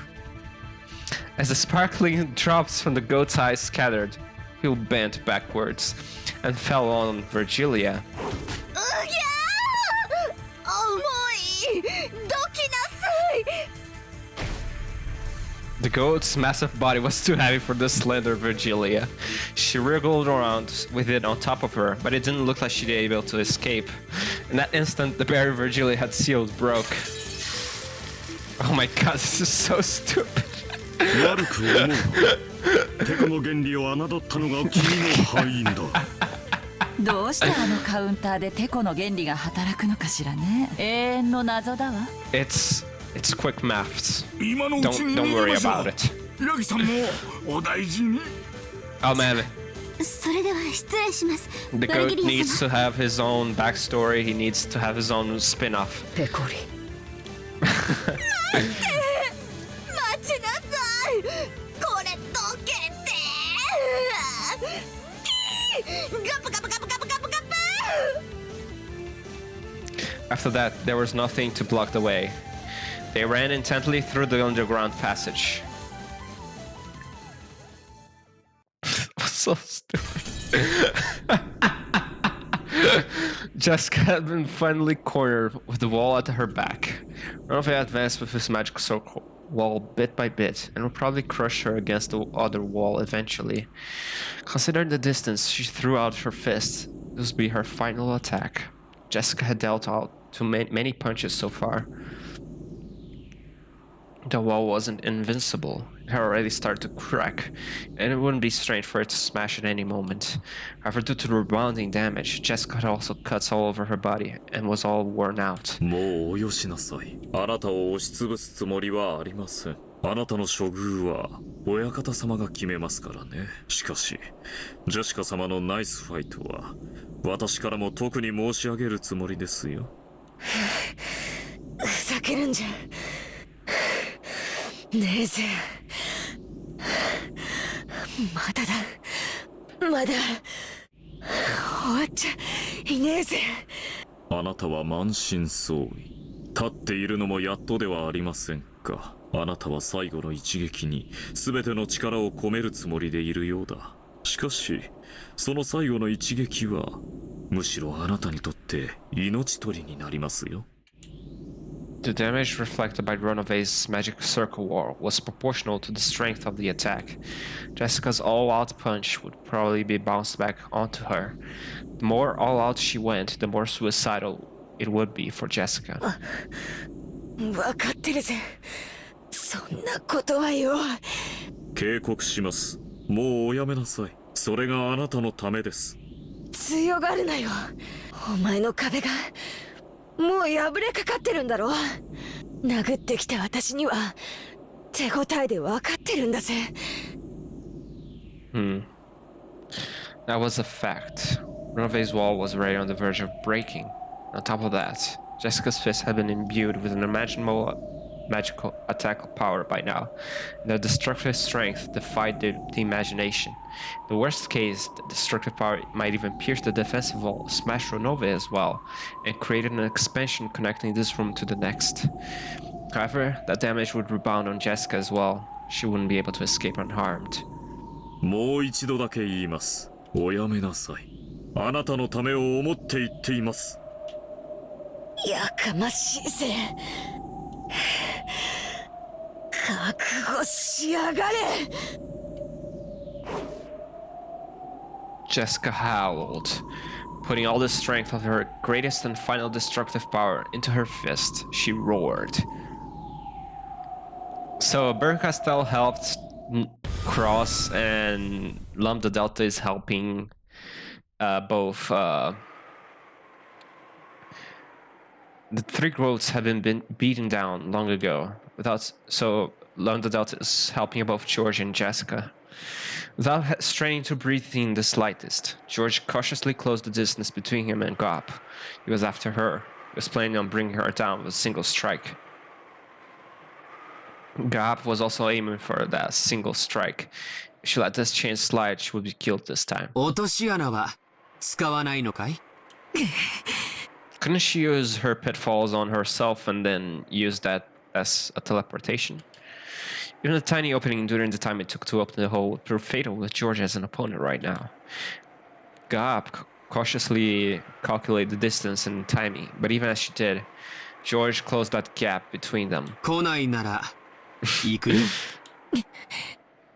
As the sparkling drops from the goat's eyes scattered, he bent backwards and fell on Virgilia. 重い。どきなさい。 The goat's massive body was too heavy for the slender Virgilia. She wriggled around with it on top of her, but it didn't look like she'd be able to escape. In that instant, the barrier Virgilia had sealed broke. Oh my god, this is so stupid. 悪く思うな。テコの原理を侮ったのが君の敗因だ。どうしてあのカウンターでテコの原理が働くのかしらね。永遠の謎だわ。It's quick maths. 今のうちに Don't 逃げ worry ましょう。 about it. ヤギさんもお大事に。 Oh man, それでは失礼します。 the バル goat ギリア needs 様。 to have his own backstory. He needs to have his own spin-off. ペコリ。待ちなさい。これどけて。ガブガブガブガブガブガブ。 After that, there was nothing to block the way. They ran intently through the underground passage. So stupid. Jessica had been finally cornered with the wall at her back. Rudolf advanced with his magic circle wall bit by bit and would probably crush her against the other wall eventually. Considering the distance, she threw out her fist. This would be her final attack. Jessica had dealt out too many punches so far. The wall wasn't invincible. It had already started to crack, and it wouldn't be strange for it to smash at any moment. However, due to the rebounding damage, Jessica had also cuts all over her body and was all worn out. もうおよしなさい。あなたを押しつぶすつもりはありません。あなたの処遇は親方様が決めますからね。しかし、ジェシカ様のナイスファイトは私からも特に申し上げるつもりですよ。ふざけるんじゃねえぜ。まだだ。まだ終わっちゃいねえぜ。あなたは満身創痍。立っているのもやっとではありませんか。あなたは最後の一撃に全ての力を込めるつもりでいるようだ。しかし、その最後の一撃はむしろあなたにとって命取りになりますよ。The damage reflected by Runove's magic circle wall was proportional to the strength of the attack. Jessica's all-out punch would probably be bounced back onto her. The more all-out she went, the more suicidal it would be for Jessica. 分かってるぜ。そんなことはよ。警告します。もうおやめなさい。それがあなたのためです。強がるなよ。お前の壁がもう破れかかってるんだろ。殴ってきた私には手応えで分かってるんだぜ。That was a fact. Runove's wall was already on the verge of breaking. On top of that, Jessica's fist had been imbued with an unimaginable magical attack power by now. Their destructive strength defied the imagination. In the worst case, the destructive power might even pierce the defensive wall, smash Renova as well, and create an expansion connecting this room to the next. However, that damage would rebound on Jessica as well. She wouldn't be able to escape unharmed. もう一度だけ言います。おやめなさい。あなたのためを思って言っています。やかましいぜ。覚悟しやがれ。Jessica howled, putting all the strength of her greatest and final destructive power into her fist. She roared. So Bernkastel helped Cross, and Lambda Delta is helping both. The three Goats have been beaten down long ago. So Lambda Delta is helping both George and Jessica. Without straining to breathe in the slightest, George cautiously closed the distance between him and Gop. He was after her. He was planning on bringing her down with a single strike. Gop was also aiming for that single strike. If she let this chance slide, she would be killed this time. 落とし穴は使わないのかい? Couldn't she use her pitfalls on herself and then use that as a teleportation? Even the tiny opening during the time it took to open the hole would prove fatal with George as an opponent right now. Gop cautiously calculated the distance and timing, but even as she did, George closed that gap between them. 来ないなら行くよ。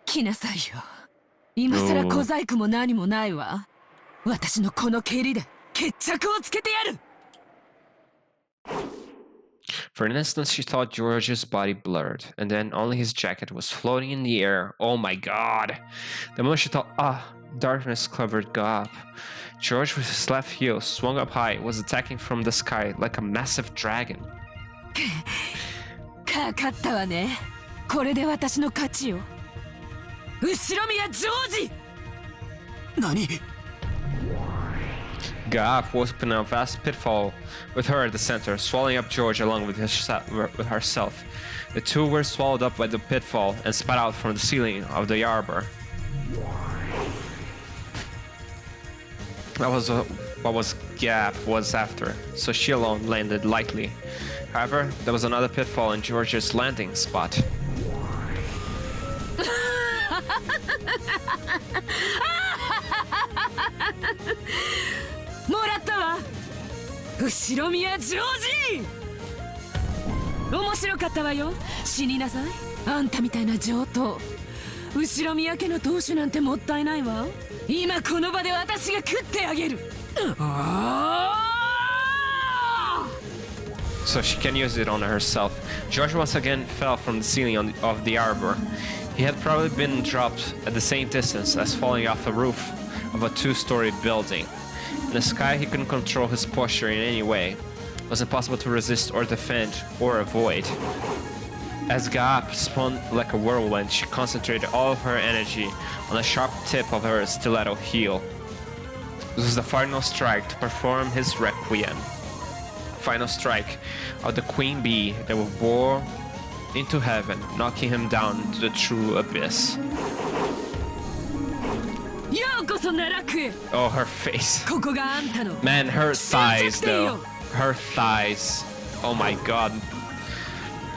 来なさいよ。今さら小細工も何もないわ。私のこの蹴りで決着をつけてやる。For an instant, she thought George's body blurred, and then only his jacket was floating in the air. Oh my god! The moment she thought, darkness covered Gop. George, with his left heel swung up high, was attacking from the sky like a massive dragon. かかったわね。これで私の勝ちよ。後ろ宮ジョージ！何？ Gop was put in a vast pitfall with her at the center, swallowing up George along with herself. The two were swallowed up by the pitfall and spat out from the ceiling of the arbor. That was what Gop was after, so she alone landed lightly. However, there was another pitfall in George's landing spot. もらったわ。後ろ宮ジョージ。面白かったわよ。死になさい。あんたみたいな上等。後ろ宮家の当主なんてもったいないわ。今この場で私が食ってあげる。So she can use it on herself. George once again fell from the ceiling of the arbor. He had probably been dropped at the same distance as falling off the roof of a two-story building. In the sky, he couldn't control his posture in any way. It was impossible to resist or defend or avoid. As Gop spun like a whirlwind, she concentrated all of her energy on the sharp tip of her stiletto heel. This was the final strike to perform his requiem. Final strike of the queen bee that would bore into heaven, knocking him down to the true abyss. Oh, her face. Man, her thighs though. Her thighs. Oh my god.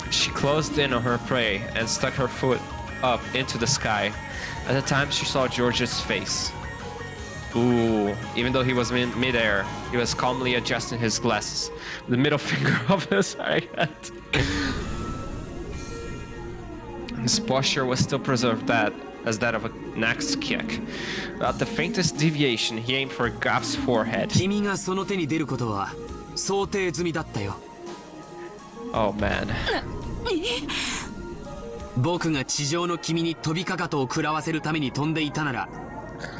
She closed in on her prey and stuck her foot up into the sky. At the time, she saw George's face. Ooh, even though he was mid-air, he was calmly adjusting his glasses. The middle finger of his hand. His posture was still preserved as that of an axe kick. Without the faintest deviation, he aimed for Gop's forehead. 君がその手に出ることは想定済みだったよ。Oh man. 僕が地上の君に飛びかかとを食らわせるために飛んでいたなら、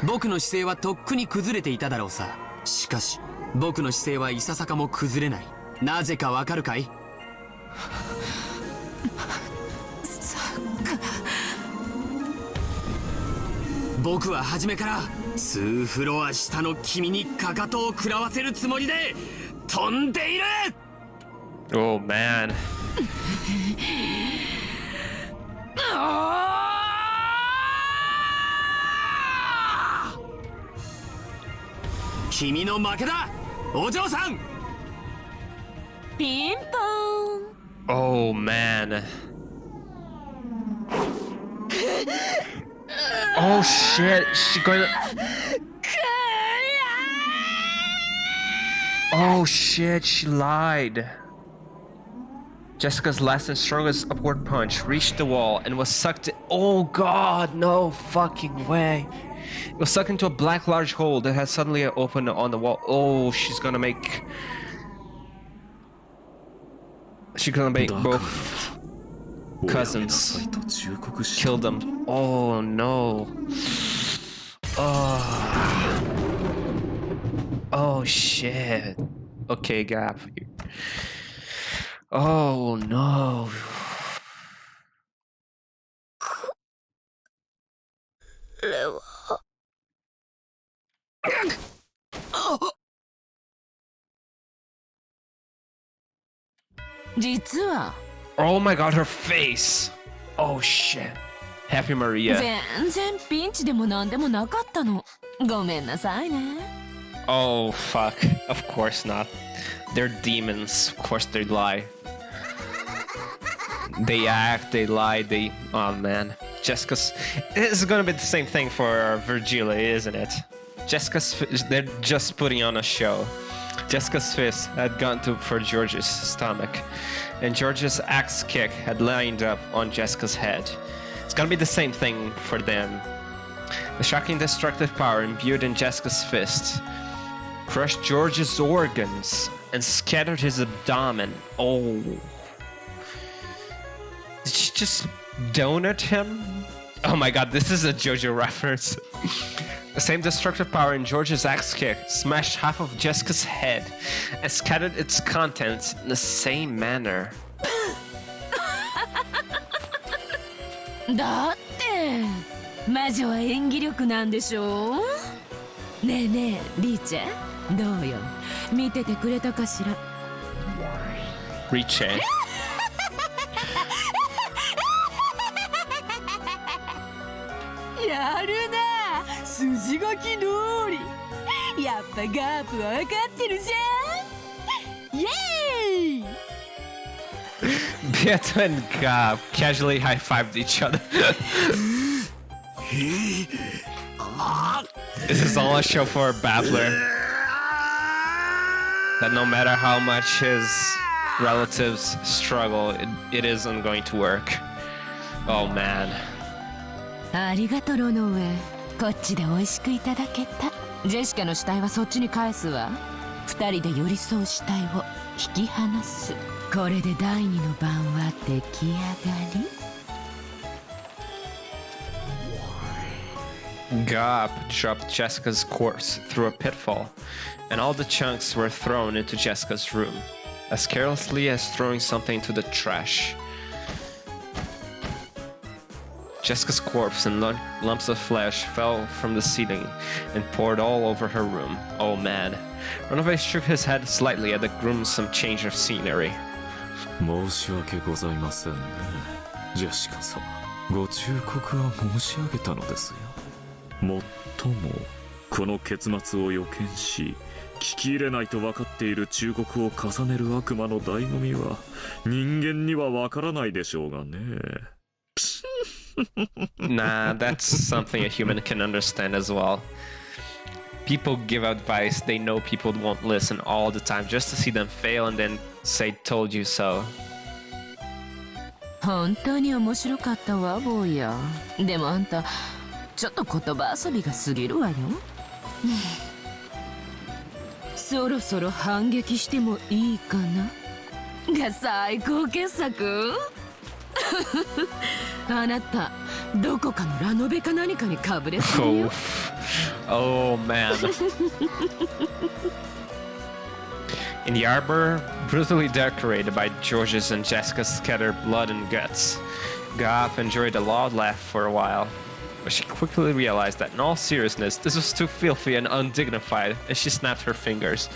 僕の姿勢はとっくに崩れていただろうさ。しかし、僕の姿勢はいささかも崩れない。なぜかわかるかい？僕は初めから数フロア下の君にかかとを食らわせるつもりで飛んでいる。Oh man. Kimi no make da, Ojo-san! Ping pong. Oh man. Oh shit, she going to... Oh shit, she lied. Jessica's last and strongest upward punch reached the wall and was sucked in. Oh god, no fucking way. It was sucked into a black large hole that had suddenly opened on the wall. Oh, she's gonna make both cousins kill them. Oh no. Oh shit. Okay, Gap. Oh no. Oh my god, her face. Oh shit. Happy Maria. 全然ピンチでもなんでもなかったの。ごめんなさいね。Oh fuck. Of course not. They're demons. Of course they lie. They act, they lie, they... Oh man. Jessica's... This is gonna be the same thing for Virgilia, isn't it? They're just putting on a show. Jessica's fist had gone for George's stomach, and George's axe kick had lined up on Jessica's head. It's gonna be the same thing for them. The shocking destructive power imbued in Jessica's fist crushed George's organs and scattered his abdomen. Oh. Did she just donut him? Oh my god, this is a JoJo reference. The same destructive power in George's axe kick smashed half of Jessica's head and scattered its contents in the same manner. だって魔女は演技力なんでしょ。ねえねえリーチェ、どうよ、見ててくれたかしら。リーチェ。やるな、筋書き通り。やっぱガープは分かってるじゃん。イエーイ。Beato and Gab casually high-fived each other. This is all a show for a battler. That no matter how much his relatives struggle, it isn't going to work. Oh man. ありがとうロノウェイ。こっちで美味しくいただけた。ジェシカの死体はそっちに返すわ。二人で寄り添う死体を引き離す。これで第二の晩は出来上がり。Gab dropped Jessica's corpse through a pitfall, and all the chunks were thrown into Jessica's room, as carelessly as throwing something into the trash. Jessica's corpse and lumps of flesh fell from the ceiling and poured all over her room. Oh man. Renovae shook his head slightly at the gruesome change of scenery. 申し訳ございませんね。ジェシカ様、ご忠告は申し上げたのですよ。もっとも、この結末を予見し、聞き入れないと分かっている忠告を重ねる悪魔の醍醐味は、人間には分からないでしょうがね。Nah, that's something a human can understand as well. People give advice they know people won't listen all the time just to see them fail and then say told you so. 本当に面白かったわ坊や。でもあんたちょっと言葉遊びが過ぎるわよ。そろそろ反撃してもいいかなが最高傑作。あなたどこかのラノベか何かにかぶれそうよ。Oh man. In the arbor, brutally decorated by George's and Jessica's scattered blood and guts, Gap enjoyed a loud laugh for a while, but she quickly realized that in all seriousness, this was too filthy and undignified, and she snapped her fingers.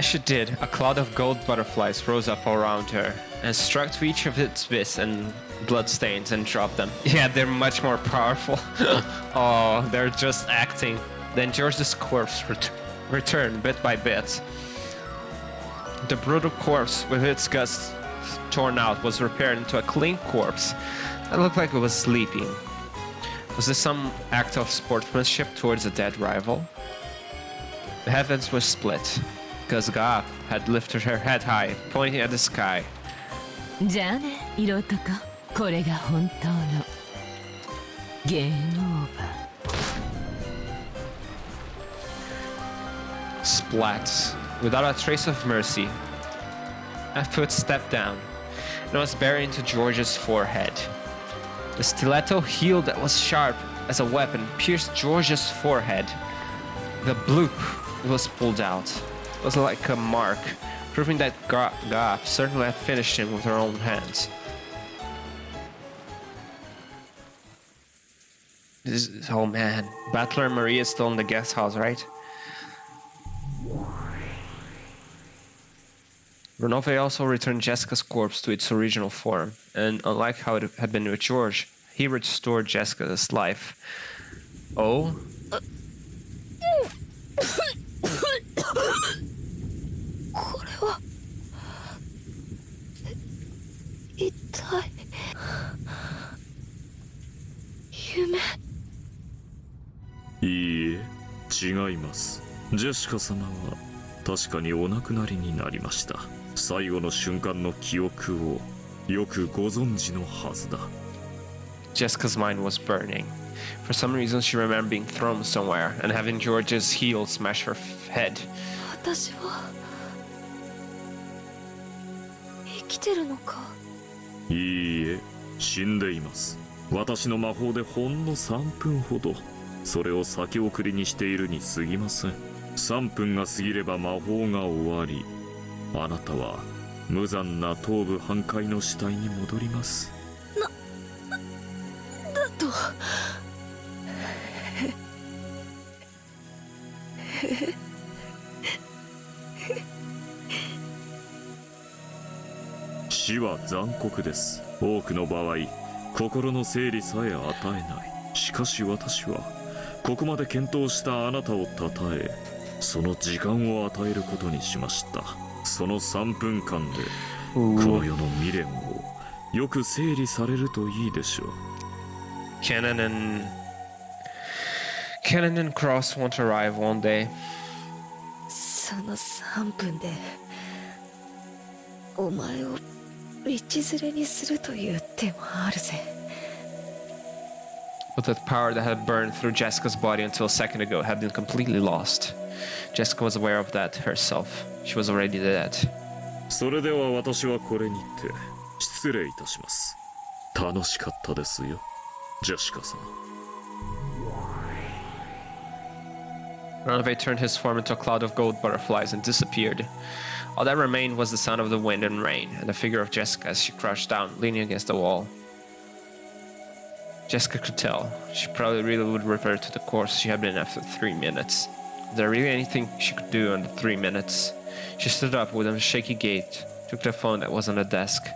As she did, a cloud of gold butterflies rose up around her and struck to each of its bits and bloodstains and dropped them. Yeah, they're much more powerful. Oh, they're just acting. Then George's corpse returned bit by bit. The brutal corpse, with its guts torn out, was repaired into a clean corpse that looked like it was sleeping. Was this some act of sportsmanship towards a dead rival? The heavens were split, because Ga had lifted her head high, pointing at the sky. じゃあね、色男。これが本当のゲームオーバー。 Splat. Without a trace of mercy, a foot stepped down and was buried into George's forehead. The stiletto heel that was sharp as a weapon pierced George's forehead. The bloop was pulled out. It was like a mark, proving that Ga certainly had finished him with her own hands. Oh man, Battler and Maria is still in the guest house, right? Rudolf also returned Jessica's corpse to its original form, and unlike how it had been with George, he restored Jessica's life. Oh? これは一体夢？いいえ、違います。ジェシカ様は確かにお亡くなりになりました。最後の瞬間の記憶をよくご存知のはずだ。 Jessica's mind was burning. For some reason, she remembered being thrown somewhere and having George's heel smash her head. 私は生きてるのか？いいえ、死んでいます。私の魔法でほんの3分ほど、それを先送りにしているに過ぎません。3分が過ぎれば魔法が終わり、あなたは無残な頭部半壊の死体に戻ります。だと死は残酷です。多くの場合、心の整理さえ与えない。しかし私はここまで検討したあなたを称え、その時間を与えることにしました。その3分間でこの世の未練をよく整理されるといいでしょう。 Cannon and Cross won't arrive one day. その3分でお前を道連れにするという手もあるぜ。 But the power that had burned through Jessica's body until a second ago had been completely lost. Jessica was aware of that herself. She was already dead. それでは私はこれにて失礼いたします。楽しかったですよ、ジェシカ様。 Rudolf turned his form into a cloud of gold butterflies and disappeared. All that remained was the sound of the wind and rain, and the figure of Jessica as she crouched down, leaning against the wall. Jessica could tell. She probably really would revert to the course she had been after 3 minutes. Was there really anything she could do in the 3 minutes? She stood up with a shaky gait, took the phone that was on the desk.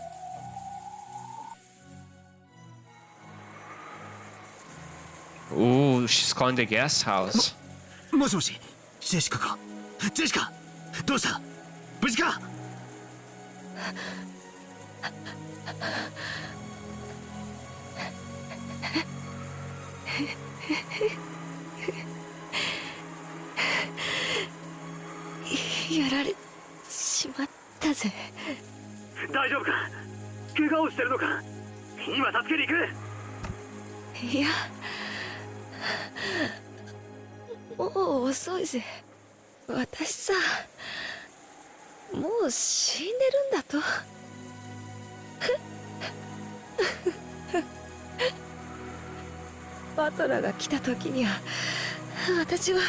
Ooh, she's calling the guest house. もしもし、ジェシカか？ジェシカ、どうした？無事か？やられしまったぜ。大丈夫か？怪我をしてるのか？今助けに行く。いや、もう遅いぜ。私さ、もう死んでるんだと。バトラーが来た時には私は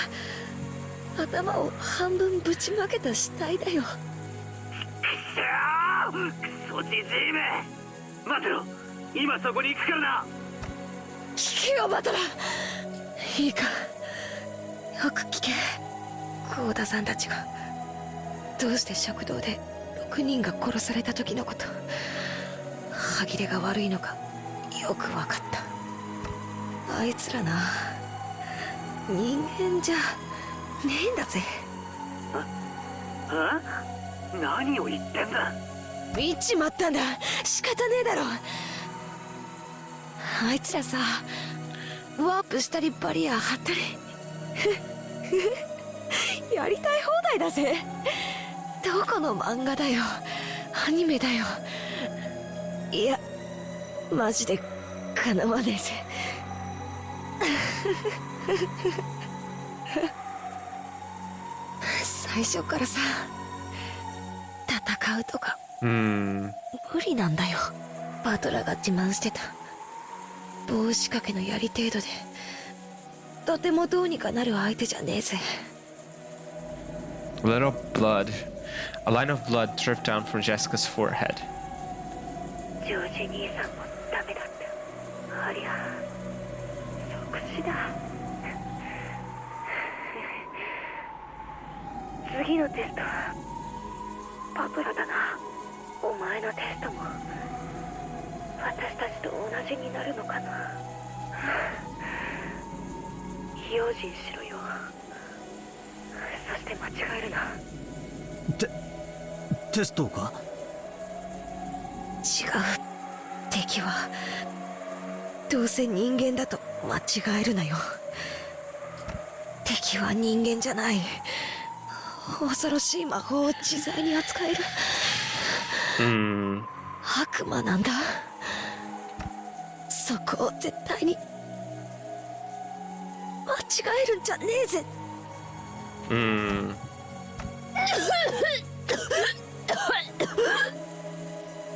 頭を半分ぶちまけた死体だよ。クソじじいめ、待てろ、今そこに行くからな。聞けよバトラー。いいか、よく聞け。ゴーダさんたちがどうして食堂で6人が殺された時のこと歯切れが悪いのかよく分かった。あいつらな、人間じゃねえんだぜ。何を言ってんだ。見ちまったんだ。仕方ねえだろ。あいつらさ、ワープしたりバリア張ったりやりたい放題だぜ。どこの漫画だよ、アニメだよ。いやマジでかなわねえぜ最初からさ、戦うとか無理なんだよ。バトラーが自慢してた棒仕掛けの槍程度でとてもどうにかなる相手じゃねえぜ。 A little blood. A line of blood dripped down from Jessica's forehead. ジョージ兄さんもダメだった。ありゃ即死だ。次のテストはバトラだな。お前のテストも私たちと同じになるのかな。用心しろよ。そして間違えるな。テストか。違う。敵はどうせ人間だと間違えるなよ。敵は人間じゃない。恐ろしい魔法を自在に扱える悪魔なんだ。そこを絶対に間違えるんじゃねえぜ。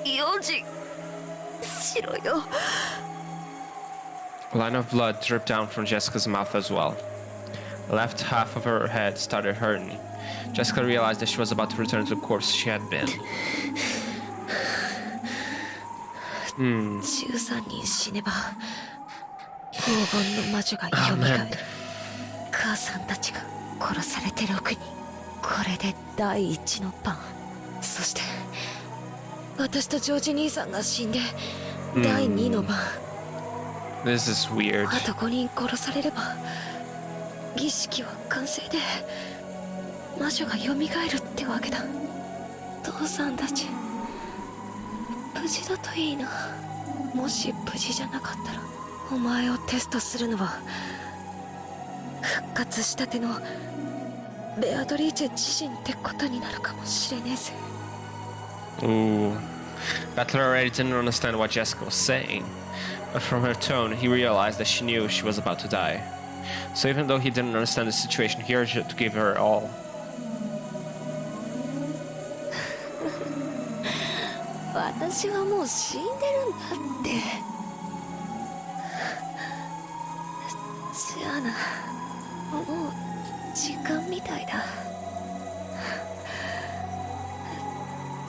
用心しろよ。 A line of blood dripped down from Jessica's mouth as well. The left half of her head started hurting. Jessica realized that she was about to return to the corpse she had been. 13人死ねば黄金の魔女が蘇る。母さんたちが殺されて6人。これで第1の番。そして私とジョージ兄さんが死んで第2の番。 This is weird. あと5人殺されれば儀式は完成で魔女が蘇るってわけだ。父さんたち無事だといいな。もし無事じゃなかったらお前をテストするのは復活したてのベアトリーチェ自身ってことになるかもしれねえぜ。 Ooh. Battler already didn't understand what Jessica was saying, but from her tone, he realized that she knew she was about to die. So even though he didn't understand the situation, he urged her to give her all. 私はもう死んでるんだって。じゃあな、もう時間みたいだ。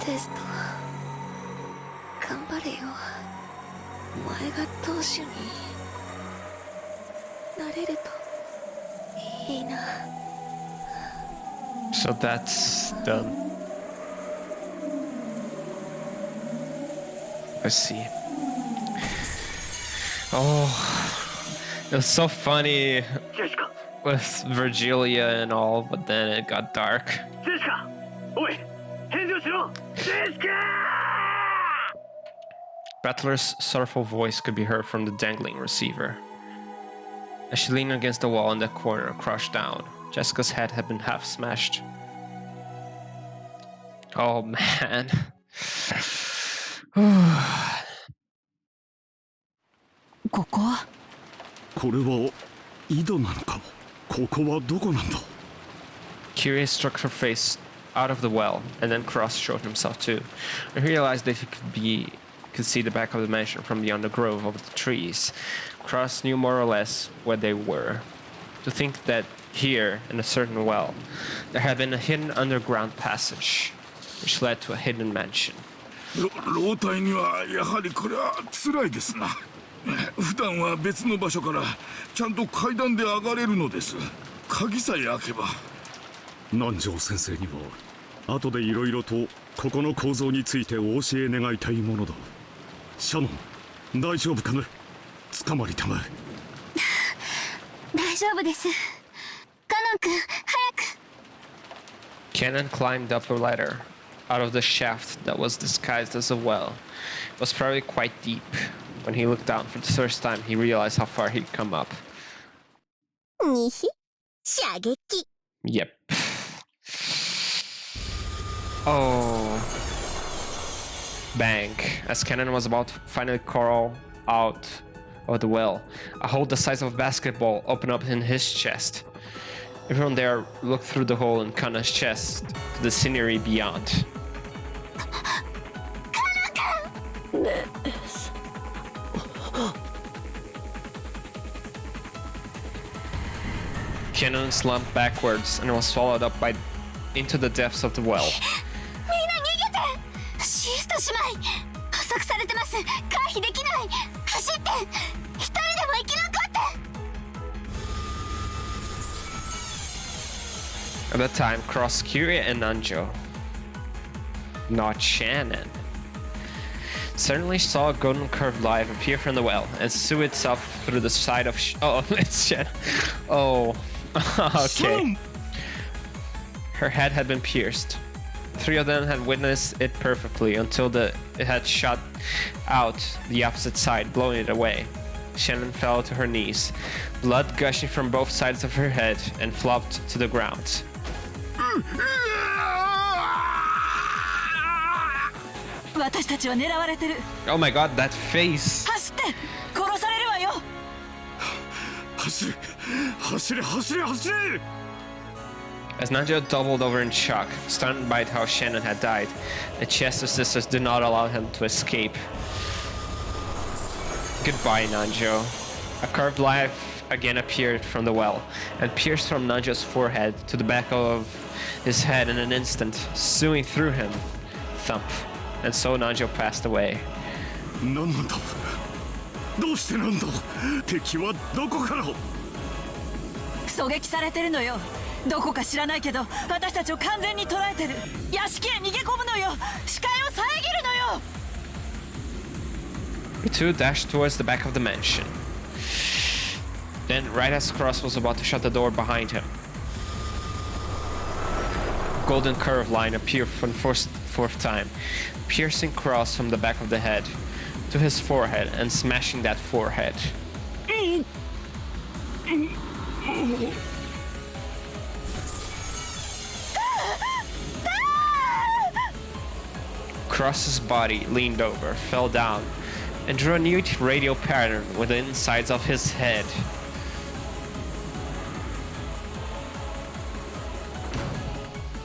テスト頑張れよ。お前が当主になれるといいな。 So that's done. Let's see. Oh, it was so funny with Virgilia and all, but then it got dark. Battler's sorrowful voice could be heard from the dangling receiver. As she leaned against the wall in the corner, crouched down, Jessica's head had been half smashed. Oh man. ここはこれは井戸なのか。ここはどこなんだ。 Kyrie struck her face out of the well, and then Cross showed himself too. I realized that he could see the back of the mansion from beyond the grove of the trees. Cross knew more or less where they were. To think that here, in a certain well, there had been a hidden underground passage, which led to a hidden mansion. 老体にはやはりこれは辛いですな。普段は別の場所からちゃんと階段で上がれるのです。鍵さえ開けば。南條先生には後でいろいろとここの構造についてお教え願いたいものだ。シャノン、大丈夫かね。捕まりたまえ。大丈夫です。カノン君、早く。 Cannon climbed up a ladder out of the shaft that was disguised as a well. It was probably quite deep. When he looked down for the first time, he realized how far he'd come up. にひ、射撃。 Yep. Oh. Bang. As Cannon was about to finally crawl out of the well, a hole the size of a basketball opened up in his chest. Everyone there looked through the hole in Kanna's chest to the scenery beyond. Shannon slumped backwards and was swallowed up into the depths of the well. At that time, crossed Kyrie and Nanjo. Not Shannon. Suddenly saw a golden curved light appear from the well and sue itself through the side of oh, it's Shannon. Oh, okay. Her head had been pierced. 3 of them had witnessed it perfectly until it had shot out the opposite side, blowing it away. Shannon fell to her knees, blood gushing from both sides of her head, and flopped to the ground. Oh my god, that face! As Nanjo doubled over in shock, stunned by how Shannon had died, the Chester sisters did not allow him to escape. Goodbye, Nanjo. A curved life again appeared from the well, and pierced from Nanjo's forehead to the back of his head in an instant, sewing through him. Thump. And so Nanjo passed away. The two dashed towards the back of the mansion. Then, right as Cross was about to shut the door behind him, a golden curved line appeared for the fourth time, piercing Cross from the back of the head to his forehead and smashing that forehead. Cross's body leaned over, fell down, and drew a new radial pattern with the insides of his head.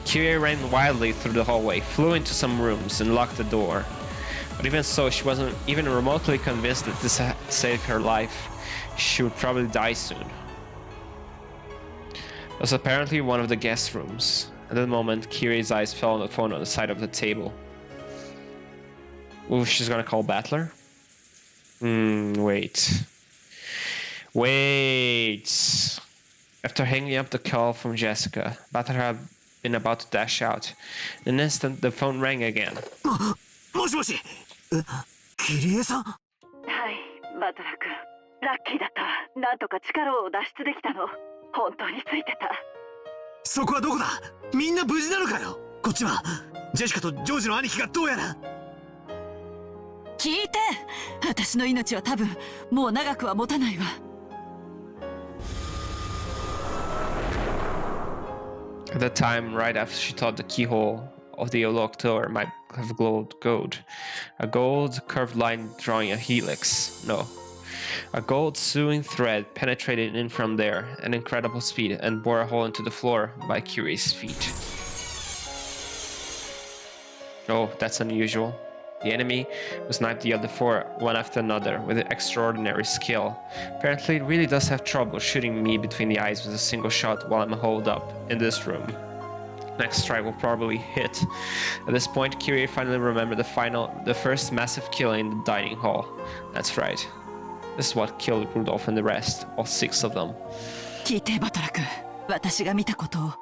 Kyrie ran wildly through the hallway, flew into some rooms, and locked the door. But even so, she wasn't even remotely convinced that this had saved her life. She would probably die soon. It was apparently one of the guest rooms. At that moment, Kyrie's eyes fell on the phone on the side of the table. Ooh, she's gonna call Battler? Wait. After hanging up the call from Jessica, Battler had been about to dash out. In an instant, the phone rang again. もしもし、キリエさん。はい、バトラ君。ラッキーだったわ。なんとか力を脱出できたの。本当についてた。そこはどこだ？みんな無事なのかよ。こっちはジェシカとジョージの兄貴がどうやら。聞いて、私の命は多分もう長くは持たないわ。At that time, right after she thought the keyhole of the locked door might have glowed gold, a gold curved line drawing a helix. No. A gold sewing thread penetrated in from there at an incredible speed and bore a hole into the floor by Kyrie's feet. Oh, that's unusual. The enemy was knifed the other four, one after another, with extraordinary skill. Apparently, it really does have trouble shooting me between the eyes with a single shot while I'm holed up in this room. Next strike will probably hit. At this point, Kyrie finally remembered the first massive killing in the dining hall. That's right. This is what killed Rudolf and the rest, all 6 of them. 聞いて、バトラ君。私が見たことを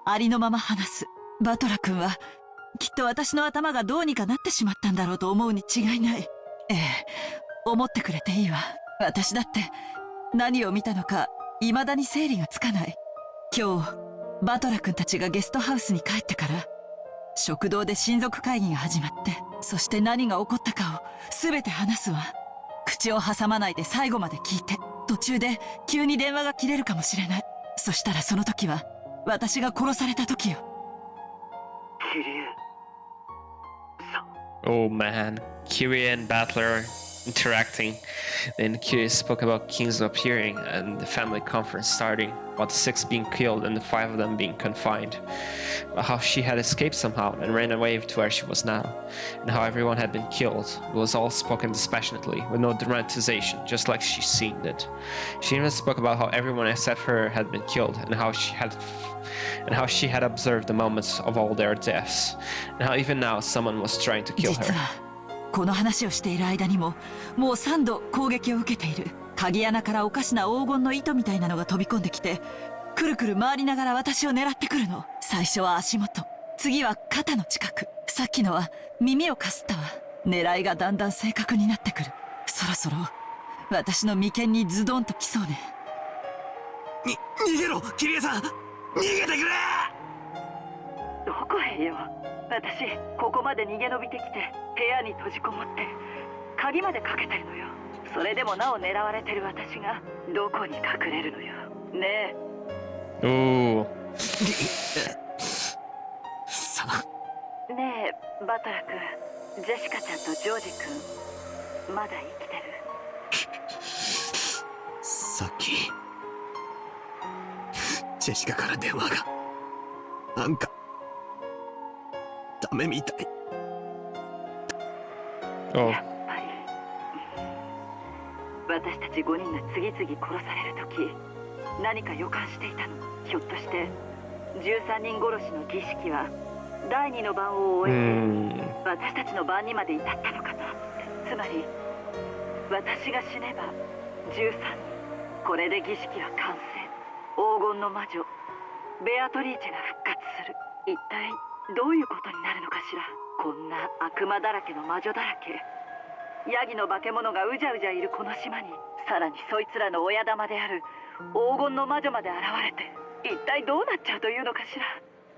ありのまま話す。バトラ君はきっと私の頭がどうにかなってしまったんだろうと思うに違いない。ええ、思ってくれていいわ。私だって何を見たのか未だに整理がつかない。今日バトラ君たちがゲストハウスに帰ってから食堂で親族会議が始まって、そして何が起こったかを全て話すわ。口を挟まないで最後まで聞いて、途中で急に電話が切れるかもしれない。そしたらその時は私が殺された時よ。Oh man, Kyrie and Battler interacting. Then Kyrie spoke about Kinzo appearing and the family conference starting, about the 6 being killed and the 5 of them being confined. About how she had escaped somehow and ran away to where she was now, and how everyone had been killed. It was all spoken dispassionately, with no dramatization, just like she seemed it. She even spoke about how everyone except her had been killed, and how she had observed the moments of all their deaths, and how even now someone was trying to kill 実 her. はこの話をしている間にももう3度攻撃を受けている。鍵穴からおかしな黄金の糸みたいなのが飛び込んできて、くるくる回りながら私を狙ってくるの。最初は足元、次は肩の近く、さっきのは耳をかすったわ。狙いがだんだん正確になってくる。そろそろ私の眉間にズドンと来そうね。逃げろキリエさん、逃げてくれ。どこへよ。私ここまで逃げ延びてきて部屋に閉じこもって鍵までかけてるのよ。それでもなお狙われてる私がどこに隠れるのよ。ねえ。Ooh. ねえバトラ君、ジェシカちゃんとジョージ君まだ生きてる？さっきジェシカから電話が。なんかダメみたい。Oh. やっぱり私たち5人が次々殺される時何か予感していたの。ひょっとして13人殺しの儀式は第2の番を終えて私たちの番にまで至ったのかなって。つまり私が死ねば13人、これで儀式は完成。黄金の魔女ベアトリーチェが復活する。一体どういうことになるのかしら。こんな悪魔だらけの魔女だらけ、ヤギの化け物がうじゃうじゃいるこの島に、さらにそいつらの親玉である黄金の魔女まで現れて、一体どうなっちゃうというのかしら。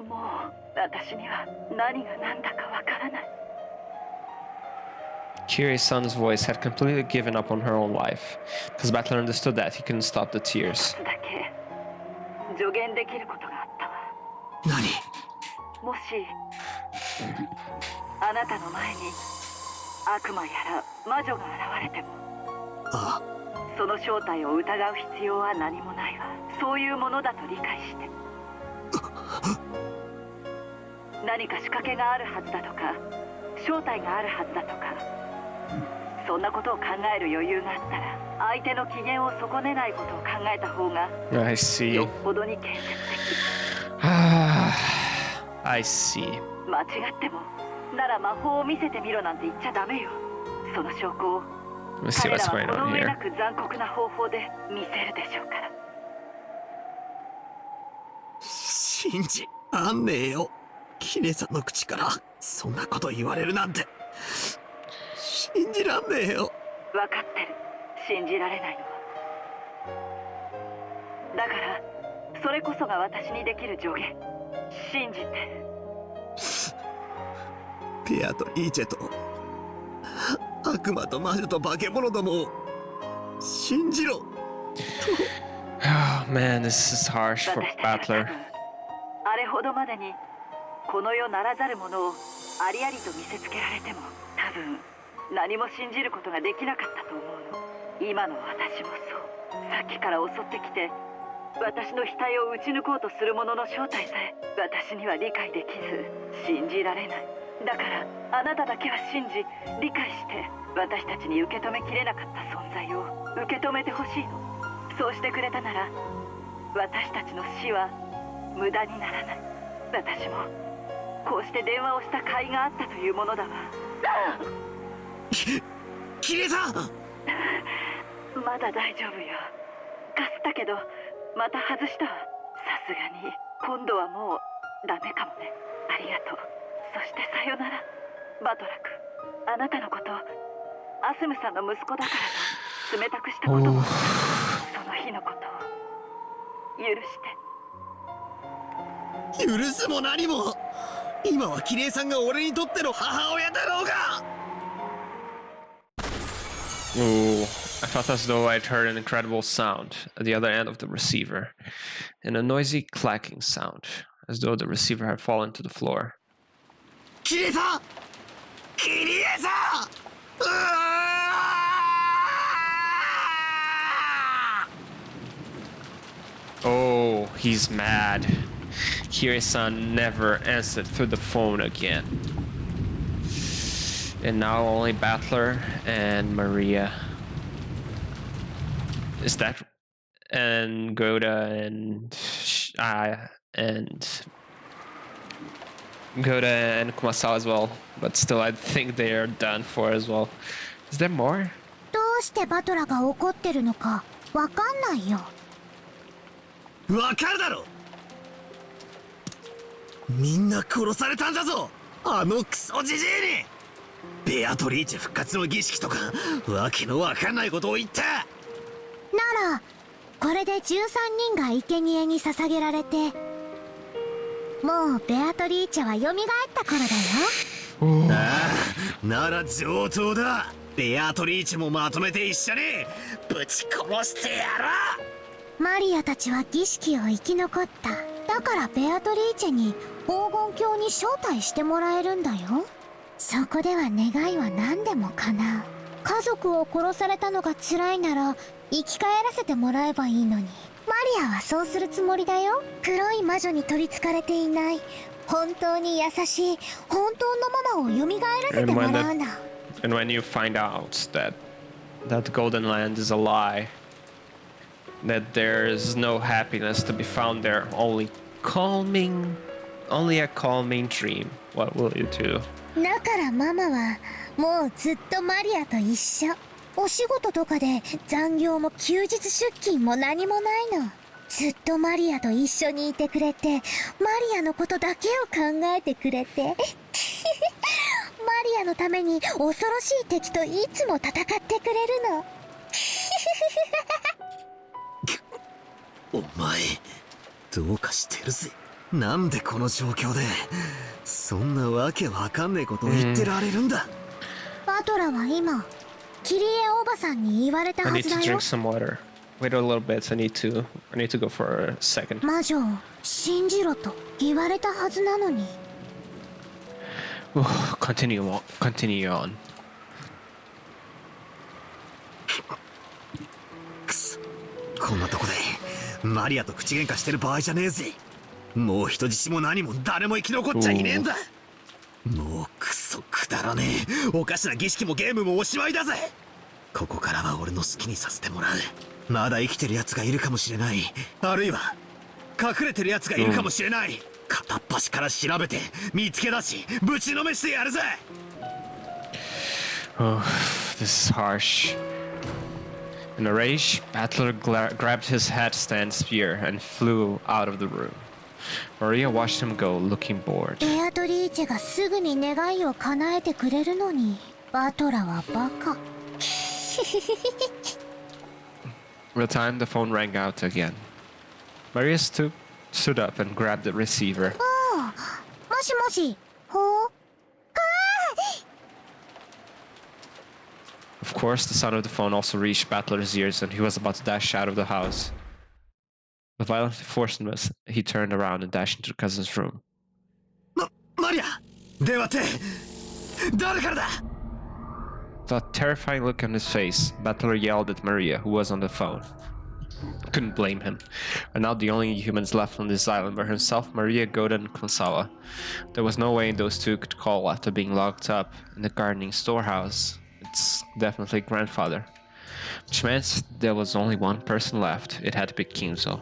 もう私には何が何だかわからない。 Kyrie's son's voice had completely given up on her own life, because Battler understood that he couldn't stop the tears. だけ助言できることがあったわ。何？もしあなたの前に悪魔やら魔女が現れても、ああ、その正体を疑う必要は何もないわ。そういうものだと理解して。何か仕掛けがあるはずだとか正体があるはずだとか、そんなことを考える余裕があったら相手の機嫌を損ねないことを考えた方が I see. よっぽどに建設的。I see. 間違ってもなら魔法を見せてみろなんて言っちゃダメよ。その証拠を Let's see 彼ら what's は going この on 上な here. く残酷な方法で見せるでしょうから。信じらんねえよ。キネさんの口からそんなこと言われるなんて信じらんねえよ。分かってる。信じられないのは。だからそれこそが私にできる助言。信じて。ペアとリーチェと悪魔と魔女と化け物どもを信じろ。 Oh man, this is harsh for 私たちは Battler. 多分あれほどまでにこの世ならざるものをありありと見せつけられても、多分何も信じることができなかったと思うの。今の私もそう。さっきから襲ってきて私の額を撃ち抜こうとする者の正体さえ私には理解できず、信じられない。だからあなただけは信じ理解して、私たちに受け止めきれなかった存在を受け止めてほしいの。そうしてくれたなら私たちの死は無駄にならない。私もこうして電話をした甲斐があったというものだわ。キレさんまだ大丈夫よ。かすったけどまた外したわ。さすがに今度はもうダメかもね。ありがとう。そしてさよならバトラ君。あなたのことアスムさんの息子だからと冷たくしたこともその日のことを許して。許すも何も今はキリエさんが俺にとっての母親だろうが。 Ooh, I felt as though I'd heard an incredible sound at the other end of the receiver, and a noisy clacking sound, as though the receiver had fallen to the floor. キリエさんキリエさん Oh, he's mad. Kyrie-san never answered through the phone again. And now only Battler and Maria. Is that... And Gohda and... Gohda and Kumasawa as well. But still, I think they are done for as well. Is there more? どうしてバトラが怒ってるのかわかんないよ。わかるだろ。みんな殺されたんだぞあのクソジジイに。ベアトリーチェ復活の儀式とかわけのわかんないことを言った。ならこれで13人が生贄に捧げられてもうベアトリーチェは蘇った頃だよ。ああなら上等だ。ベアトリーチェもまとめて一緒にぶち殺してやろう。マリアたちは儀式を生き残った。だからベアトリーチェに黄金鏡に招待してもらえるんだよ。そこでは願いは何でも叶う。家族を殺されたのが辛いなら生き返らせてもらえばいいのに。マリアはそうするつもりだよ。黒い魔女に取りつかれていない本当に優しい本当のママを蘇らせてもらうの。 And when you find out that Golden Land is a lie, that there's no happiness to be found there, only a calming dream, what will you do? だからママはもうずっとマリアと一緒。お仕事とかで残業も休日出勤も何もないの。ずっとマリアと一緒にいてくれて、マリアのことだけを考えてくれてマリアのために恐ろしい敵といつも戦ってくれるのお前どうかしてるぜ。なんでこの状況でそんなわけわかんねえことを言ってられるんだ。バトラは今キリエおばさんに言われた I は need ず to だよ。 drink some water. Wait a little bit. I need to go for a second. 魔女を信じろと言われたはずなのに。Continue on. くそこんなとこでマリアと口喧嘩してる場合じゃねえぜ。もう人質も何も誰も生き残っちゃいねえんだ。もうクソくだらねえおかしな儀式もゲームもおしまいだぜ。ここからは俺の好きにさせてもらう。まだ生きてる奴がいるかもしれない。あるいは隠れてる奴がいるかもしれない。片っ端から調べて見つけ出しぶちのめしてやるぜ。 Oh, this is harsh. In a rage, Battler grabbed his headstand spear and flew out of the room. Maria watched him go, looking bored. ベアトリーチェがすぐに願いを叶えてくれるのにバトラはバカWith time, the phone rang out again. Maria stood up and grabbed the receiver. もしもしほう Of course, the sound of the phone also reached Battler's ears, and he was about to dash out of the house. With violent forcefulness, he turned around and dashed into the cousin's room. マリア電話って誰からだ。 With a terrifying look on his face, Battler yelled at Maria, who was on the phone. Couldn't blame him. And now the only humans left on this island were himself, Maria, Gohda, and Kumasawa. There was no way those two could call after being locked up in the gardening storehouse. It's definitely grandfather. Which meant there was only one person left. It had to be Kinzo.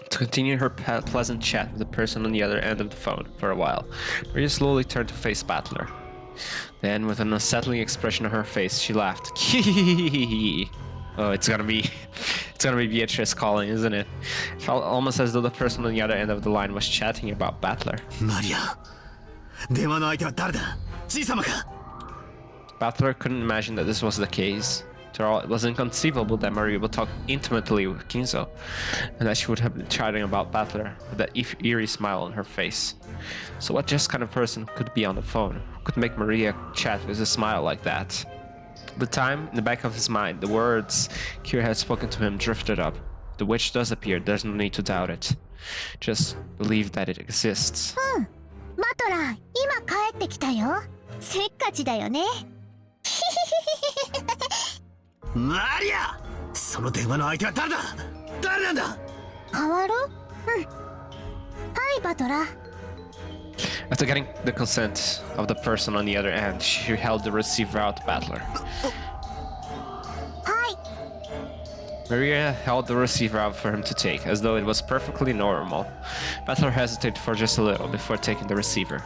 To continue her pleasant chat with the person on the other end of the phone for a while, Maria slowly turned to face Battler. Then, with an unsettling expression on her face, she laughed. Oh, it's gonna gonna be Beatrice calling, isn't it? It felt almost as though the person on the other end of the line was chatting about Battler. マリア、電話の相手は誰だ？じい様か？ Battler couldn't imagine that this was the case. After all, it was inconceivable that Maria would talk intimately with Kinzo, and that she would have been chatting about Battler with that eerie smile on her face. So what just kind of person could be on the phone? Who could make Maria chat with a smile like that? At the time, in the back of his mind, the words Kyrie had spoken to him drifted up. If the witch does appear, there's no need to doubt it. Just believe that it exists. バトラー、今帰ってきたよ。せっかちだよね。マリア、その電話の相手は誰だ？誰なんだ？変わる？うん。はい、バトラー。After getting the consent of the person on the other end, she held the receiver out to Battler. Maria held the receiver out for him to take, as though it was perfectly normal. Battler hesitated for just a little before taking the receiver.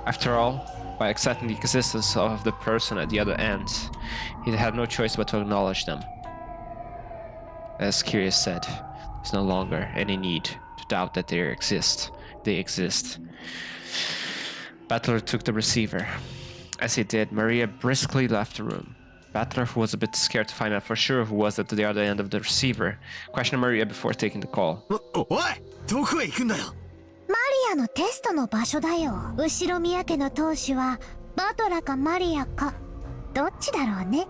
After all, by accepting the existence of the person at the other end, he had no choice but to acknowledge them. As Kyrie said, there's no longer any need to doubt that they exist. Battler took the receiver. As he did, Maria briskly left the room. Battler, who was a bit scared to find out for sure who was at the other end of the receiver, questioned Maria before taking the call. おい、どこへ行くんだよ。マリアのテストの場所だよ。後ろ宮家の当主はバトラかマリアかどっちだろうね。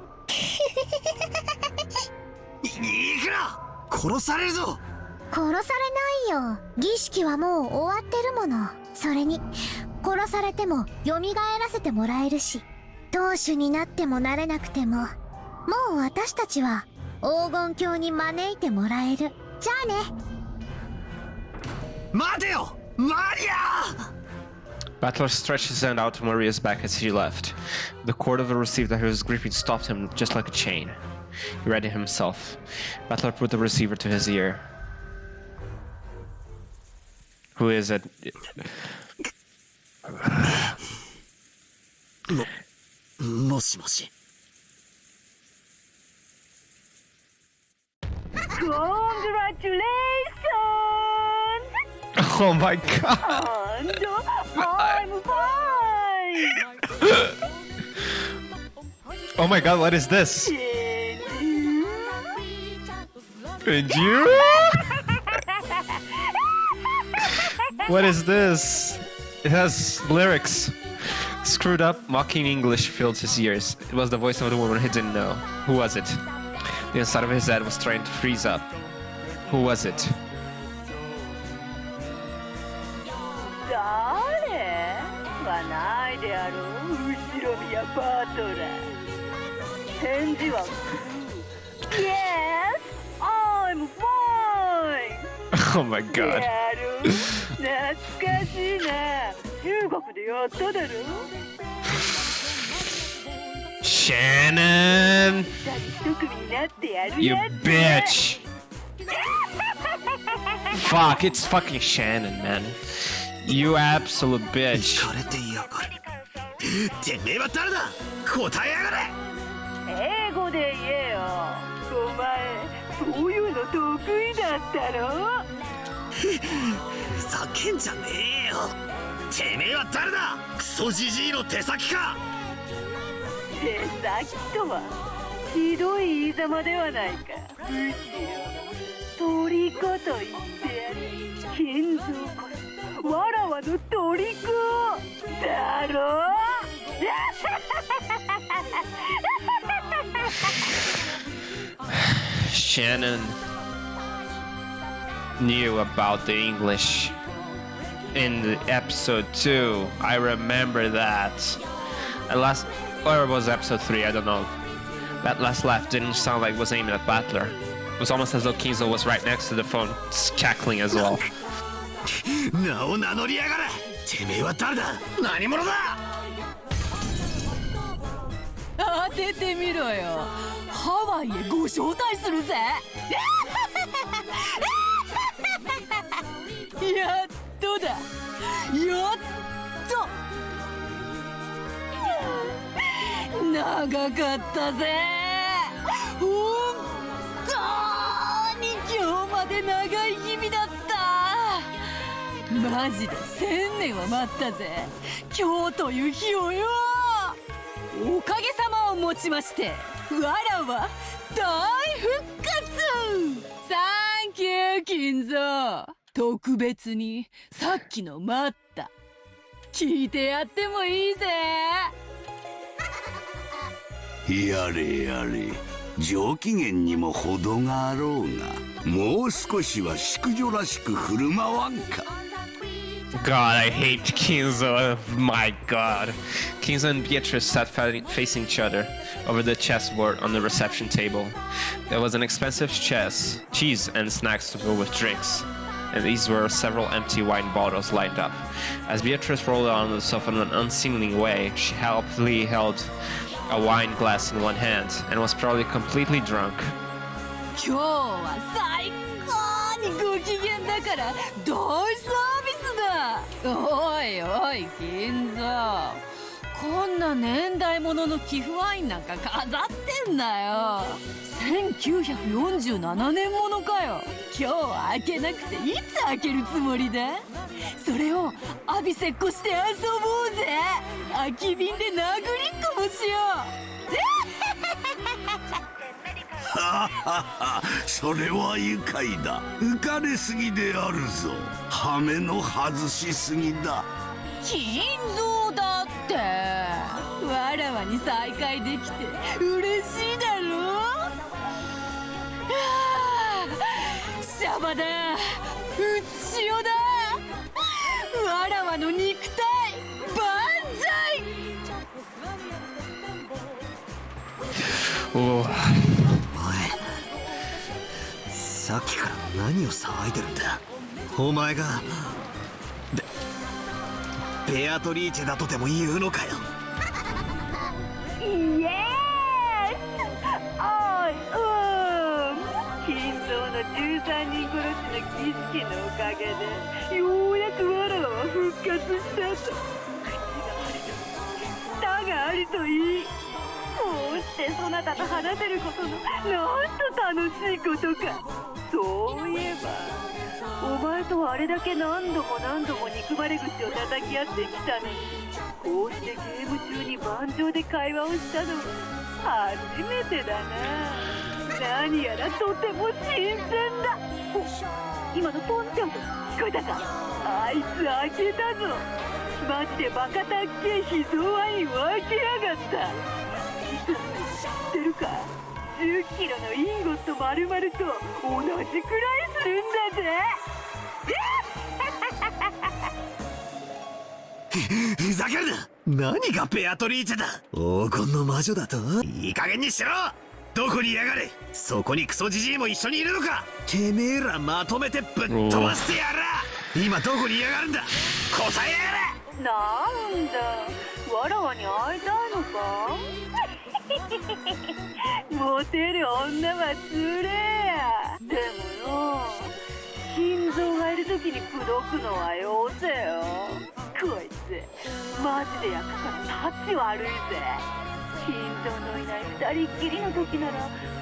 いくら殺されるぞ。殺されないよ。儀式はもう終わってるもの。それに殺されても蘇らせてもらえるし、当主になってもなれなくても、もう私たちは黄金鏡に招いてもらえる。じゃあね。待てよ、マリア。 Battler stretched his hand out to Maria's back as he left. The cord of the receiver that he was gripping stopped him just like a chain. He read it himself. Battler put the receiver to his ear. Who is it? もしもし。Congratulations! Oh my god! And I'm fine! Oh my god, what is this? And you? What is this? It has lyrics. Screwed up, mocking English filled his ears. It was the voice of the woman he didn't know. Who was it? The inside of his head was trying to freeze up. Who was it? 誰はないであろう、後ろ宮バトラー。返事は Yes, I'm fine! Oh my god. やる懐かしいな。中国でやっただろ。Shannon! You bitch! Fuck, it's fucking Shannon, man. You absolute bitch. これでやがる。てめえは誰だ？答えやがれ。英語で言えよ。お前、そういうの得意だったろ？ふざけんじゃねえよ。てめえは誰だ？クソジジイの手先か。手先とはひどい言いざまではないか。むしろ虜と言ってやる。金蔵こそわらわの虜だろ。Shannon knew about the English in the episode 2. I remember that. Or it was episode 3, I don't know. That last laugh didn't sound like it was aimed at Battler. It was almost as though Kinzo was right next to the phone, cackling as well. 名を名乗りやがれ。てめえは誰だ？何者だ？当ててみろよ。ハワイへご招待するぜ。やっとだ。やっと。長かったぜ。本当にで長い日々だった。マジで1000年は待ったぜ、今日という日をよ。おかげさまをもちましてわらは大復活。サンキュー金蔵、特別にさっきの待った聞いてやってもいいぜ。やれやれ、上機嫌にも程があろうが、もう少しは淑女らしく振る舞わんか。God, I hate Kinzo. My God. Kinzo and Beatrice sat facing each other over the chessboard on the reception table. There was an expensive cheese and snacks to go with drinks, and these were several empty wine bottles lined up. As Beatrice rolled on the sofa in an unseemly way, she helpfully held a wine glass in one hand and was probably completely drunk. 今日は最高にご機嫌だから大サービスだ。おいおい金蔵、こんな年代物の寄付ワインなんか飾ってんだよ。1947年ものかよ。今日開けなくていつ開けるつもりだ。それを浴びせっこして遊ぼうぜ。空き瓶で殴りっこもしよう。それは愉快だ。浮かれすぎであるぞ。羽目の外しすぎだ。金蔵だって。わらわに再会できて嬉しいだろ。シャバだ、うつしおだ、わらわの肉体万歳。おさっきから何を騒いでるんだ。お前がベアトリーチェだとでも言うのかよ。イエーイ。おい金蔵の13人殺しの儀式のおかげでようやくわらわは復活したと。口があるといい。こうしてそなたと話せることのなんと楽しいことか。そういえばお前とはあれだけ何度も憎まれ口を叩き合ってきたのに、こうしてゲーム中に盤上で会話をしたのは初めてだな。何やらとても新鮮だ。今のポンって音聞こえたか。あいつ開けたぞ。マジでバカたっけえ秘蔵ワインを開けやがった。知ってるか。10キロのインゴット丸々と同じくらいするんだぜ。ふざけるな。何がベアトリーチェだ。黄金の魔女だと。いい加減にしろ。どこにいやがれ。そこにクソジジイも一緒にいるのか。てめえらまとめてぶっ飛ばしてやら。今どこにいやがるんだ。答えやがれ。なんだ、わらわに会いたいのか。モテる女はつれや。でもよ、金蔵がいる時に口説くのはよせよ。こいつマジで役からタチ悪いぜ。金蔵のいない二人っきりの時なら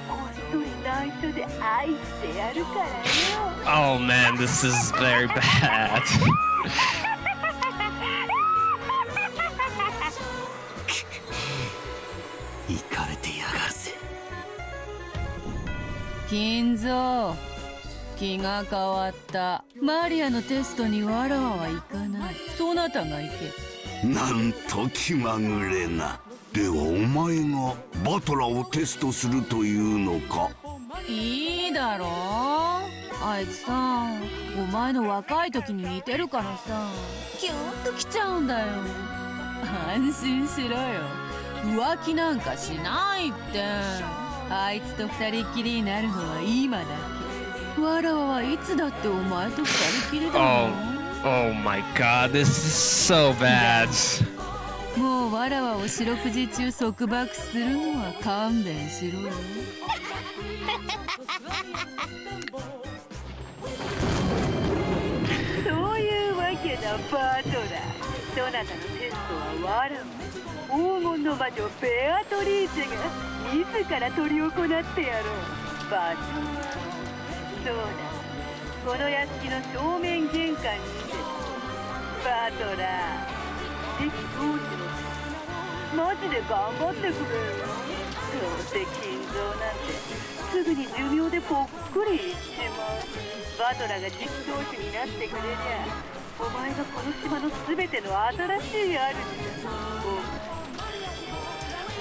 こっそり内緒で愛してやるからよ。Oh man, this is very bad. イカれてやがるぜ。金蔵、気が変わった。マリアのテストにわらわは行かない。そなたが行け。なんと気まぐれな。ではお前がバトラーをテストするというのか。いいだろう。あいつさ、お前の若い時に似てるからさ、キュンときちゃうんだよ。安心しろよ、浮気なんかしないって。あいつと二人っきりになるのは今だけ。わらわはいつだってお前と二人きりだもん。Oh my god, this is so bad. もうわらわを四六時中束縛するのは勘弁しろよ。そういうわけだバトラー。そなたのテストはわらわ黄金の魔女ベアトリーチェが自ら執り行ってやろう。バトラー。そうだ、この屋敷の正面玄関にてバトラー敵当時のマジで頑張ってくれよ。どうせ金蔵なんてすぐに寿命でぽっくりいっちまう。バトラーが次期当主になってくれりゃお前がこの島の全ての新しい主だ。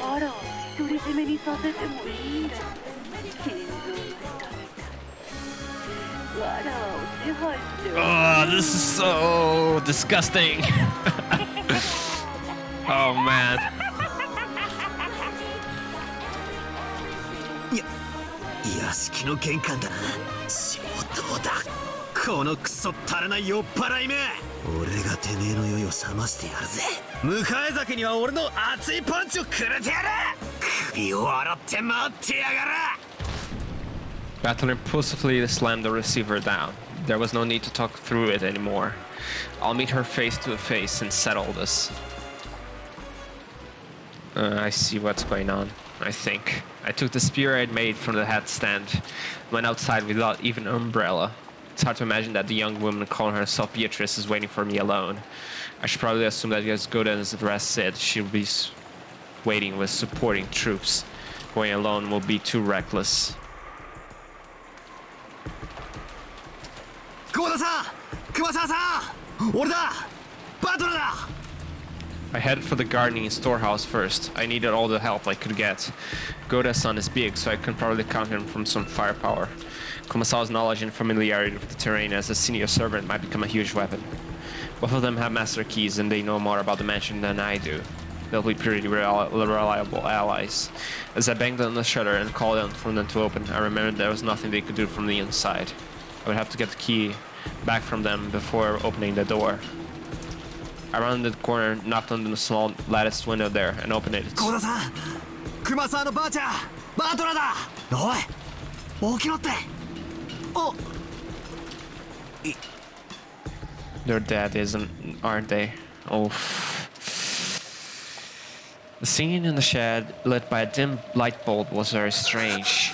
わらを独り占めにさせてもいいんだ。金蔵のためだ。わらを支配しては。Oh, this is so disgusting. Oh man. 屋敷の玄関だな。上等だ。このクソったらない酔っ払いめ。俺がてめえの酔いを覚ましてやるぜ。迎え酒には俺の熱いパンチをくれてやる。首を洗って待ってやがる。 Battler impulsively slammed the receiver down. There was no need to talk through it anymore. I'll meet her face to face and settle this. I see what's going on, I think. I took the spear I'd made from the hat stand, went outside without even an umbrella. It's hard to imagine that the young woman calling herself Beatrice is waiting for me alone. I should probably assume that as Gohda as the rest said, she'll be waiting with supporting troops. Going alone will be too reckless. Gohdaさん、Kumasawaさん、俺だ、バトルだ。I headed for the gardening storehouse first. I needed all the help I could get. Gohda's son is big, so I can probably count him from some firepower. Kumasawa's knowledge and familiarity with the terrain as a senior servant might become a huge weapon. Both of them have master keys and they know more about the mansion than I do. They'll be pretty reliable allies. As I banged on the shutter and called out for them to open, I remembered there was nothing they could do from the inside. I would have to get the key back from them before opening the door. I rounded the corner, knocked on the small latticed window there, and opened it. Gohdaさん、Kumasawaのばあちゃん、バトラだ。おい、起きろって。お。They're dead, aren't they? Oh. The scene in the shed, lit by a dim light bulb, was very strange.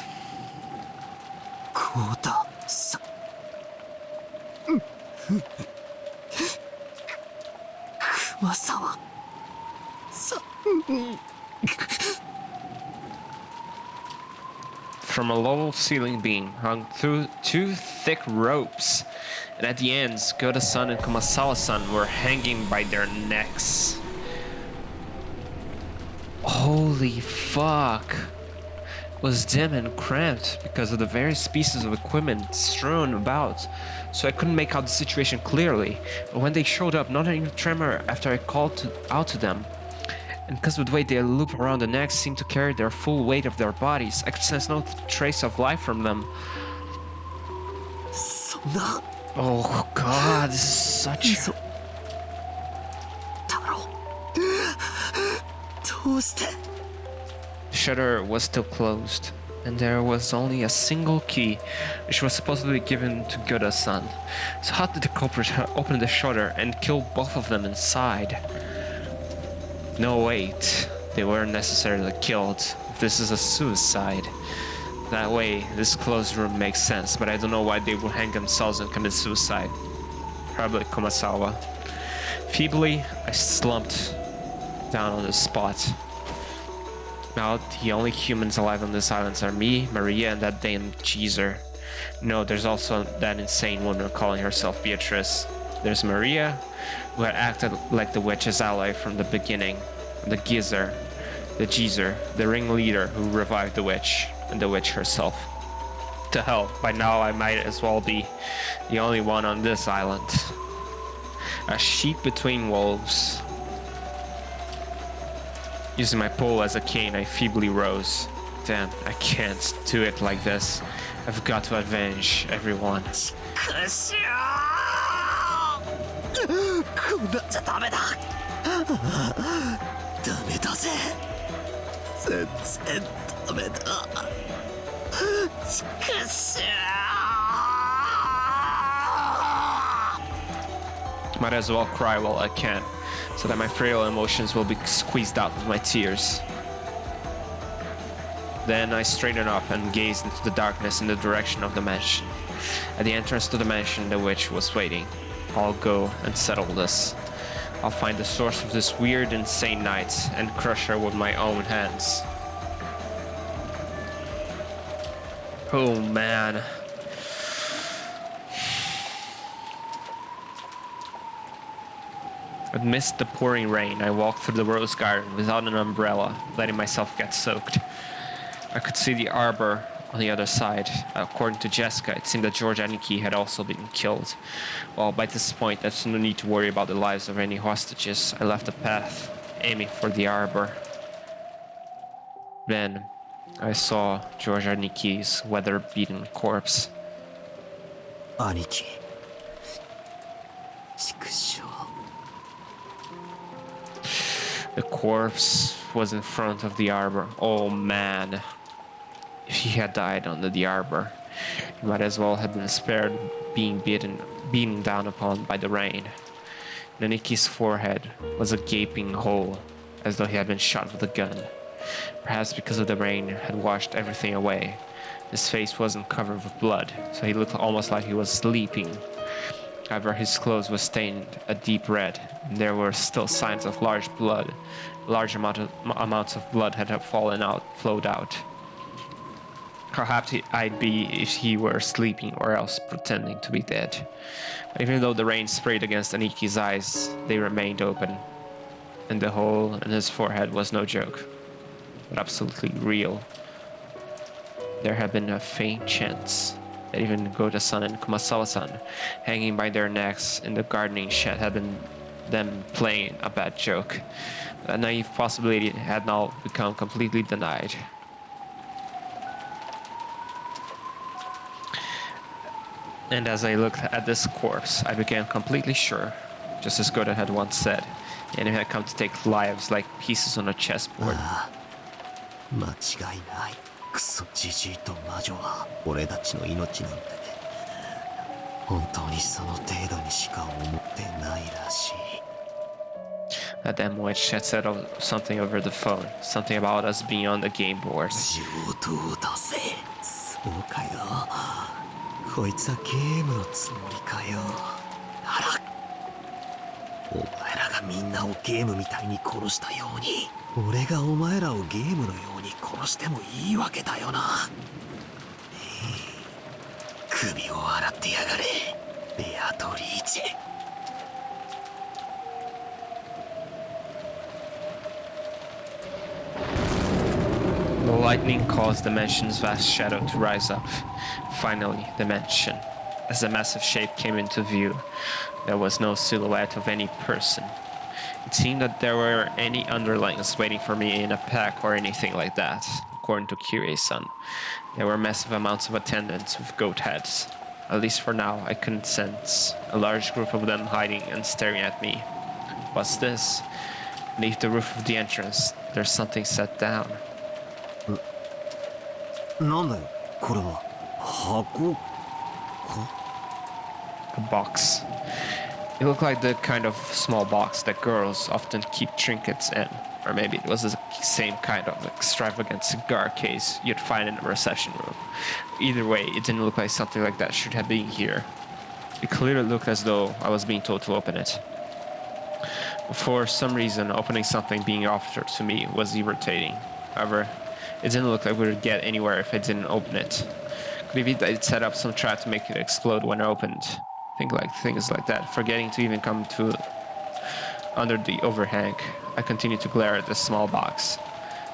Gohdaさん。Kumasawaさん。From a low ceiling beam hung through two thick ropes, and at the ends, Gohda-san and Kumasawa-san were hanging by their necks. Holy fuck. It was dim and cramped because of the various pieces of equipment strewn about, so I couldn't make out the situation clearly. But when they showed up, not even a tremor after I called out to them. And because of the way they loop around the necks seemed to carry their full weight of their bodies, I could sense no trace of life from them. Oh god, this is such... The shutter was still closed, and there was only a single key, which was supposedly given to Gohda-san. So how did the culprit open the shutter and kill both of them inside? No, wait. They weren't necessarily killed. This is a suicide. That way, this closed room makes sense, but I don't know why they would hang themselves and commit suicide. Probably Kumasawa. Feebly, I slumped down on the spot. Now, the only humans alive on this island are me, Maria, and that damn geezer. No, there's also that insane woman calling herself Beatrice. There's Maria, who had acted like the witch's ally from the beginning. The geezer, the ringleader who revived the witch, and the witch herself. To hell, by now I might as well be the only one on this island. A sheep between wolves. Using my pole as a cane, I feebly rose. Damn, I can't do it like this. I've got to avenge everyone. こうなっちゃダメだ。ダメだぜ。全然ダメだ。ちくしょう。 Might as well cry while I can, so that my frail emotions will be squeezed out with my tears. Then I straightened up and gazed into the darkness in the direction of the mansion. At the entrance to the mansion, the witch was waiting. I'll go and settle this. I'll find the source of this weird, insane night and crush her with my own hands. Oh man. Amidst the pouring rain, I walked through the rose garden without an umbrella, letting myself get soaked. I could see the arbor on the other side. According to Jessica, it seemed that George Aniki had also been killed. Well, by this point, there's no need to worry about the lives of any hostages. I left the path, aiming for the arbor. Then, I saw George Aniki's weather-beaten corpse. Aniki. 畜生。 The corpse was in front of the arbor. Oh man. If he had died under the arbor, he might as well have been spared being beaten down upon by the rain. Naniki's forehead was a gaping hole, as though he had been shot with a gun. Perhaps because of the rain had washed everything away. His face wasn't covered with blood, so he looked almost like he was sleeping. However, his clothes were stained a deep red, and there were still signs of large amounts of blood had flowed out. Perhaps I'd be if he were sleeping or else pretending to be dead. But even though the rain sprayed against Aniki's eyes, they remained open, and the hole in his forehead was no joke, but absolutely real. There had been a faint chance that even Gohda-san and Kumasawa-san, hanging by their necks in the gardening shed, had been them playing a bad joke. A naive possibility had now become completely denied. And as I looked at this corpse, I became completely sure, just as Gohda had once said, the enemy had come to take lives like pieces on a chessboard. 間違いない。クソジジイと魔女は俺たちの命なんてね。本当にその程度にしか思ってないらしい。That damn witch had said something over the phone, something about us being on the game board. 上等だぜ。そうかよ。こいつはゲームのつもりかよ。あら。お前らがみんなをゲームみたいに殺したように。俺がお前らをゲームのように殺してもいいわけだよな。首を洗ってやがれ、ベアトリーチェ。The lightning caused the mansion's vast shadow to rise up. Finally, the mansion. As the massive shape came into view, there was no silhouette of any person. It seemed that there were any underlings waiting for me in a pack or anything like that, according to Kyrie-san. There were massive amounts of attendants with goat heads. At least for now, I couldn't sense a large group of them hiding and staring at me. What's this? Beneath the roof of the entrance, there's something set down. なんだよ、これは。箱か? A box. It looked like the kind of small box that girls often keep trinkets in. Or maybe it was the same kind of extravagant cigar case you'd find in a reception room. Either way, it didn't look like something like that should have been here. It clearly looked as though I was being told to open it. For some reason, opening something being offered to me was irritating. However, it didn't look like we would get anywhere if I didn't open it. Could be that it set up some trap to make it explode when opened. Things like that, forgetting to even come to under the overhang. I continued to glare at the small box,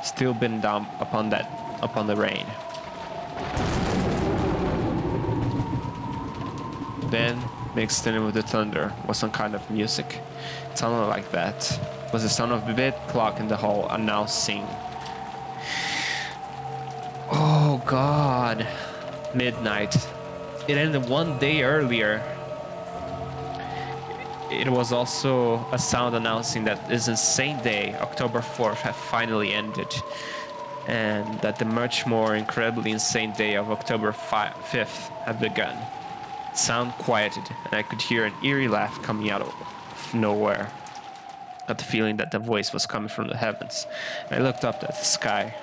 still bitten down upon the rain. Then, mixed in with the thunder, was some kind of music. It sounded like that. It was the sound of a big clock in the hall announcing. Oh God, midnight. It ended one day earlier. It was also a sound announcing that this insane day, October 4th, had finally ended, and that the much more incredibly insane day of October 5th had begun. The sound quieted, and I could hear an eerie laugh coming out of nowhere. I got the feeling that the voice was coming from the heavens, and I looked up at the sky.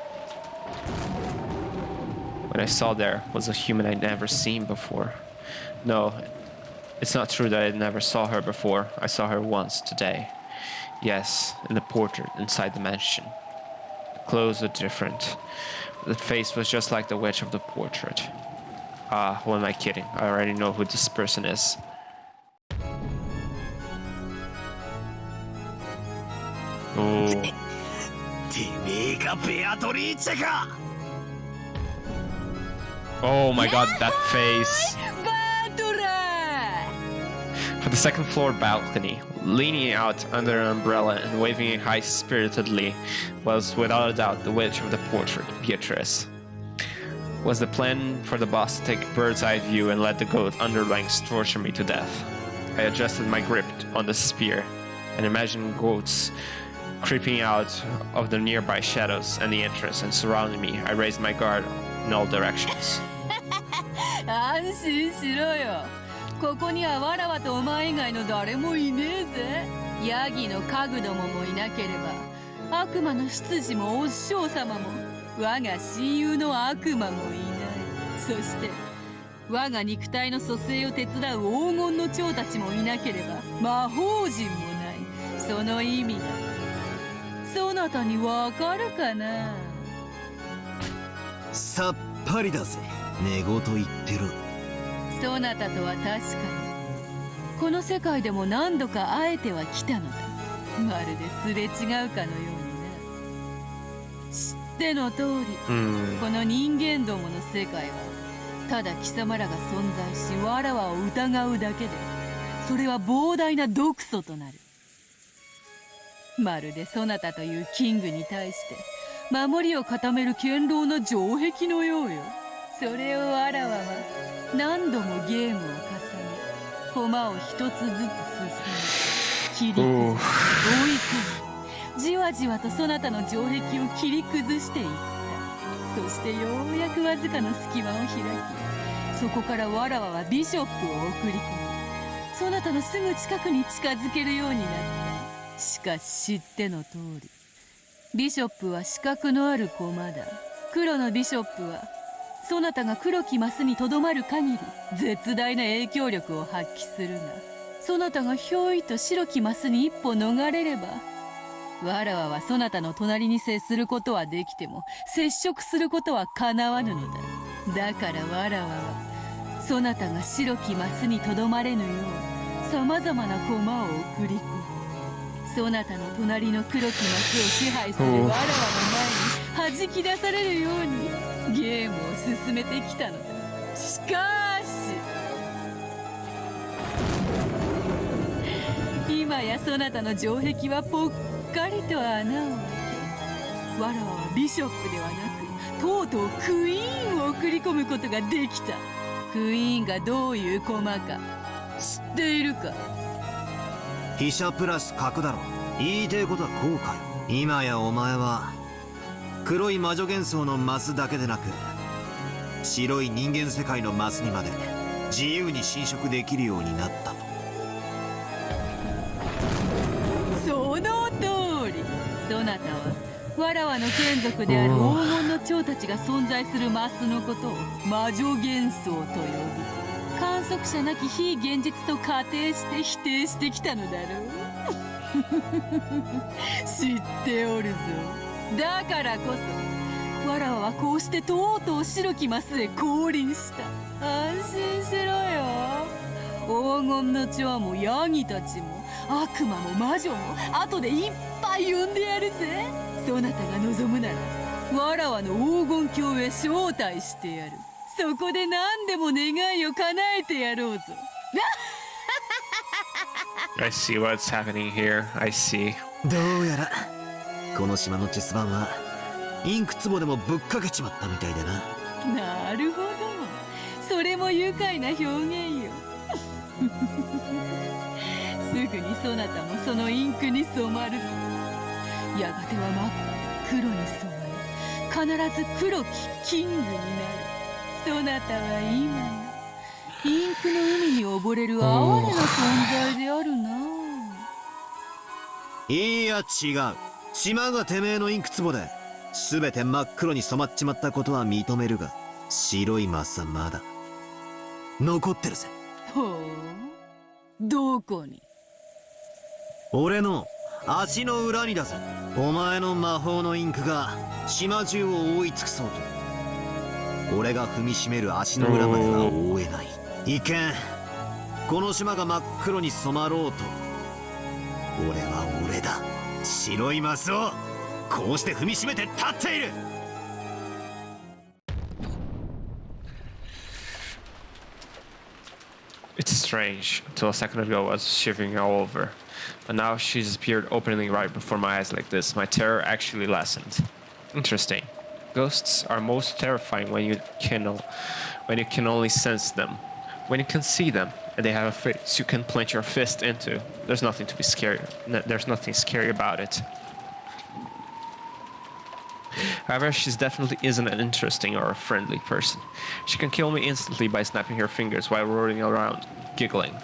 What I saw there was a human I'd never seen before. No, it's not true that I never saw her before. I saw her once today. Yes, in the portrait inside the mansion. The clothes were different. The face was just like the witch of the portrait. Ah, who am I kidding? I already know who this person is. Oh. Oh my god, that face. From the second floor balcony, leaning out under an umbrella and waving high-spiritedly, was without a doubt the witch of the portrait, Beatrice. Was the plan for the boss to take a bird's-eye view and let the goat underlings torture me to death? I adjusted my grip on the spear and imagined goats creeping out of the nearby shadows and the entrance and surrounding me. I raised my guard in all directions. 安心しろよ。ここにはわらわとお前以外の誰もいねえぜ。ヤギの家具どももいなければ、悪魔の執事もお師匠様も、我が親友の悪魔もいない。そして、我が肉体の蘇生を手伝う黄金の蝶たちもいなければ、魔法陣もない。その意味だ。そなたにわかるかな？さっぱりだぜ。寝言言ってる。そなたとは確かにこの世界でも何度か会えてはきたのだ。まるですれ違うかのようにな。知っての通り、この人間どもの世界はただ貴様らが存在しわらわを疑うだけで、それは膨大な毒素となる。まるでそなたというキングに対して守りを固める堅牢な城壁のようよ。それをわらわは何度もゲームを重ね、駒を一つずつ進め、切り崩し、追い込み、じわじわとそなたの城壁を切り崩していった。そしてようやくわずかの隙間を開き、そこからわらわはビショップを送り込み、そなたのすぐ近くに近づけるようになった。しかし知っての通り、ビショップは死角のある駒だ。黒のビショップはそなたが黒きマスにとどまる限り絶大な影響力を発揮するが、そなたがひょいと白きマスに一歩逃れれば、わらわはそなたの隣に接することはできても接触することはかなわぬのだ。だからわらわはそなたが白きマスにとどまれぬようさまざまな駒を送り込む。そなたの隣の黒きマスを支配するわらわの前に弾き出されるようにゲームを進めてきたのだ。しかし今やそなたの城壁はぽっかりと穴を開け、わらわはビショップではなくとうとうクイーンを送り込むことができた。クイーンがどういう駒か知っているか？飛車プラス角だろ。言いてえことはこうかよ。今やお前は黒い魔女幻想のマスだけでなく、白い人間世界のマスにまで自由に侵食できるようになったと。その通り。そなたはわらわの眷属である黄金の蝶たちが存在するマスのことを魔女幻想と呼び、観測者なき非現実と仮定して否定してきたのだろう。知っておるぞ。だからこそわらわはこうしてとうとう白きマスへ降臨した。安心しろよ。黄金の蝶もヤギたちも悪魔も魔女も後でいっぱい呼んでやるぜ。そなたが望むならわらわの黄金鏡へ招待してやる。そこで何でも願いを叶えてやろうぞ。I see what's happening here. I see. どうやらこの島のチェス盤はインク壺でもぶっかけちまったみたいだな。なるほど、それも愉快な表現よ。すぐにそなたもそのインクに染まるぞ。やがては真っ黒に染まり、必ず黒きキングになる。そなたは今やインクの海に溺れる哀れな存在であるな。いや違う。島がてめえのインク壺で全て真っ黒に染まっちまったことは認めるが、白いマスはまだ。残ってるぜ。ほう、どこに？俺の足の裏にだぜ。お前の魔法のインクが島中を覆い尽くそうと、俺が踏みしめる足の裏までは覆えない。いけん、この島が真っ黒に染まろうと、俺は俺だ。白いマスをこうして踏みしめて立っている。It's strange. Until a second ago I was shivering all over. But now she's appeared openly right before my eyes like this. My terror actually lessened. Interesting. Ghosts are most terrifying when you can only sense them. When you can see them, and they have a face you can plant your fist into. There's nothing to be scary. There's nothing scary about it. However, she definitely isn't an interesting or a friendly person. She can kill me instantly by snapping her fingers while rolling around, giggling.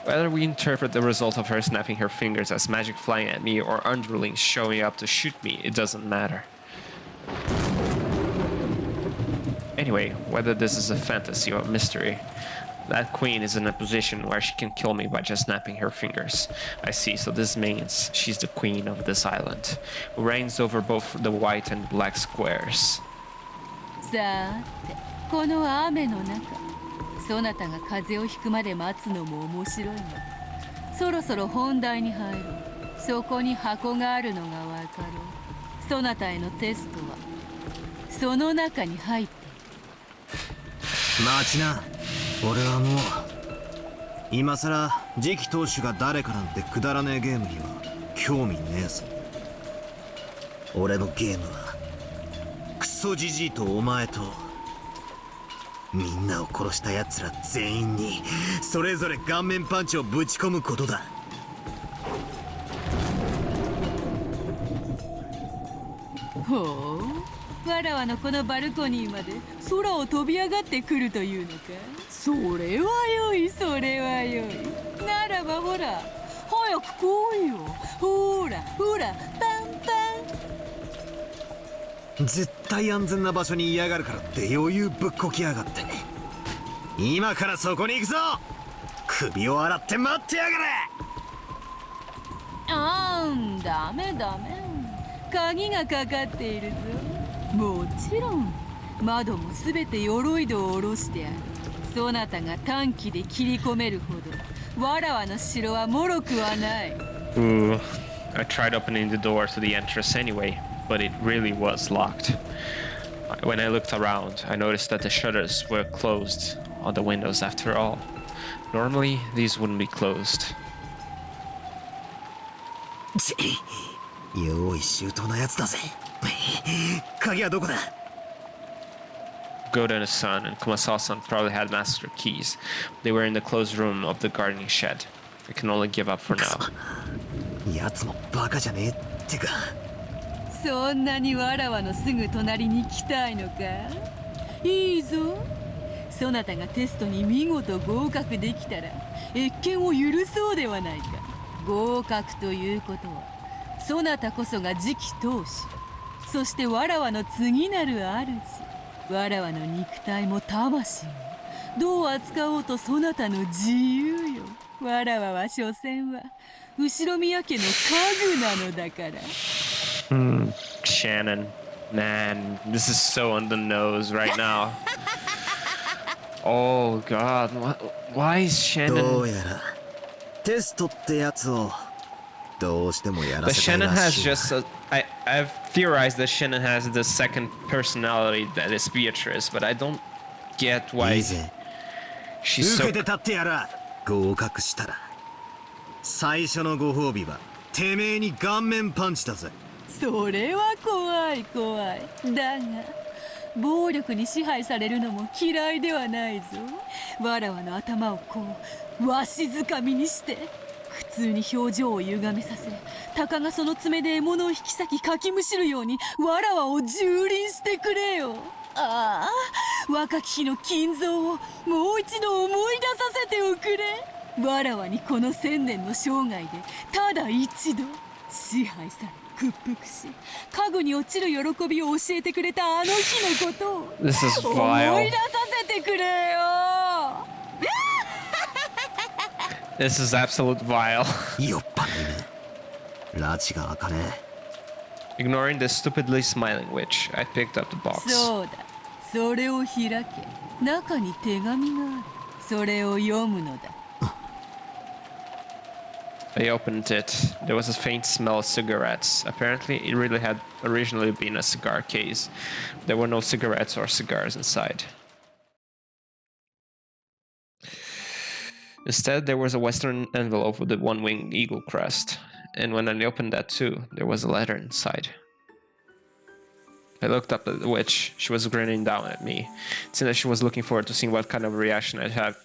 Whether we interpret the result of her snapping her fingers as magic flying at me or underlings showing up to shoot me, it doesn't matter. Anyway, whether this is a fantasy or a mystery, that queen is in a position where she can kill me by just snapping her fingers. I see, so this means she's the queen of this island, who reigns over both the white and black squares. さーて、この雨の中、そなたが風邪をひくまで待つのも面白いが、そろそろ本題に入ろう。そこに箱があるのがわかろう。そなたへのテストはその中に入っている。待ちな。俺はもう今さら次期当主が誰かなんてくだらねえゲームには興味ねえぞ。俺のゲームはクソジジイとお前とみんなを殺した奴ら全員にそれぞれ顔面パンチをぶち込むことだ。ほう、わらわのこのバルコニーまで空を飛び上がってくるというのか。それはよい、それはよい。ならばほら、早く来いよ。ほらほら、パンパン。絶対安全な場所に嫌がるからって余裕ぶっこきやがって。今からそこに行くぞ。首を洗って待ってやがれ。ダメダメ、鍵がかかっているぞ。もちろん窓もすべて鎧戸を下ろしてある。そなたが短期で切り込めるほどわらわの城は脆くはない。Ooh, I tried opening the door to the entrance anyway, but it really was locked. When I looked around, I noticed that the shutters were closed on the windows after all. Normally, these wouldn't be closed. 用意周到なやつだぜ。鍵はどこだGohda and his son and Kumasawa probably had master keys. They were in the closed room of the gardening shed. I can only give up for now. やつもバカじゃねえってか。そんなにわらわのすぐ隣に来たいのか。いいぞ。そなたがテストに見事合格できたら謁見を許そうではないか。合格ということはそなたこそが次期当主、そしてわらわの次なる主。わらわの肉体も魂もどう扱おうとそなたの自由よ。わらわは所詮は後宮家の家具なのだから。Shannon, man, this is so on the nose right now. Oh God, why is Shannon? どうやらテストってやつをどうしてもやら But せたい Shannon ら has しい。 just I've theorized that Shannon has the second personality that is Beatrice, but I don't get い why いぜ。 she's 受 so. けて立ってやら。合格したら最初のご褒美はてめえに顔面パンチだぜ。それは怖い怖い。だが暴力に支配されるのも嫌いではないぞ。わらわの頭をこうわしづかみにして普通に表情を歪めさせ、鷹がその爪で獲物を引き裂きかきむしるようにわらわを蹂躙してくれよ。ああ、若き日の金蔵をもう一度思い出させておくれ。わらわにこの1000年の生涯でただ一度支配され屈服し家具に落ちる喜びを教えてくれたあの日のことを This is 思い vile. 出させてくれよ。This is absolute vile. よっぱねえ拉致が開かね Ignoring the stupidly smiling witch, I picked up the box. そうだ、それを開け。中に手紙がある。それを読むのだ。I opened it. There was a faint smell of cigarettes. Apparently, it really had originally been a cigar case. There were no cigarettes or cigars inside. Instead, there was a Western envelope with a one-winged eagle crest. And when I opened that too, there was a letter inside. I looked up at the witch. She was grinning down at me. It seemed that she was looking forward to seeing what kind of reaction I'd have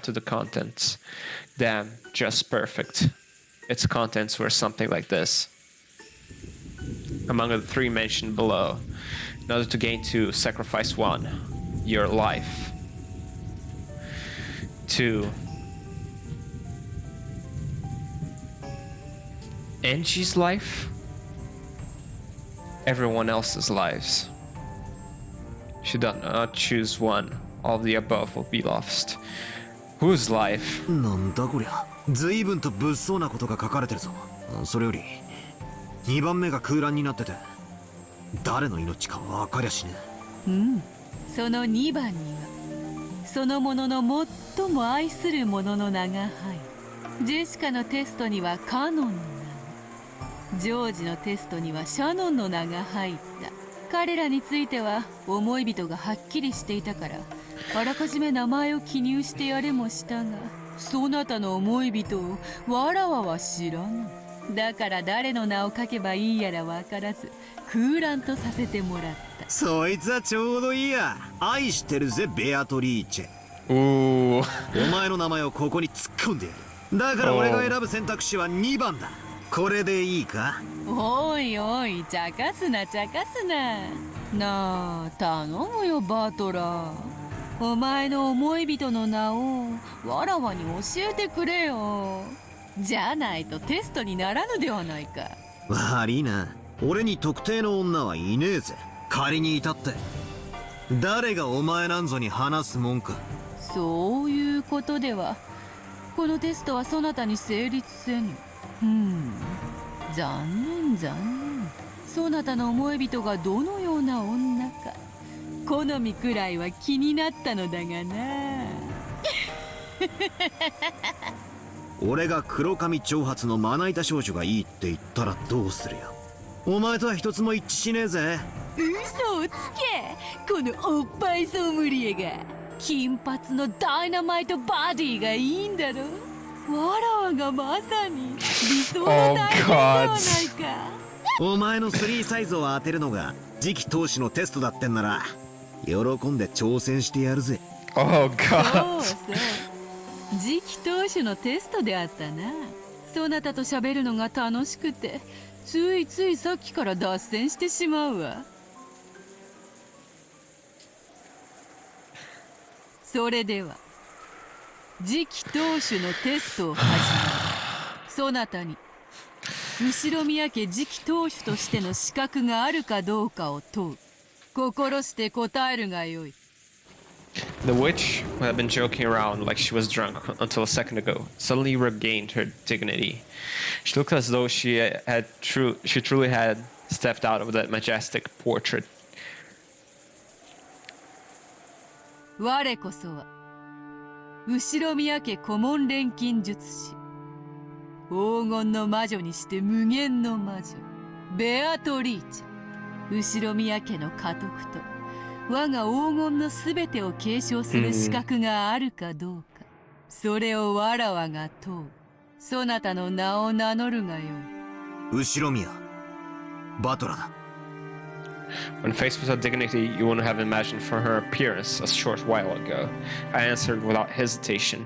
to the contents. Damn, just perfect. Its contents were something like this. Among the three mentioned below, in order to gain 2, sacrifice 1. Your life. 2. Angie's life? Everyone else's lives. She does not choose one. All of the above will be lost. Whose life? なんだこりゃ随分と物騒なことが書かれてるぞ。それより2番目が空欄になってて誰の命か分かりゃしねえ。その2番にはそのものの最も愛するものの名が入る。ジェシカのテストにはカノンの名が、ジョージのテストにはシャノンの名が入った。彼らについては思い人がはっきりしていたからあらかじめ名前を記入してやれもしたが、そなたの思い人をわらわは知らぬ。だから誰の名を書けばいいやら分からず空欄とさせてもらった。そいつはちょうどいいや。愛してるぜベアトリーチェ。お前の名前をここに突っ込んでやる。だから俺が選ぶ選択肢は2番だ。これでいいか？おいおい、茶化すな茶化すな。なあ頼むよバトラー。お前の思い人の名をわらわに教えてくれよ。じゃないとテストにならぬではないか。悪いな、俺に特定の女はいねえぜ。仮にいたって誰がお前なんぞに話すもんか。そういうことではこのテストはそなたに成立せぬ。残念残念。そなたの思い人がどのような女か好みくらいは気になったのだがな。俺が黒髪長髪のまな板少女がいいって言ったらどうするよ。お前とは一つも一致しねえぜ。嘘をつけ。このおっぱいソムリエが金髪のダイナマイトバディがいいんだろ。わらわがまさに理想の大変ではないか。お前の3サイズを当てるのが次期投手のテストだってんなら喜んで挑戦してやるぜ。そうそう次期投手のテストであったな。そなたと喋るのが楽しくてついついさっきから脱線してしまうわ。それでは次期投手のテストを始める。そなたに後ろ宮家次期投手としての資格があるかどうかを問う。心して答えるがよい。The witch, who had been joking around like she was drunk until a second ago, suddenly regained her dignity. She looked as though she truly had stepped out of that majestic portrait. 我こそは後ろ宮家顧問錬金術師、黄金の魔女にして無限の魔女ベアトリーチェ。後ろ宮家の家督と我が黄金のすべてを継承する資格があるかどうか、それをわらわが問う。そなたの名を名乗るがよい。後ろ宮バトラだ。When faced with her dignity, you wouldn't have imagined from her appearance a short while ago. I answered without hesitation.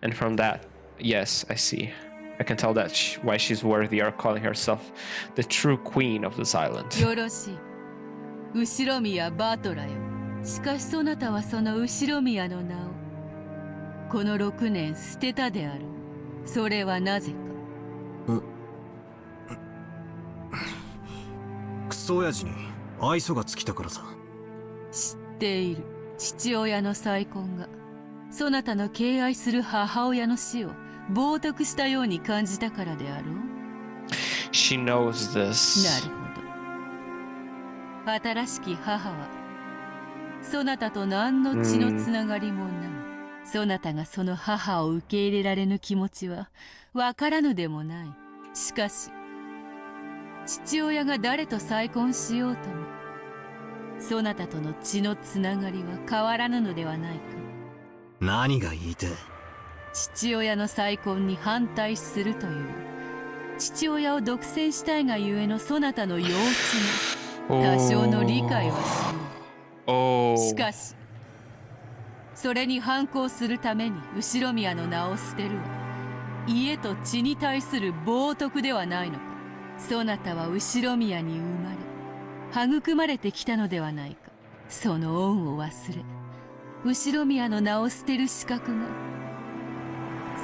And from that, yes, I see. I can tell that why she's worthy of calling herself the true queen of this island. よろしい。後ろ宮バトラよ。しかしそなたはその後ろ宮の名をこの6年捨てたである。それはなぜか。クソ親父に愛想が尽きたからさ。知っている。父親の再婚がそなたの敬愛する母親の死を冒涜したように感じたからであろう。She knows な this. るほど。新しき母はそなたと何の血のつながりもない。そなたがその母を受け入れられぬ気持ちはわからぬでもない。しかし父親が誰と再婚しようともそなたとの血のつながりは変わらぬのではないか。何が言いてえ。父親の再婚に反対するという父親を独占したいがゆえのそなたの幼稚な多少の理解はしよう。しかしそれに反抗するために後ろ宮の名を捨てるは家と血に対する冒涜ではないのか。そなたは後ろ宮に生まれ育まれてきたのではないか。その恩を忘れ後ろ宮の名を捨てる資格が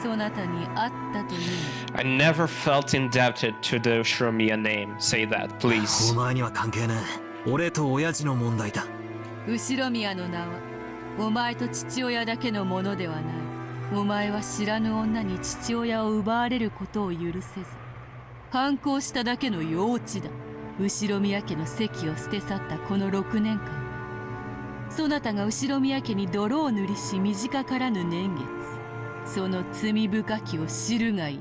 そなたにあったという。 I never felt indebted to the Shromiya name. Say that, please. お前には関係ねえ。俺と親父の問題だ。後ろ宮の名はお前と父親だけのものではない。お前は知らぬ女に父親を奪われることを許せず反抗しただけの幼稚だ。後ろ宮家の席を捨て去ったこの6年間そなたが後ろ宮家に泥を塗りし短からぬ年月その罪深きを知るがいい。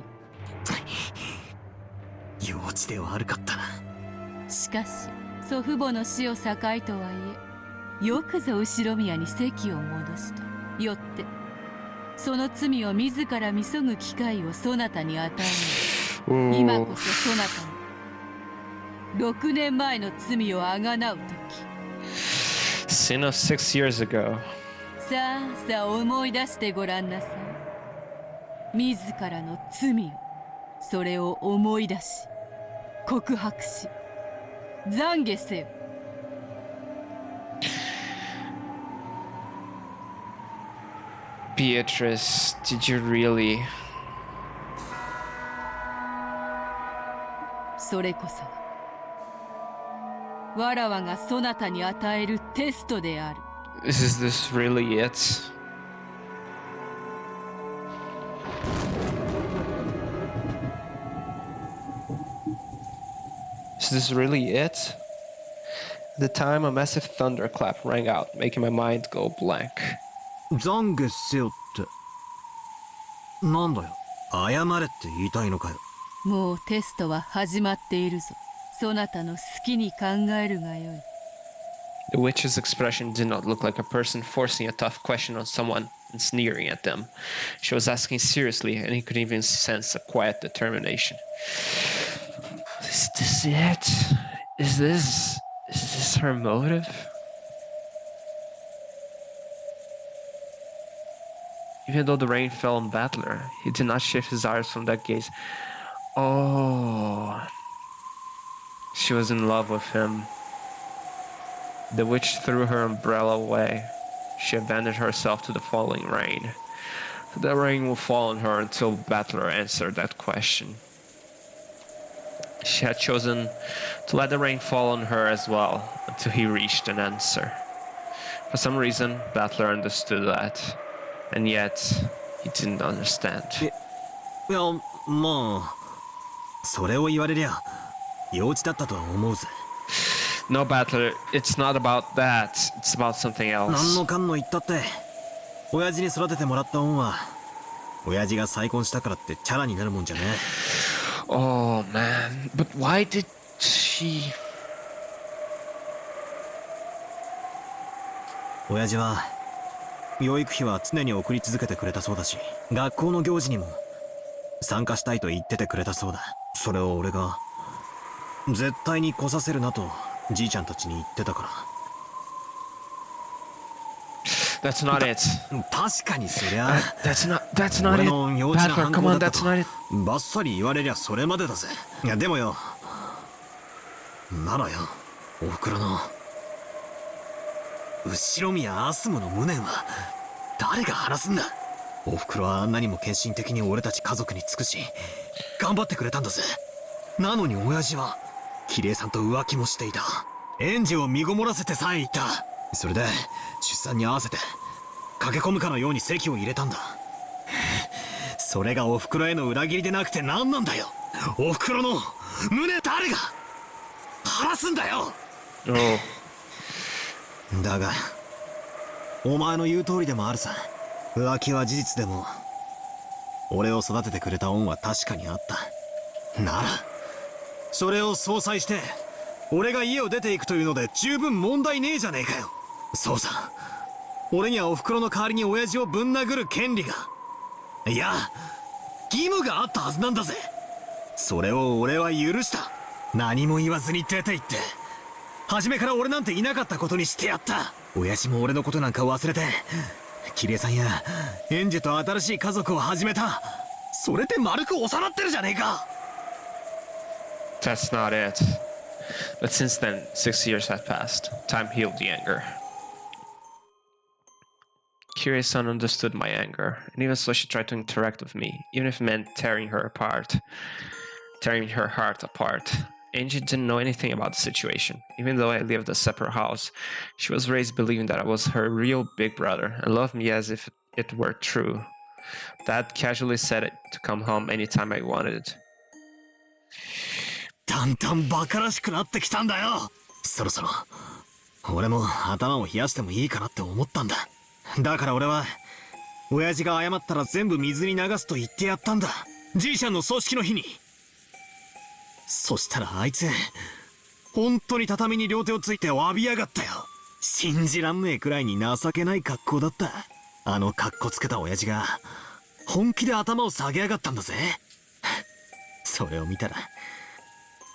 幼稚で悪かったな。しかし祖父母の死を境とはいえよくぞ後ろ宮に席を戻した。よってその罪を自ら見そぐ機会をそなたに与える。今こそそなたに6年前の罪をあがなう時。 Sin of 6 years ago. さあさあ思い出してごらんなさい。自らの罪をそれを思い出し告白し懺悔せよ。Beatrice, did you really? それこそがわらわがそなたに与えるテストである。 Is this really it? Is this really it? At the time, a massive thunderclap rang out, making my mind go blank. 懺悔せよってなんだよ。謝れって言いたいのかよ。もうテストは始まっているぞ。そなたの好きに考えるがよい。 The witch's expression did not look like a person forcing a tough question on someone and sneering at them. She was asking seriously, and he could even sense a quiet determination. Is this it? Is this her motive? Even though the rain fell on Battler, he did not shift his eyes from that gaze. Oh, she was in love with him. The witch threw her umbrella away. She abandoned herself to the falling rain. The rain would fall on her until Battler answered that question. She had chosen to let the rain fall on her as well until he reached an answer. For some reason, Battler understood that, and yet he didn't understand. いや、まあ、それを言われりゃ幼稚だったとは思うぜ。No, Battler, it's not about that. It's about something else. 何のかんの言ったって、親父に育ててもらった恩は、親父が再婚したからってチャラになるもんじゃねえ。Oh man, but why did she? 親父は養育費は常に送り続けてくれたそうだし、学校の行事にも参加したいと言っててくれたそうだ。それを俺が絶対に来させるなとじいちゃんたちに言ってたから。That's not it. 確かにそりゃ。That's not 俺 it. の幼稚な Battler, 反 come 抗 on, だったと that's not it. バッサリ言われりゃそれまでだぜ。いやでもよ、ならよ、おふくろの後ろ宮アスムの無念は誰が晴らすんだ。おふくろはあんなにも献身的に俺たち家族に尽くし頑張ってくれたんだぜ。なのに親父はキリエさんと浮気もしていた。園児を身ごもらせてさえいた。それで出産に合わせて駆け込むかのように籍を入れたんだ。それがおふくろへの裏切りでなくて何なんだよ。おふくろの胸誰が晴らすんだよ。だがお前の言う通りでもあるさ。浮気は事実でも俺を育ててくれた恩は確かにあった。ならそれを相殺して俺が家を出ていくというので十分問題ねえじゃねえかよ。そうさ、俺にはおふくろの代わりに親父をぶん殴る権利が、いや義務があったはずなんだぜ。それを俺は許した。何も言わずに出て行って初めから俺なんていなかったことにしてやった。親父も俺のことなんか忘れてキリエさんやエンジェと新しい家族を始めた。それで丸く収まってるじゃねえか。 That's not it. But since then, 6 years have passed. Time healed the anger. Kyrie-san understood my anger, and even so she tried to interact with me, even if it meant tearing her heart apart. Angie didn't know anything about the situation. Even though I lived a separate house, she was raised believing that I was her real big brother and loved me as if it were true. Dad casually said to come home anytime I wanted. だんだんバカらしくなってきたんだよ。そろそろ俺も頭を冷やしてもいいかなって思ったんだ。だから俺は親父が謝ったら全部水に流すと言ってやったんだ、じいちゃんの葬式の日に。そしたらあいつ本当に畳に両手をついて詫びやがったよ。信じらんねえくらいに情けない格好だった。あの格好つけた親父が本気で頭を下げやがったんだぜ。それを見たら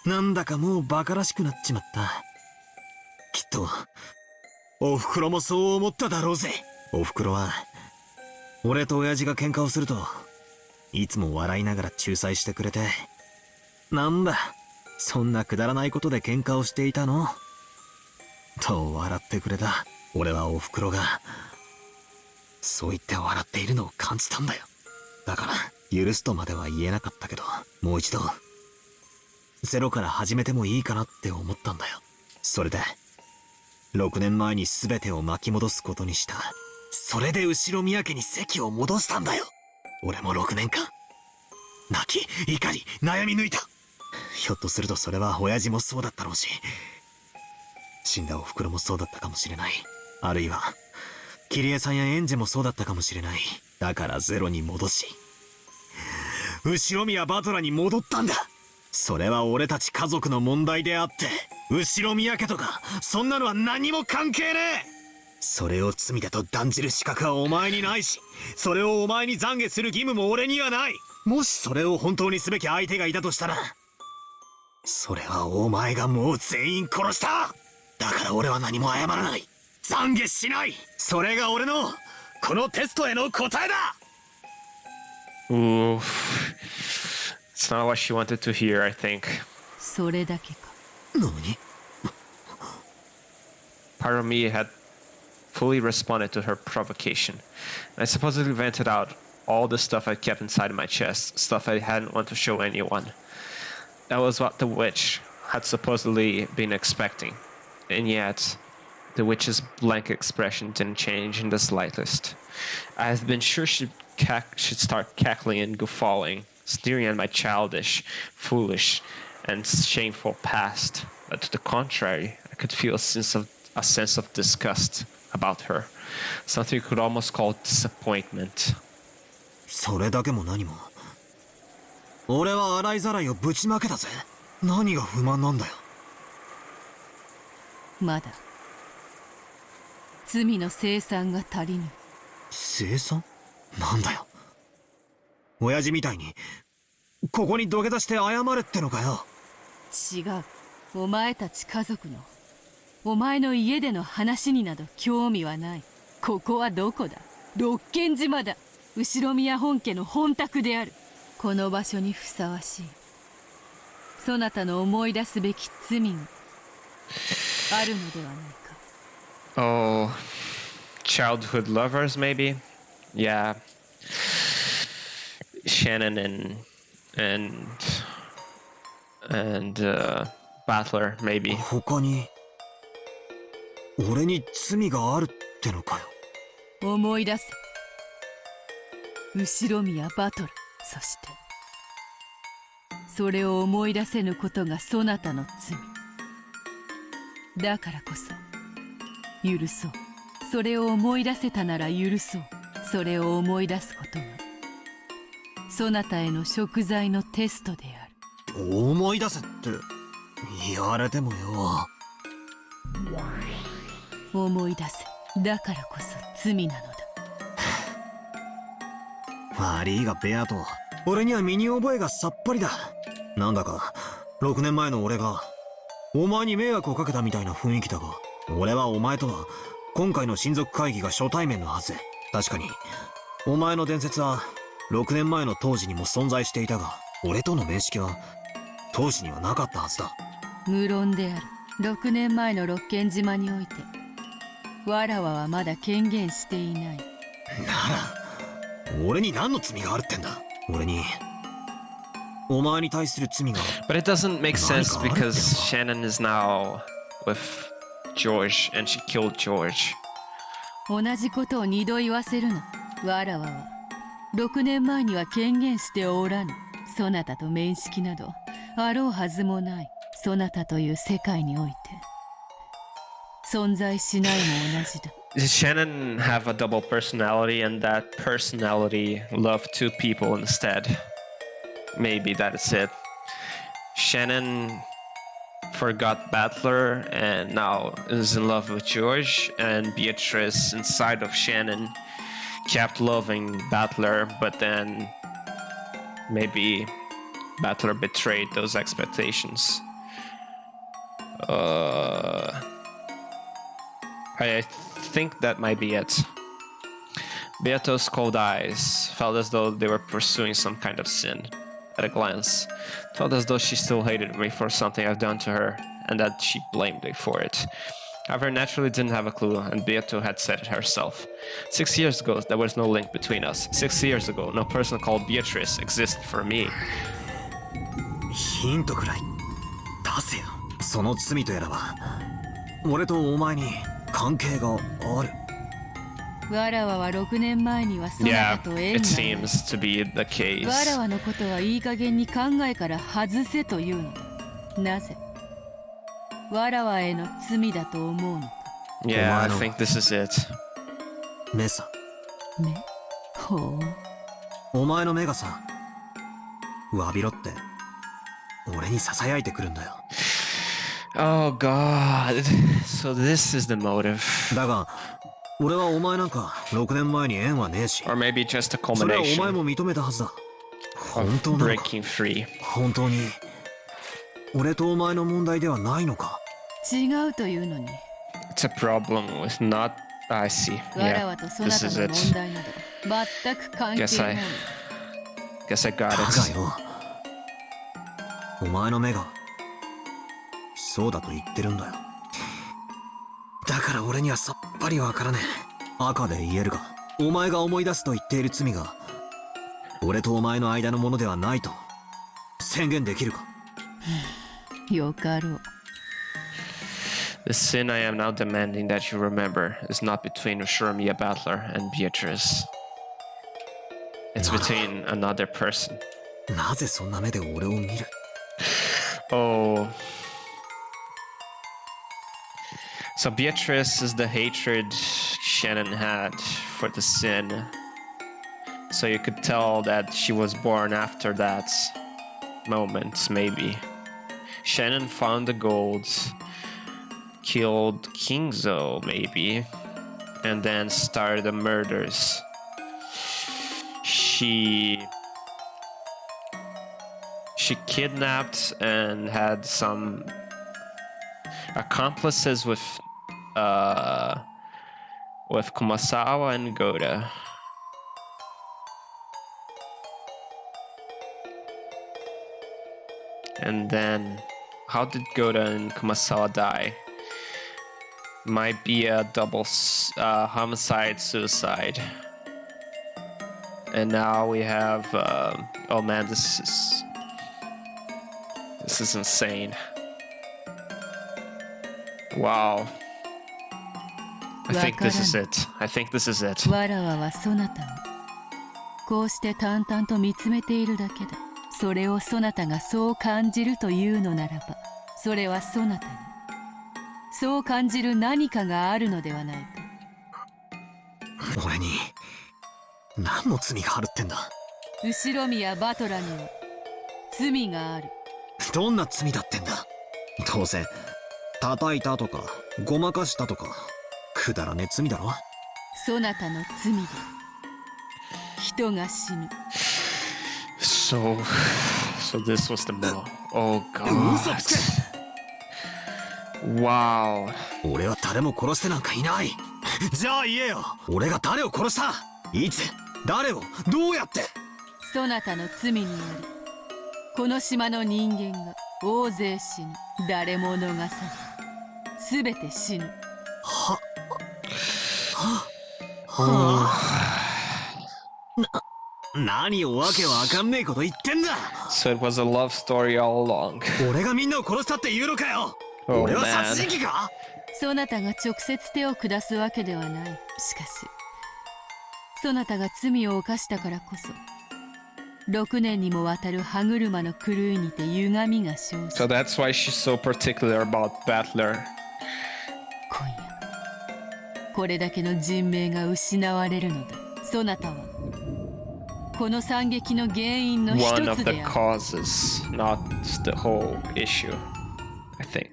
なんだかもうバカらしくなっちまった。きっとおふくろもそう思っただろうぜ。おふくろは俺と親父が喧嘩をするといつも笑いながら仲裁してくれて、なんだそんなくだらないことで喧嘩をしていたのと笑ってくれた。俺はおふくろがそう言って笑っているのを感じたんだよ。だから許すとまでは言えなかったけど、もう一度ゼロから始めてもいいかなって思ったんだよ。それで6年前に全てを巻き戻すことにした。それで後ろ宮家に席を戻したんだよ。俺も6年間泣き怒り悩み抜いた。ひょっとするとそれは親父もそうだったろうし、死んだおふくろもそうだったかもしれない。あるいはキリエさんやエンジェもそうだったかもしれない。だからゼロに戻し後ろ宮バトラに戻ったんだ。それは俺たち家族の問題であって、後ろ宮家とかそんなのは何も関係ねえ。それを罪だと断じる資格はお前にないし、それをお前に懺悔する義務も俺にはない。もしそれを本当にすべき相手がいたとしたら、それはお前がもう全員殺した。だから俺は何も謝らない、懺悔しない。それが俺のこのテストへの答えだ。Ooh. It's not what she wanted to hear, I think. それだけか。何？ Part of me had fully responded to her provocation. And I supposedly vented out all the stuff I kept inside my chest, stuff I hadn't want to show anyone. That was what the witch had supposedly been expecting. And yet, the witch's blank expression didn't change in the slightest. I had been sure she'd start cackling and guffawing, staring at my childish, foolish, and shameful past. But to the contrary, I could feel a sense of disgust about her. Something you could almost call disappointment. それだけも何も。俺は洗いざらいをぶちまけたぜ。何が不満なんだよ。まだ罪の清算が足りぬ。清算？なんだよ。親父みたいにここに土下座して謝れってのかよ。違う。お前たち家族のお前の家での話になど興味はない。ここはどこだ？六軒島だ。後宮本家の本宅である。この場所にふさわしいそなたの思い出すべき罪があるのではないか。 Oh, childhood lovers maybe? Yeah. Shannon and Battler maybe. 他に俺に罪があるってのかよ。思い出せ。後ろ宮バトル、そしてそれを思い出せぬことがそなたの罪だからこそ許そう。それを思い出せたなら許そう。それを思い出すことがそなたへの贖罪のテストである。思い出せって言われてもよ。思い出せ。だからこそ罪なのだ。悪いがベアト、俺には身に覚えがさっぱりだ。なんだか6年前の俺がお前に迷惑をかけたみたいな雰囲気だが、俺はお前とは今回の親族会議が初対面のはず。確かにお前の伝説は6年前の当時にも存在していたが、俺との面識は当時にはなかったはずだ。無論である。6年前の六軒島においてわらわはまだ権限していない。なら俺に何の罪があるってんだ。俺にお前に対する罪が。 But it doesn't make sense because Shannon is now with George and she killed George. 同じことを二度言わせるの。わらわは6年前には権限しておらぬ。そなたと面識などあろうはずもない。そなたという世界において存在しないも同じだ。Does Shannon have a double personality and that personality loved two people instead? Maybe that is it. Shannon forgot Battler and now is in love with George, and Beatrice inside of Shannon kept loving Battler, but then maybe Battler betrayed those expectations. I think that might be it. Beato's cold eyes felt as though they were pursuing some kind of sin. At a glance, felt as though she still hated me for something I've done to her, and that she blamed me for it. However, naturally didn't have a clue, and Beato had said it herself. 6 years ago, there was no link between us. 6 years ago, no person called Beatrice existed for me. ヒントくらい出せよ。その罪とやらは俺とお前に関係がある。わらわは6年前にはそなたと縁 It が seems to be the case. わらわのことはいい加減に考えから外せというのだ。なぜわらわへの罪だと思うのか。 Yeah, I think this is it. 目さ。目？ほう。お前の目がさ、わびろって俺に囁いてくるんだよ。Oh God. So this is the motive. だが俺はお前なんか6年前に縁はねえし。 Or maybe just a それはお前 culmination も認めたはずだ。 of 本当なのか。 breaking free. 本当に俺とお前の問題ではないのか。違うというのに。 It's a problem with not. I see. わら Yeah, わとそな this た is の it. 問題など全く関係 Guess ない。 Guess I got だが it. よ、お前の目がそうだと言ってるんだよ。だから俺にはさっぱりわからねえ。赤で言えるが、お前が思い出すと言っている罪が俺とお前の間のものではないと宣言できるか。よかろう。 The sin I am now demanding that you remember is not between Ushuramiya Battler and Beatrice. It's between another person. なぜそんな目で俺を見る。 Oh. So Beatrice is the hatred Shannon had for the sin. So you could tell that she was born after that moment, maybe. Shannon found the gold, killed Kinzo, maybe, and then started the murders. She kidnapped and had some accomplices with Kumasawa and Gohda. And then, how did Gohda and Kumasawa die? Might be a double homicide suicide. And now we have oh man, this is insane. Wow. I think this is it. I think this is it. わらわはそなたをこうして淡々と見つめているだけだ。それをそなたがそう感じるというのならば、それはそなたにそう感じる何かがあるのではないか。俺に何の罪があるってんだ。後ろ宮バトラには罪がある。どんな罪だってんだ。当然叩いたとかごまかしたとかくだらねえ罪だろ。そなたの罪で人が死ぬ。So this was the mall. Oh 嘘 god. つけ。 Wow. 俺は誰も殺してなんかいない。じゃあ言えよ。俺が誰を殺した？いつ？誰を？どうやって？そなたの罪によりこの島の人間が大勢死ぬ。誰も逃さず全て死ぬ。何をわけわかんねえこと言ってんだ。 So it was a love story all along. 俺がみんなを殺したって言うのかよ。 Oh 俺は man. 殺人鬼か。そなたが直接手を下すわけではない。しかしそなたが罪を犯したからこそ6年にもわたる歯車の狂いにて歪みが生じ。 So that's why she's so particular about Battler. 今夜これだけの人命が失われるのだ。そなたはこの惨劇の原因の一 One of つ the である。 causes, not the whole issue. I think.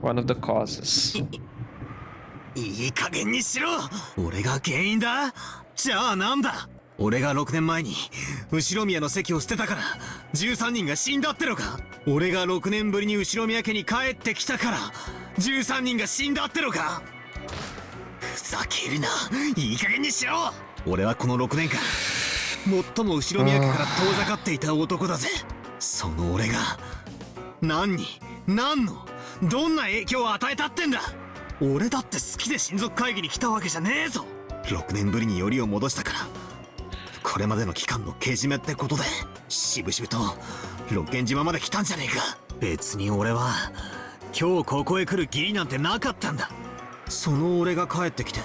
One of the causes. いい加減にしろ。俺が原因だ。じゃあなんだ。俺が6年前に後宮の席を捨てたから13人が死んだってのか。俺が6年ぶりに後宮家に帰ってきたから13人が死んだってのか。ふざけるな。いい加減にしろ。俺はこの6年間最も後宮家から遠ざかっていた男だぜ。その俺が何に何のどんな影響を与えたってんだ。俺だって好きで親族会議に来たわけじゃねえぞ。6年ぶりによりを戻したからこれまでの期間のけじめってことで渋々と六軒島まで来たんじゃねえか。別に俺は今日ここへ来る義理なんてなかったんだ。その俺が帰ってきて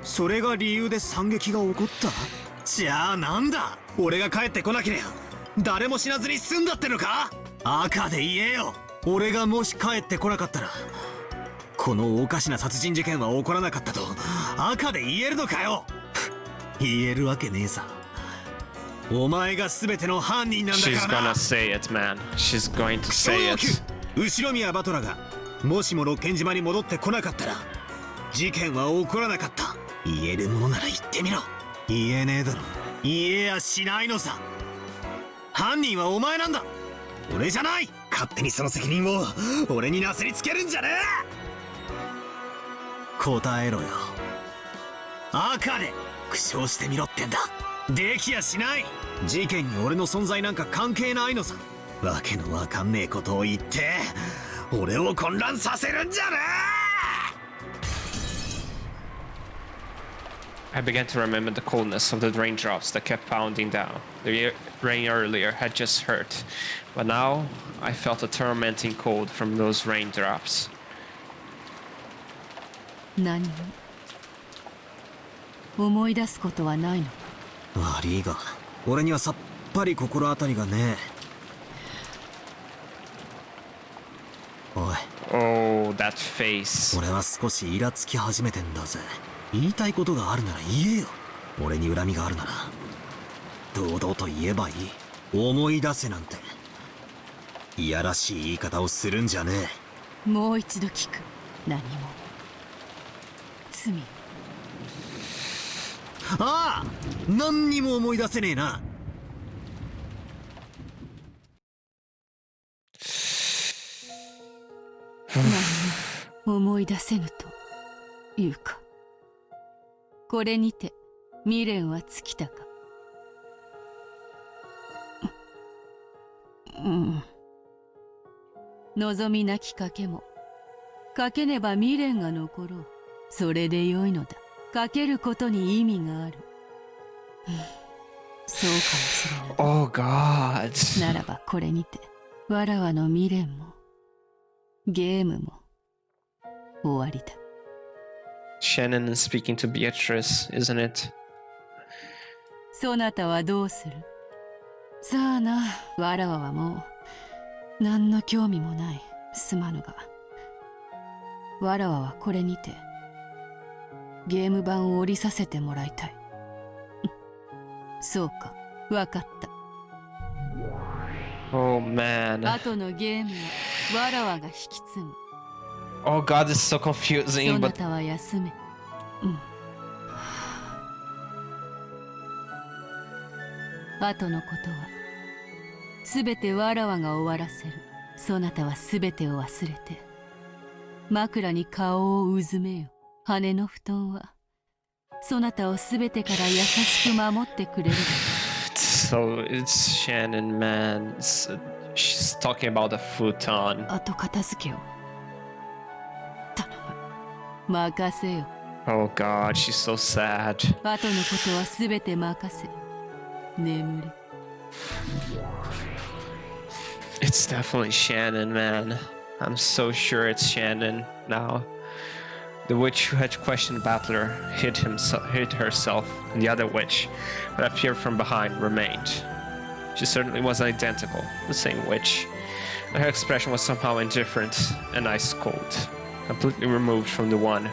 それが理由で惨劇が起こった。じゃあなんだ。俺が帰ってこなければ誰も死なずに済んだってのか。赤で言えよ。俺がもし帰ってこなかったらこのおかしな殺人事件は起こらなかったと赤で言えるのかよ。言えるわけねえさ。お前が全ての犯人なんだからな。 She's gonna say it, man. She's going to say it. 後宮バトラがもしも六軒島に戻ってこなかったら事件は起こらなかった。言えるものなら言ってみろ。言えねえだろ。言えやしないのさ。犯人はお前なんだ。俺じゃない。勝手にその責任を俺になすりつけるんじゃねえ。答えろよ。赤で苦笑してみろってんだ。できやしない。事件に俺の存在なんか関係ないのさ。わけのわかんねえことを言って俺を混乱させるんじゃねI began to remember the coldness of the raindrops that kept pounding down. The rain earlier had just hurt, but now I felt a tormenting cold from those raindrops. 何も思い出すことはないの。悪いが俺にはさっぱり心当たりがねえ。おい。 Oh, that face. 俺は少しイラつき始めてんだぜ。言いたいことがあるなら言えよ。俺に恨みがあるなら堂々と言えばいい。思い出せなんていやらしい言い方をするんじゃねえ。もう一度聞く。何も罪。ああ、何にも思い出せねえな。何も思い出せぬというか、これにて未練は尽きたか。望みなき賭けも賭けねば未練が残ろう。それでよいのだ。賭けることに意味がある。そうかもしれない。Oh God. ならばこれにてわらわの未練もゲームも終わりだ。 Shannon is speaking to Beatrice, isn't it? そなたはどうする？さあな、わらわはもう何の興味もない。すまぬが、わらわはこれにてゲーム版を降りさせてもらいたい。そうか、わかった。 Oh man. 後のゲームはわらわが引き継ぐ。 Oh god, this is so そ confusing, な but たは休め。後のことはすべてわらわが終わらせる。そなたはすべてを忘れて枕に顔をうずめよ。羽の布団はそなたをすべてから優しく守ってくれる。 so it's Shannon, man. She's talking about the futon. 後片付けを頼む。任せよ。 Oh god, she's so sad. 後のことはすべて任せ眠れ。 It's definitely Shannon, man. I'm so sure it's Shannon now. The witch who had questioned Battler hid herself, and the other witch, who had appeared from behind, remained. She certainly was identical, the same witch, but her expression was somehow indifferent and ice cold, completely removed from the one who,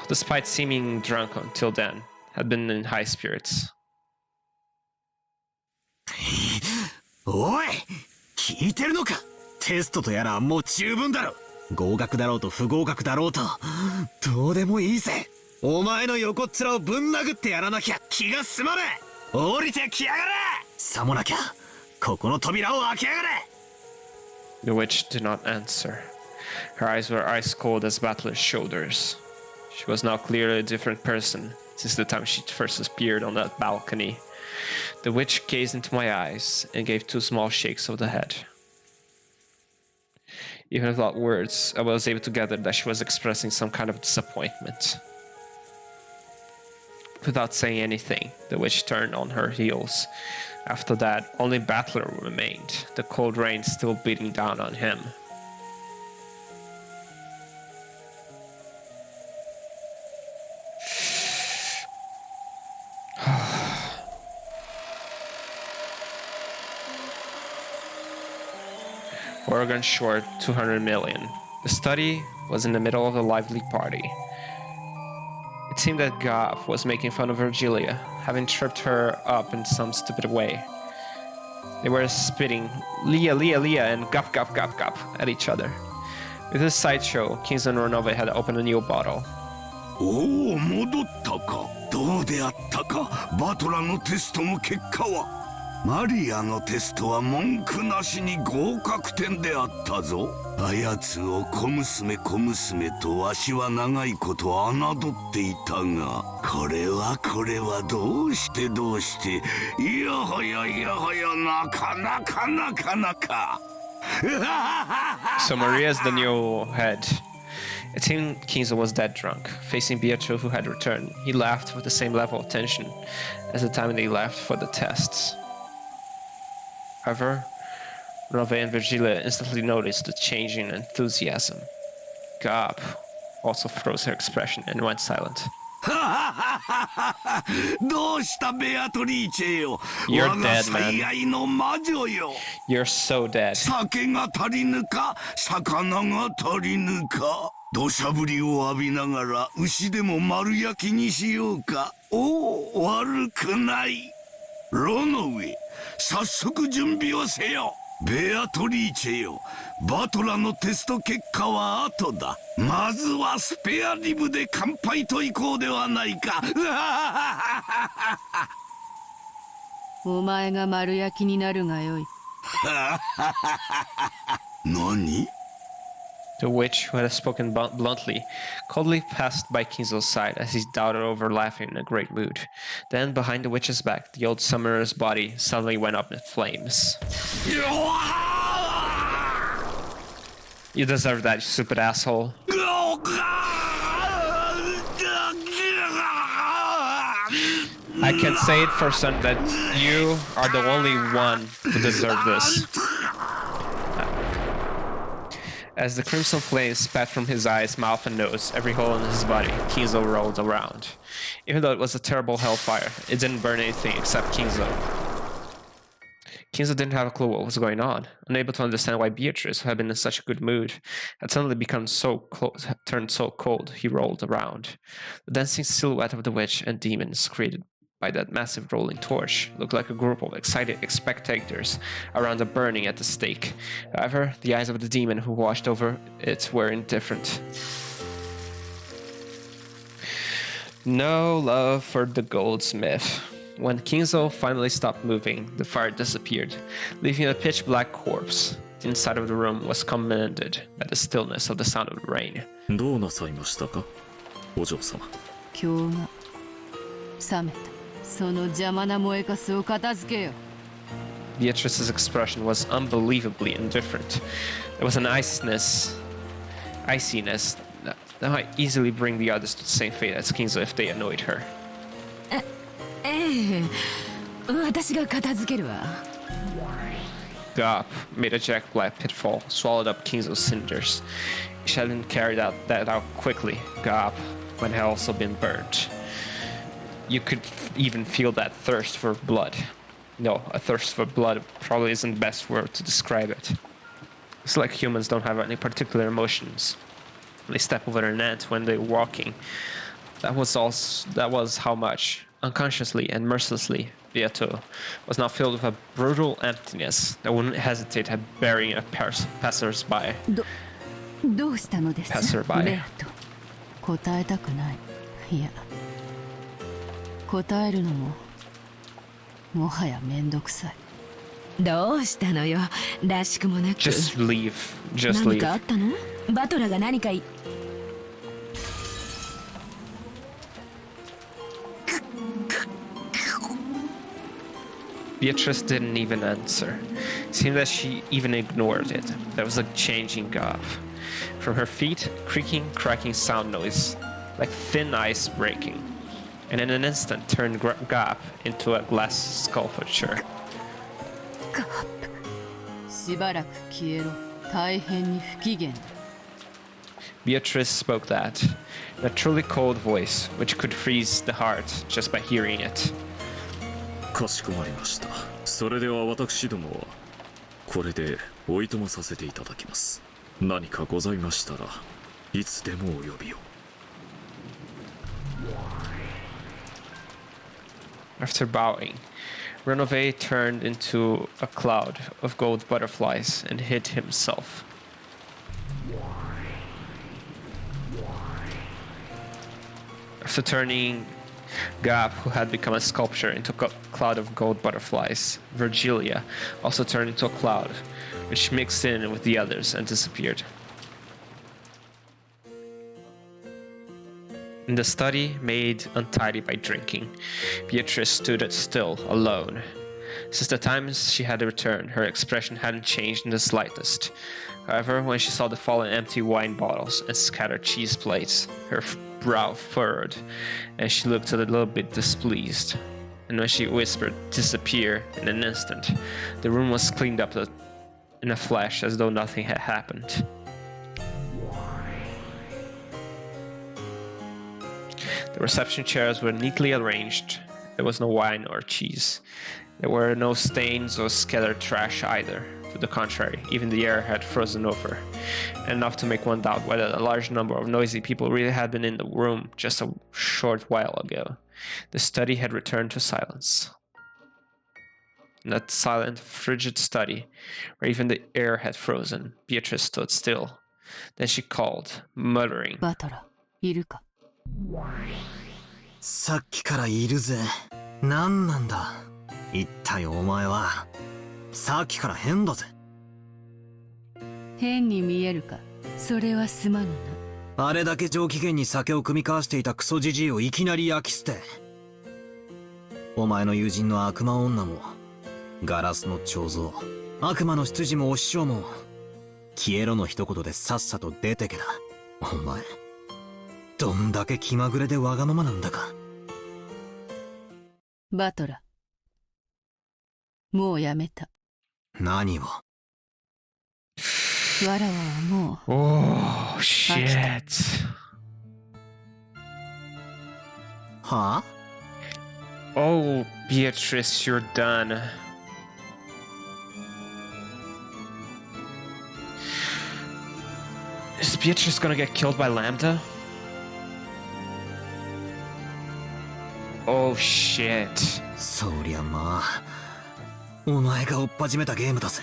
despite seeming drunk until then, had been in high spirits. おい、聞いてるのか？テストとやらはもう十分だろ。合格だろうと不合格だろうとどうでもいいぜ。お前の横っ面をぶん殴ってやらなきゃ気が済まねえ。降りてきやがれ。さもなきゃここの扉を開けやがれ。 The witch did not answer. Her eyes were ice cold as Battler's shoulders. She was now clearly a different person since the time she first appeared on that balcony. The witch gazed into my eyes and gave 2 small shakes of the head. Even without words, I was able to gather that she was expressing some kind of disappointment. Without saying anything, the witch turned on her heels. After that, only Battler remained, the cold rain still beating down on him. Oregon short 200 million. The study was in the middle of a lively party. It seemed that Goff was making fun of Virgilia, having tripped her up in some stupid way. They were spitting Leah, Leah, Leah and Gup, Gup, Gup, Gup at each other. With this sideshow, Kinzo and Renova had opened a new bottle. おお、戻ったか。どうであったか、バトラのテストの結果は。マリアのテストは文句なしに合格点であったぞ。あやつを小娘小娘とわしは長いこと侮っていたが、これはどうしていやはやなかなか。So Maria's the new head. It seemed Kinzo was dead drunk, facing Beato who had returned. He laughed with the same level of tension as the time they left for the tests. However, Renova and Virgilia instantly noticed the change in enthusiasm. Gop also froze her expression and went silent. どうしたベアトリーチェよ。 You're 我が dead, 最愛の魔女よ。 You're so dead. 酒が足りぬか、魚が足りぬか。土砂降りを浴びながら牛でも丸焼きにしようか。おお、悪くない。ロの上、早速準備をせよ。ベアトリーチェよ。バトラのテスト結果は後だ。まずはスペアリブで乾杯といこうではないか。お前が丸焼きになるがよい。何? The witch, who had spoken bluntly, coldly passed by Kinzo's side as he doubted over laughing in a great mood. Then, behind the witch's back, the old summoner's body suddenly went up in flames. You deserve that, you stupid asshole. I can say it for certain that you are the only one who deserves this. As the crimson flames spat from his eyes, mouth, and nose, every hole in his body, Kinzo rolled around. Even though it was a terrible hellfire, it didn't burn anything except Kinzo. Kinzo didn't have a clue what was going on, unable to understand why Beatrice, who had been in such a good mood, had suddenly become turned so cold. He rolled around. The dancing silhouette of the witch and demons created by that massive rolling torch looked like a group of excited spectators around a burning at the stake. However, the eyes of the demon who watched over it were indifferent. No love for the goldsmith. When Kinzo finally stopped moving, the fire disappeared, leaving a pitch-black corpse. The inside of the room was commanded by the stillness of the sound of the rain. どうなさいましたか、お嬢様。今日が冷めた。その邪魔な燃えかすを片付けよ。Beatrice's expression was unbelievably indifferent. There was an iciness that might easily bring the others to the same fate as Kinzo if they annoyed her. ええ、私が片付けるわ。Gop made a jagged black pitfall, swallowed up Kinzo's cinders. Shannon carried that out quickly. Gop, when had also been burnt. You could even feel that thirst for blood. No, a thirst for blood probably isn't the best word to describe it. It's like humans don't have any particular emotions. They step over an ant when they're walking. That was how much, unconsciously and mercilessly, Beato was now filled with a brutal emptiness that wouldn't hesitate at burying a passersby. どうしたのです、 Passerby. ベアト。答えたくない。いや、答えるのももはやめんどくさい。どうしたのよ。らしくもなく。Just leave. Just 何 leave. かあったの？バトラが何かBeatrice didn't even answer. It seemed that she even ignored it. There was a changing Gop. From her feet, creaking, cracking sound noise, like thin ice breaking, and in an instant turned Gop into a glass sculpture. しばらく消えろ。大変に不機嫌だ。Beatrice spoke that, in a truly cold voice, which could freeze the heart just by hearing it. かしこまりました。それでは私どもはこれでおいとまさせていただきます。何かございましたらいつでもお呼びを。After bowing, Renove turned into a cloud of gold butterflies and hid himself. After turning Gop, who had become a sculpture, into a cloud of gold butterflies, Virgilia also turned into a cloud, which mixed in with the others and disappeared. In the study, made untidy by drinking, Beatrice stood still, alone. Since the times she had returned, her expression hadn't changed in the slightest. However, when she saw the fallen empty wine bottles and scattered cheese plates, her brow furrowed, and she looked a little bit displeased. And when she whispered, "Disappear," in an instant, the room was cleaned up in a flash as though nothing had happened. The reception chairs were neatly arranged. There was no wine or cheese. There were no stains or scattered trash either. To the contrary, even the air had frozen over, enough to make one doubt whether a large number of noisy people really had been in the room just a short while ago. The study had returned to silence. In that silent, frigid study, where even the air had frozen, Beatrice stood still. Then she called, muttering, バトラ、いるか。さっきからいるぜ。何なんだ一体お前は。さっきから変だぜ。変に見えるか。それはすまぬな。あれだけ上機嫌に酒を酌み交わしていたクソジジイをいきなり焼き捨て。お前の友人の悪魔女もガラスの彫像、悪魔の執事もお師匠も消えろの一言でさっさと出てけだ。お前どんだけ気まぐれでわがままなんだか。バトラ、もうやめた。何を。わらわはもう Oh, shit. はあ Oh, Beatrice, you're done. Is Beatrice gonna get killed by Lambda? Oh, shit. そりゃまあお前が追っ始めたゲームだぜ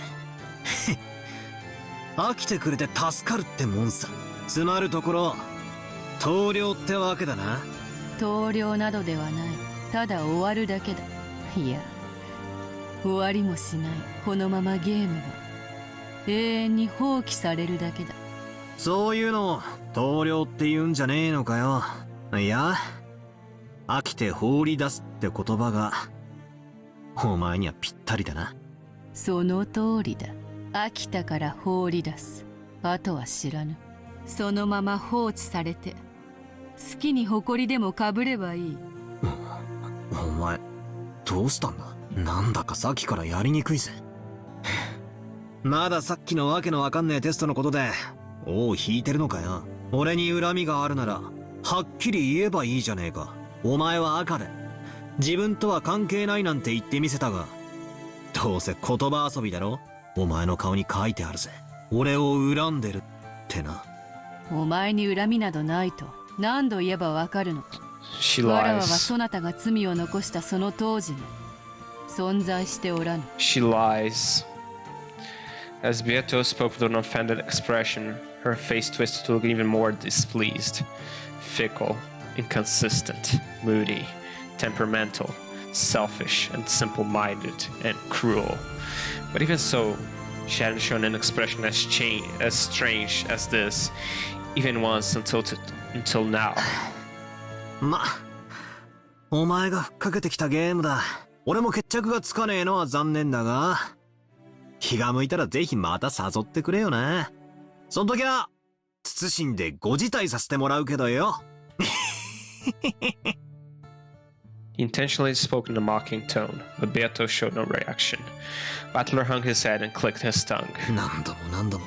飽きてくれて助かるってもんさ。つまるところ投了ってわけだな。投了などではない。ただ終わるだけだ。いや、終わりもしないこのままゲームが永遠に放棄されるだけだ。そういうのを投了って言うんじゃねえのかよ。いや、飽きて放り出すって言葉がお前にはぴったりだな。その通りだ。飽きたから放り出す。あとは知らぬ。そのまま放置されて好きに埃でもかぶればいい。お前どうしたんだ。なんだかさっきからやりにくいぜまださっきのわけのわかんねえテストのことで尾を引いてるのかよ。俺に恨みがあるならはっきり言えばいいじゃねえか。お前は赤で自分とは関係ないなんて言ってみせたが、どうせ言葉遊びだろ。お前の顔に書いてあるぜ。俺を恨んでるってな。お前に恨みなどないと何度言えばわかるのか。 She わらわは lies. そなたが罪を残したその当時に存在しておらぬ。 She lies. As Beato spoke with an offended expression, her face twisted to look even more displeased. Fickle, inconsistent, moody, temperamental, selfish, and simple-minded, and cruel. But even so, she hadn't shown an expression as strange as this, even once until now. ま、お前がふっかけてきたゲームだ。俺も決着がつかねえのは残念だが、気が向いたらぜひまた誘ってくれよな。その時は謹んでご辞退させてもらうけどよ。He intentionally spoke in a mocking tone, but Beato showed no reaction. Battler hung his head and clicked his tongue. 何度も何度も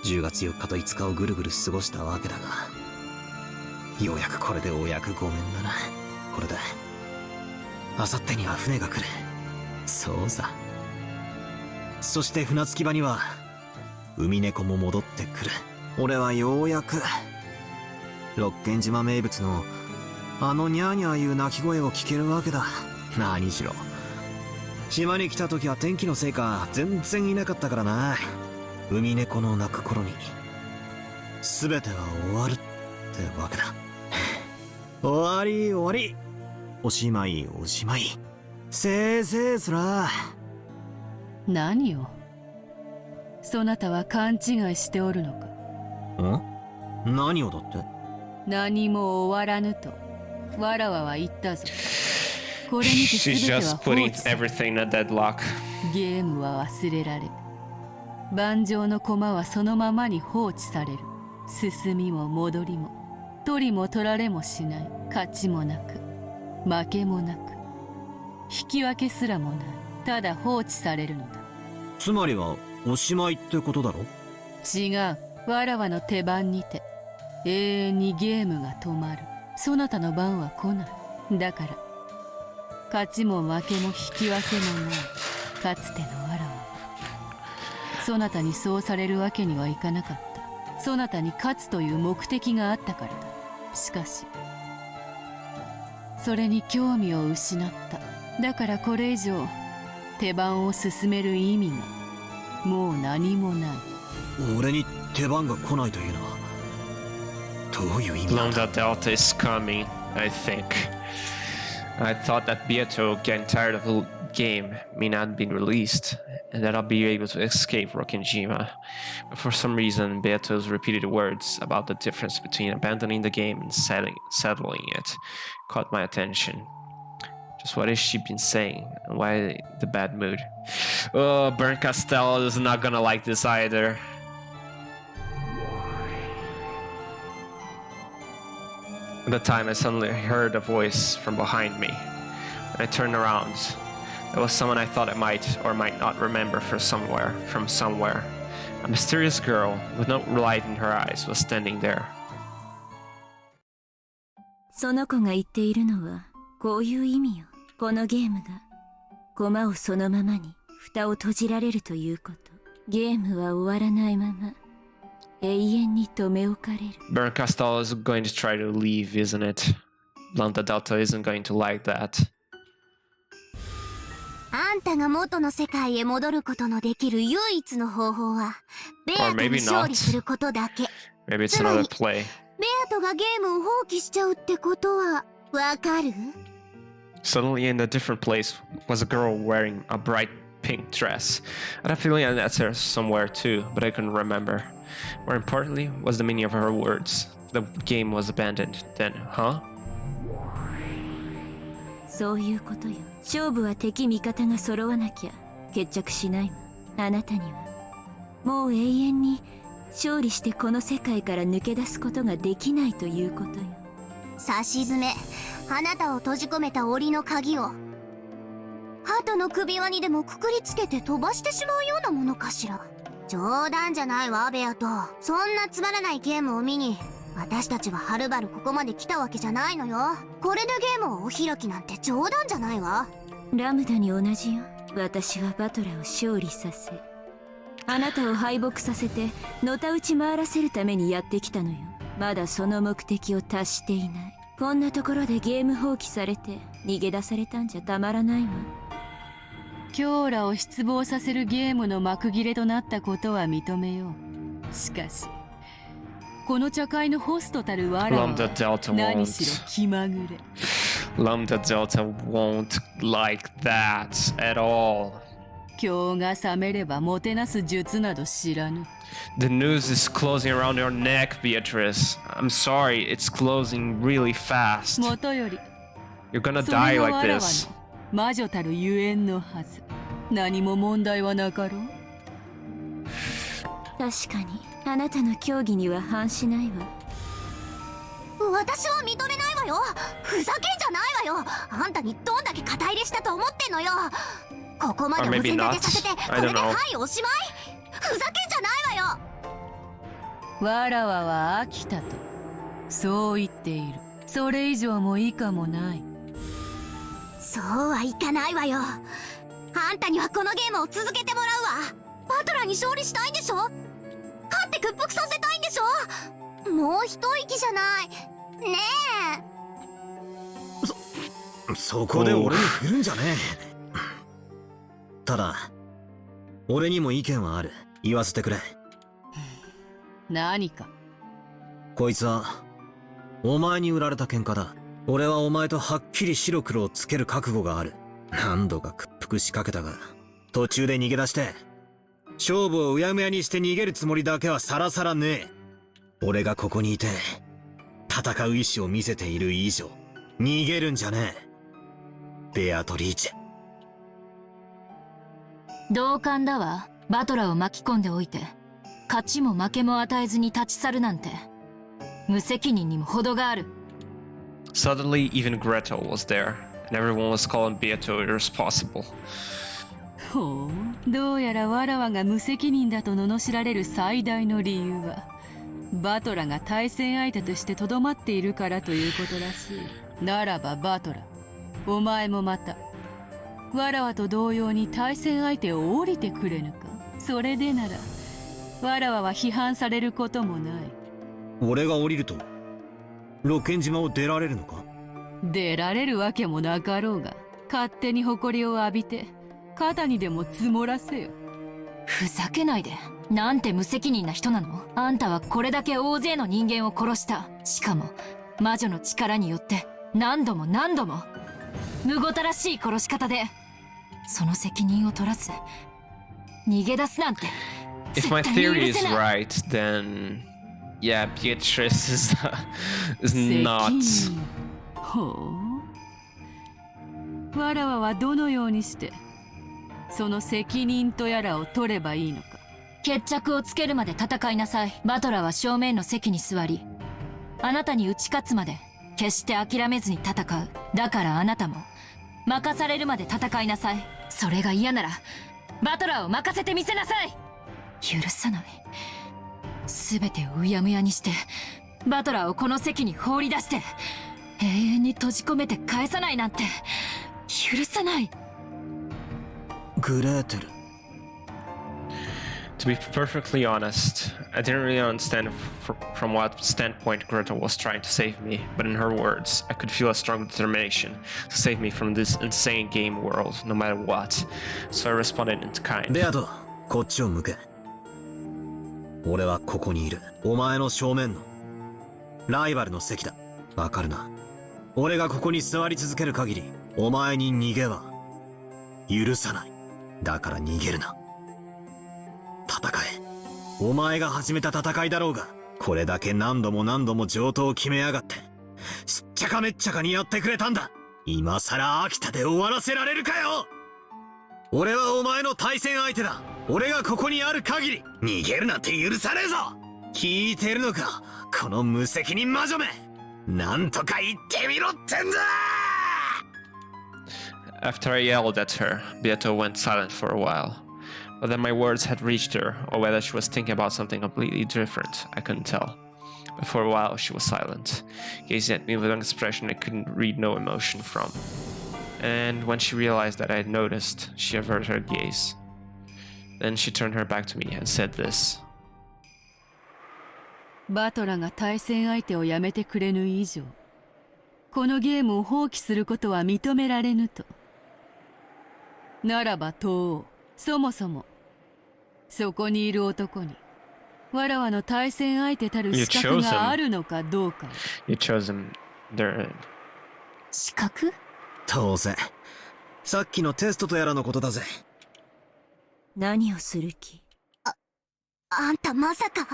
10月4日と5日をぐるぐる過ごしたわけだが、ようやくこれでお役ごめんだな。これであさってには船が来る。そうさ。そして船着き場には海猫も戻ってくる。俺はようやく六軒島名物のあのニャーニャーいう鳴き声を聞けるわけだ。何しろ島に来た時は天気のせいか全然いなかったからな。海猫の鳴く頃に全ては終わるってわけだ。終わり終わり。おしまいおしまい。せいせいすら。何を。そなたは勘違いしておるのか。ん？何をだって。何も終わらぬとわらわは言ったぞ。これにて She's 全ては just 放 putting 置され、 everything in a deadlock. ゲームは忘れられ、盤上の駒はそのままに放置される。進みも戻りも取りも取られもしない。勝ちもなく負けもなく引き分けすらもない。ただ放置されるのだ。つまりはおしまいってことだろ。違う。わらわの手番にて永遠にゲームが止まる。そなたの番は来ない。だから勝ちも負けも引き分けもない。かつてのわらわはそなたにそうされるわけにはいかなかった。そなたに勝つという目的があったからだ。しかしそれに興味を失った。だからこれ以上手番を進める意味がもう何もない。俺に手番が来ないというのはどういう意味なんだ。 Lambda Delta is coming, I think. I thought that Beato getting tired of the game may not be released, and that I'll be able to escape Rokkenjima. But for some reason, Beato's repeated words about the difference between abandoning the game and settling it caught my attention. Just what has she been saying, and why the bad mood? Oh, Bern Costello is not gonna like this either. At the time, I suddenly heard a voice from behind me. When I turned around, it was someone I thought I might or might not remember from somewhere. A mysterious girl with no light in her eyes was standing there. その子が言っているのはこういう意味よ。このゲームが駒をそのままに蓋を閉じられるということ。ゲームは終わらないまま永遠に留め置かれる。Baron Castal is going to try to leave, isn't it? Lambda Delta isn't going to like that. あんたが元の世界へ戻ることのできる唯一の方法はベアトに勝利することだけ。 Maybe it's another play. ベアトがゲームを放棄しちゃうってことはわかる？ Suddenly in a different place was a girl wearing a bright pink dress. I had a feeling I met her somewhere too, but I couldn't remember. More importantly was the meaning of her words. The game was abandoned. Then, huh? そういうことよ。勝負は敵味方が揃わなきゃ決着しないわ。あなたにはもう永遠に勝利してこの世界から抜け出すことができないということよ。さしずめ、あなたを閉じ込めた檻の鍵を鳩の首輪にでもくくりつけて飛ばしてしまうようなものかしら。冗談じゃないわベアト。そんなつまらないゲームを見に私たちははるばるここまで来たわけじゃないのよ。これでゲームをお開きなんて冗談じゃないわ。ラムダに同じよ。私はバトラーを勝利させあなたを敗北させてのたうち回らせるためにやってきたのよ。まだその目的を達していない。こんなところでゲーム放棄されて逃げ出されたんじゃたまらないわ。強羅を失望させるゲームの幕切れとなったことは認めよう。しかしこの茶会のホストたる我らは何しろ気まぐれ。 Lambda Delta won't like that at all. 今日が覚めればもてなす術など知らぬ。 The noose is closing around your neck, Beatrice. I'm sorry, it's closing really fast. もとより You're gonna それ die が like 我らの this. 魔女たるゆえんのはず。何も問題はなかろう。確かにあなたの競技には反しないわ。私は認めないわよ。ふざけんじゃないわよ。あんたにどんだけ肩入れしたと思ってんのよ。ここまでお膳立てさせてこれではいおしまい。ふざけんじゃないわよ。わらわは飽きたとそう言っている。それ以上も以下もない。そうはいかないわよ。あんたにはこのゲームを続けてもらうわ。バトラーに勝利したいんでしょ。勝って屈服させたいんでしょ。もう一息じゃないねえ。そこで俺に振るんじゃねえ。ただ俺にも意見はある。言わせてくれ。何か。こいつはお前に売られた喧嘩だ。俺はお前とはっきり白黒をつける覚悟がある。何度か屈服しかけたが途中で逃げ出して勝負をうやむやにして逃げるつもりだけはさらさらねえ。俺がここにいて戦う意志を見せている以上逃げるんじゃねえ。ベアトリーチェ。同感だわ。バトラーを巻き込んでおいて勝ちも負けも与えずに立ち去るなんて無責任にも程がある。 Suddenly, even Gretel was there, and everyone was calling Beato irresponsible. ほう、どうやらわらわが無責任だと罵られる最大の理由はバトラが対戦相手としてとどまっているからということらしい。ならばバトラ、お前もまたわらわと同様に対戦相手を降りてくれぬか。それでならわらわは批判されることもない。俺が降りるとロッケン島を出られるのか。出られるわけもなかろうが勝手に誇りを浴びて肩にでも積もらせよ。ふざけないで。なんて無責任な人なの。あんたはこれだけ大勢の人間を殺した。しかも魔女の力によって何度も何度も。むごたらしい殺し方でその責任を取らず逃げ出すなんて。 If my theory is right, then yeah, Beatrice is not. ほう。わらわはどのようにしてその責任とやらを取ればいいのか。決着をつけるまで戦いなさい。バトラーは正面の席に座りあなたに打ち勝つまで決して諦めずに戦う。だからあなたも任されるまで戦いなさい。それが嫌ならバトラーを任せてみせなさい。許さない。全てをうやむやにしてバトラーをこの席に放り出して永遠に閉じ込めて返さないなんて許さない。グレーテル。 To be perfectly honest, I didn't really understand from what standpoint Gretel was trying to save me, but in her words, I could feel a strong determination to save me from this insane game world, no matter what. So I responded in kind. ベアト、こっちを向け。俺はここにいる。お前の正面のライバルの席だ。わかるな。俺がここに座り続ける限り、お前に逃げは許さない。だから逃げるな。戦え。お前が始めた戦いだろうが、これだけ何度も何度も上等を決めやがって、しっちゃかめっちゃかにやってくれたんだ。今さら秋田で終わらせられるかよ。俺はお前の対戦相手だ。俺がここにある限り逃げるなんて許さねえぞ。聞いてるのか、この無責任魔女め。なんとか言ってみろってんだ。 After I yelled at her, Beato went silent for a while. Whether my words had reached her, or whether she was thinking about something completely different, I couldn't tell. But for a while she was silent, gazing at me with an expression I couldn't read no emotion from. And when she realized that I had noticed, she averted her gaze. Then she turned her back to me and said this. バトラが対戦相手をやめてくれぬ以上、このゲームを放棄することは認められぬと。ならば東王、そもそもそこにいる男にわらわの対戦相手たる資格があるのかどうか。You chose him. They're... 資格？当然。さっきのテストとやらのことだぜ。何をする気？あんたまさか。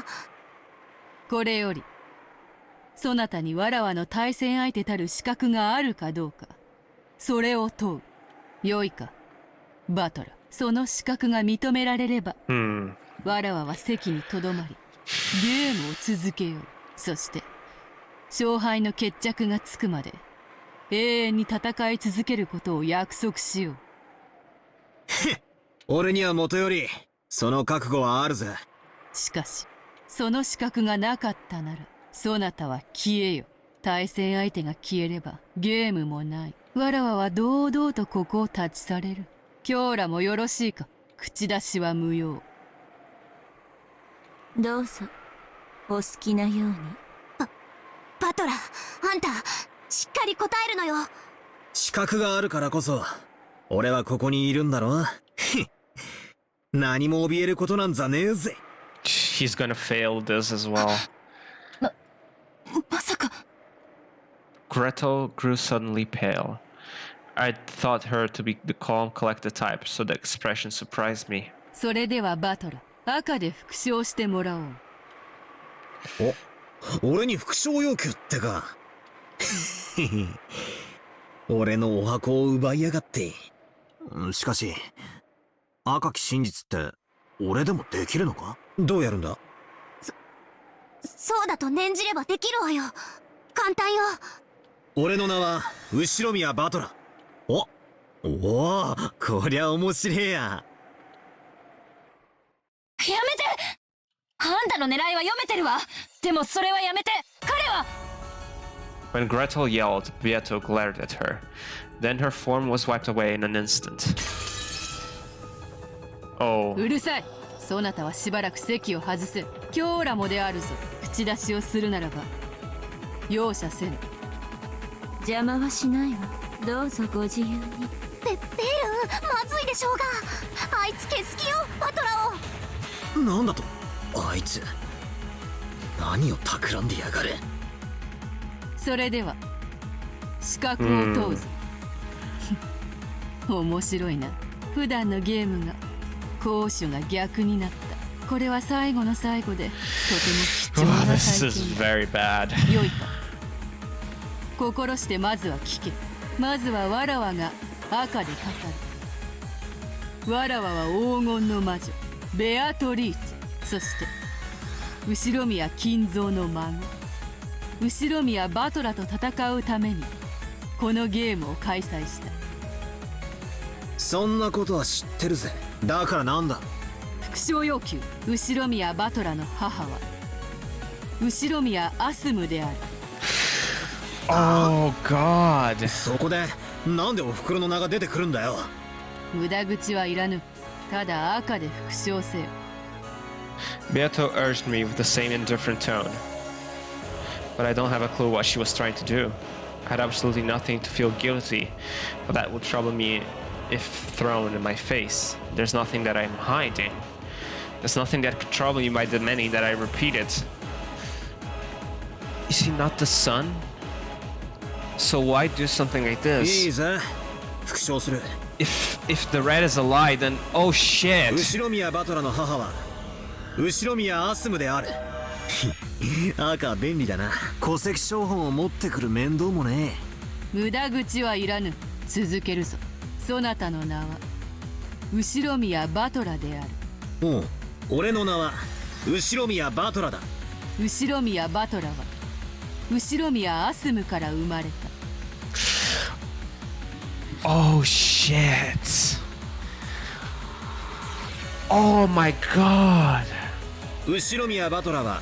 これよりそなたにわらわの対戦相手たる資格があるかどうか、それを問う。よいかバトラ。その資格が認められれば、わらわは席にとどまりゲームを続けよう。そして勝敗の決着がつくまで永遠に戦い続けることを約束しよう。俺にはもとよりその覚悟はあるぜ。しかしその資格がなかったなら、そなたは消えよ。対戦相手が消えればゲームもない。わらわは堂々とここを立ち去れる。今日らもよろしいか。口出しは無用。どうぞお好きなように。バトラ、あんたしっかり答えるのよ。資格があるからこそ俺はここにいるんだろ。何も怯えることなんざねえぜ。He's gonna fail this as well. まさか。 Gretel grew suddenly pale. I thought her to be the calm, collected type, so the expression surprised me. それではバトラ、赤で復唱してもらおう。俺に復唱要求ってか。俺のお箱を奪いやがって。しかし赤き真実って俺でもできるのか。どうやるんだ。そうだと念じればできるわよ。簡単よ。俺の名は後宮バトラ。おお、こりゃ面白えや。やめて。あんたの狙いは読めてるわ。でもそれはやめて。彼は。 When Gretel yelled, Beato glared at her. Then her form was wiped away in an instant. Oh. うるさい。そなたはしばらく席を外せ。今日らもであるぞ。口出しをするならば容赦せぬ。邪魔はしないわ。どうぞご自由に。ベル、まずいでしょうが。あいつ消す気よ、バトラを。なんだと。あいつ何を企んでやがる。それでは資格を問うぞ。面白いな。普段のゲームが攻守が逆になった。これは最後の最後でとても貴重な体験。よいか。心してまずは聞け。まずはわらわが赤で語る。わらわは黄金の魔女ベアトリーチェ、そして後宮金蔵の孫後宮バトラと戦うためにこのゲームを開催した。そんなことは知ってるぜ。だからなんだ。復唱要求。後宮バトラの母は後宮アスムである。 Oh God. そこでなんでお袋の名が出てくるんだよ。無駄口はいらぬ。ただ赤で復唱せよ。 Beato urged me with the same indifferent tone, but I don't have a clue what she was trying to do. I had absolutely nothing to feel guilty, but that would trouble me if thrown in my face. There's nothing that I'm hiding. There's nothing that could trouble you by demanding that I repeat it. Is he not the son? So why do something like い this? いぜ、復唱する。 If the red is a lie, then oh shit. 後宮バトラの母は後宮アスムである。赤便利だな。戸籍抄本を持ってくる面倒もねえ。無駄口はいらぬ。続けるぞ。そなたの名は後宮バトラである。おう、俺の名は後宮バトラだ。後宮バトラは後宮アスムから生まれた。 Oh shit. Oh my god. 後宮バトラは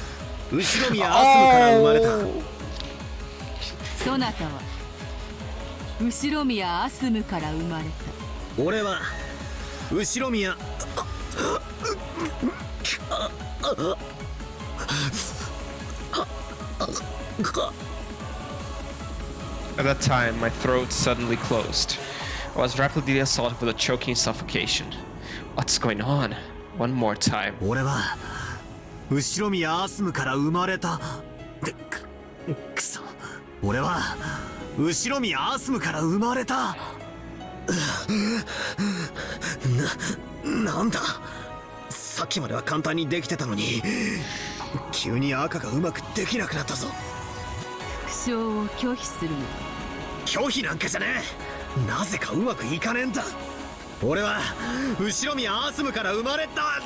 後宮アスムから生まれた。そなたは後宮アスムから生まれた。俺は後宮At that time, my throat suddenly closed. I was rapidly assaulted with a choking suffocation. What's going on? One more time. 俺は後宮アスムから生まれた。くそ、俺は後宮アスムから生まれた。なんだ、さっきまでは簡単にできてたのに急に赤がうまくできなくなったぞ。復唱を拒否するの。拒否なんかじゃねえ。なぜかうまくいかねえんだ。俺は後宮アスムから生まれた。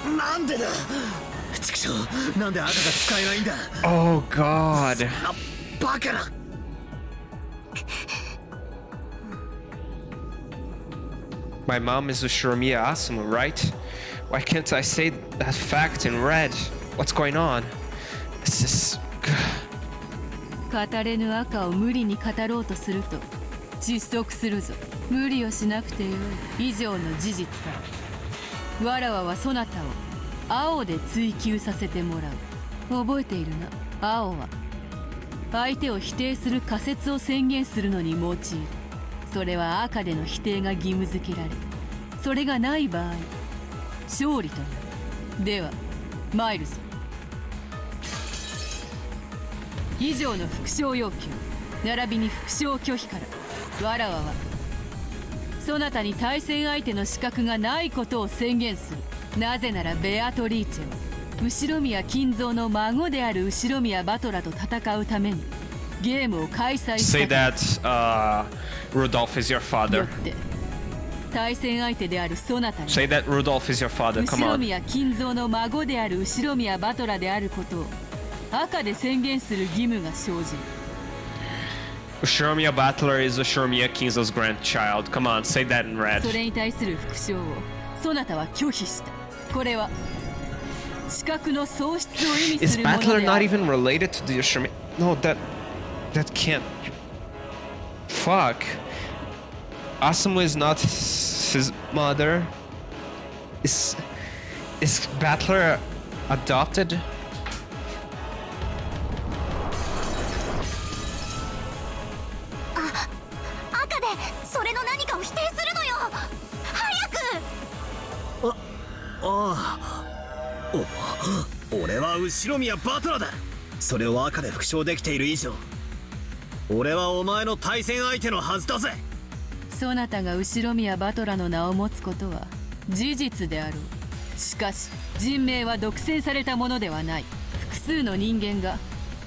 なんでだ。畜生、なんで赤が使えないんだ。 Oh god. バカな。My mom is Ushiramiya Asumu, right? Why can't I say that fact in red? What's going on? This is... 語れぬ赤を無理に語ろうとすると窒息するぞ。無理をしなくてよい。以上の事実から。わらわはそなたを青で追求させてもらう。覚えているな。青は相手を否定する仮説を宣言するのに用いる。それは赤での否定が義務付けられ、それがない場合勝利となる。では参るぞ。以上の復唱要求並びに復唱拒否からわらわはそなたに対戦相手の資格がないことを宣言する。なぜならベアトリーチェは後宮金蔵の孫である後宮バトラと戦うためにゲームを開催した。 Say that Rudolf is your father. よって対戦相手であるそなたに Say that Rudolf is your father. Come 後 on. 宮金蔵の孫である後宮バトラであることを赤で宣言する義務が生じる。 Ushiramiya Battler is Ushiramiya Kinzo's grandchild. Come on, say that in red. それに対する復唱をそなたは拒否した。これは資格の喪失を意味 Is するもので Battler あ not る。 even related to the Ushiramiya? No, that can't. Fuck. Asumu is not his mother. Is Battler adopted? 赤でそれの何かを否定するのよ。早く。俺は後宮バトラだ。それを赤で復唱できている以上俺はお前の対戦相手のはずだぜ。そなたが後宮バトラの名を持つことは事実であろう。しかし人命は独占されたものではない。複数の人間が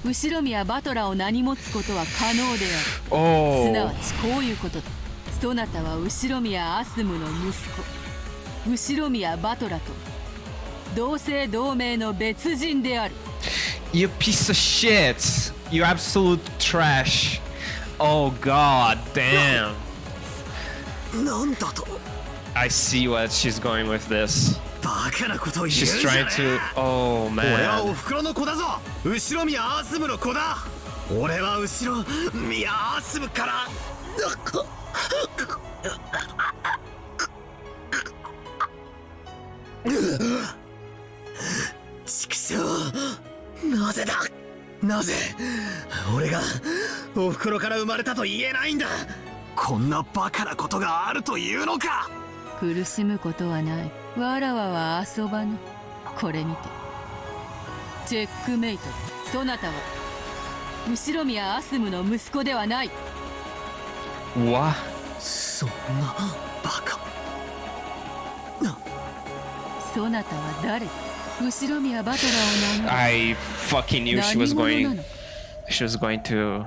後宮バトラを名に持つことは可能である。 Oh. すなわちこういうことだ。そなたは後宮アスムの息子後宮バトラと同姓同名の別人である。 You piece of shit. You absolute trash. Oh god damn. なんだと。I see what she's going with this. バカなことを言う She's じゃね trying to. Oh 俺はお man. ふくろの子だぞ後ろ宮アースムの子だ俺は後ろ宮アースムから畜生なぜだなぜ俺がおふくろから生まれたと言えないんだこんなバカなことがあるというのか苦しむことはない。わらわは遊ばぬ。これにてチェックメイト。そなたは後ろ宮アスムの息子ではない。 What? そんなバカそなたは誰？後ろ宮バトラーを名乗る。 I fucking knew she was 何者な going. の？ She was going to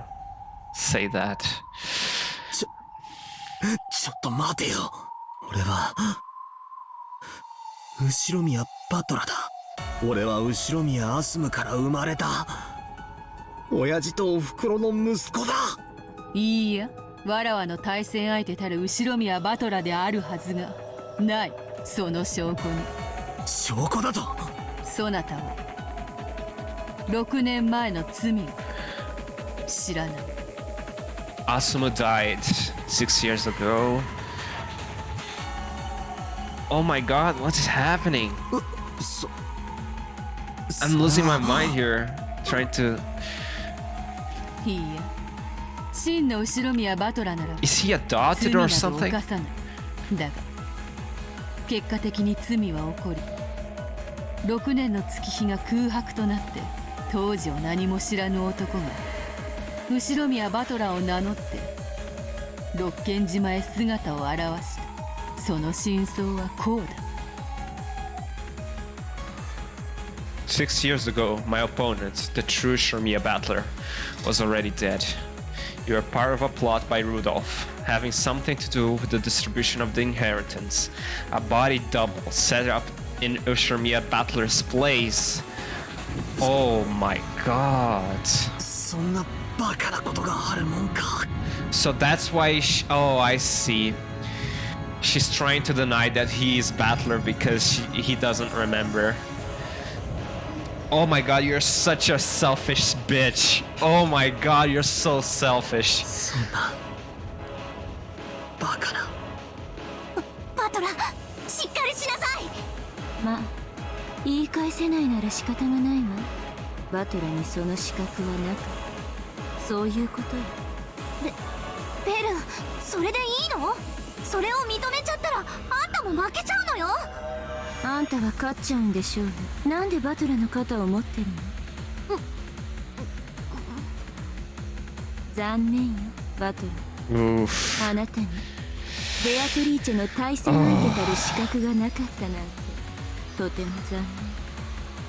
say that. ちょっと待てよ俺は後ろ宮バトラだ俺は後ろ宮アスムから生まれた親父とおふくろの息子だいいや、わらわの対戦相手たる後ろ宮バトラであるはずがない。その証拠に証拠だとそなたは6年前の罪を知らない。 Asumu died 6 years ago. Oh my god, what is happening? I'm losing my mind here. Trying to. いいや、真の後ろ宮バトラなら Is he 罪 adopted な or ど something? 犯さない。だが結果的に罪は起こり6年の月日が空白となって当時を何も知らぬ男が後ろ宮バトラーを名乗って六軒島へ姿を現した。その真相はこうだ。 6 years ago, my opponent, the true Shurmiya Battler, was already dead. You are part of a plot by Rudolf, having something to do with the distribution of the inheritance. A body double set up in Shurmiya Battler's place. Oh my god. そんなバカなことがあるもんか So that's why oh, I see. She's trying to deny that he is Battler because he doesn't remember. Oh my god, you're such a selfish bitch. Oh my god, you're so selfish. そんなバカなバトラしっかりしなさいまあ言い返せないなら仕方がないわバトラにその資格はなくそういうことよベルそれでいいのそれを認めちゃったらあんたも負けちゃうのよあんたは勝っちゃうんでしょうねなんでバトラの肩を持ってるの残念よバトラ Oof. あなたにベアトリーチェの対戦相手たる資格がなかったなんてとても残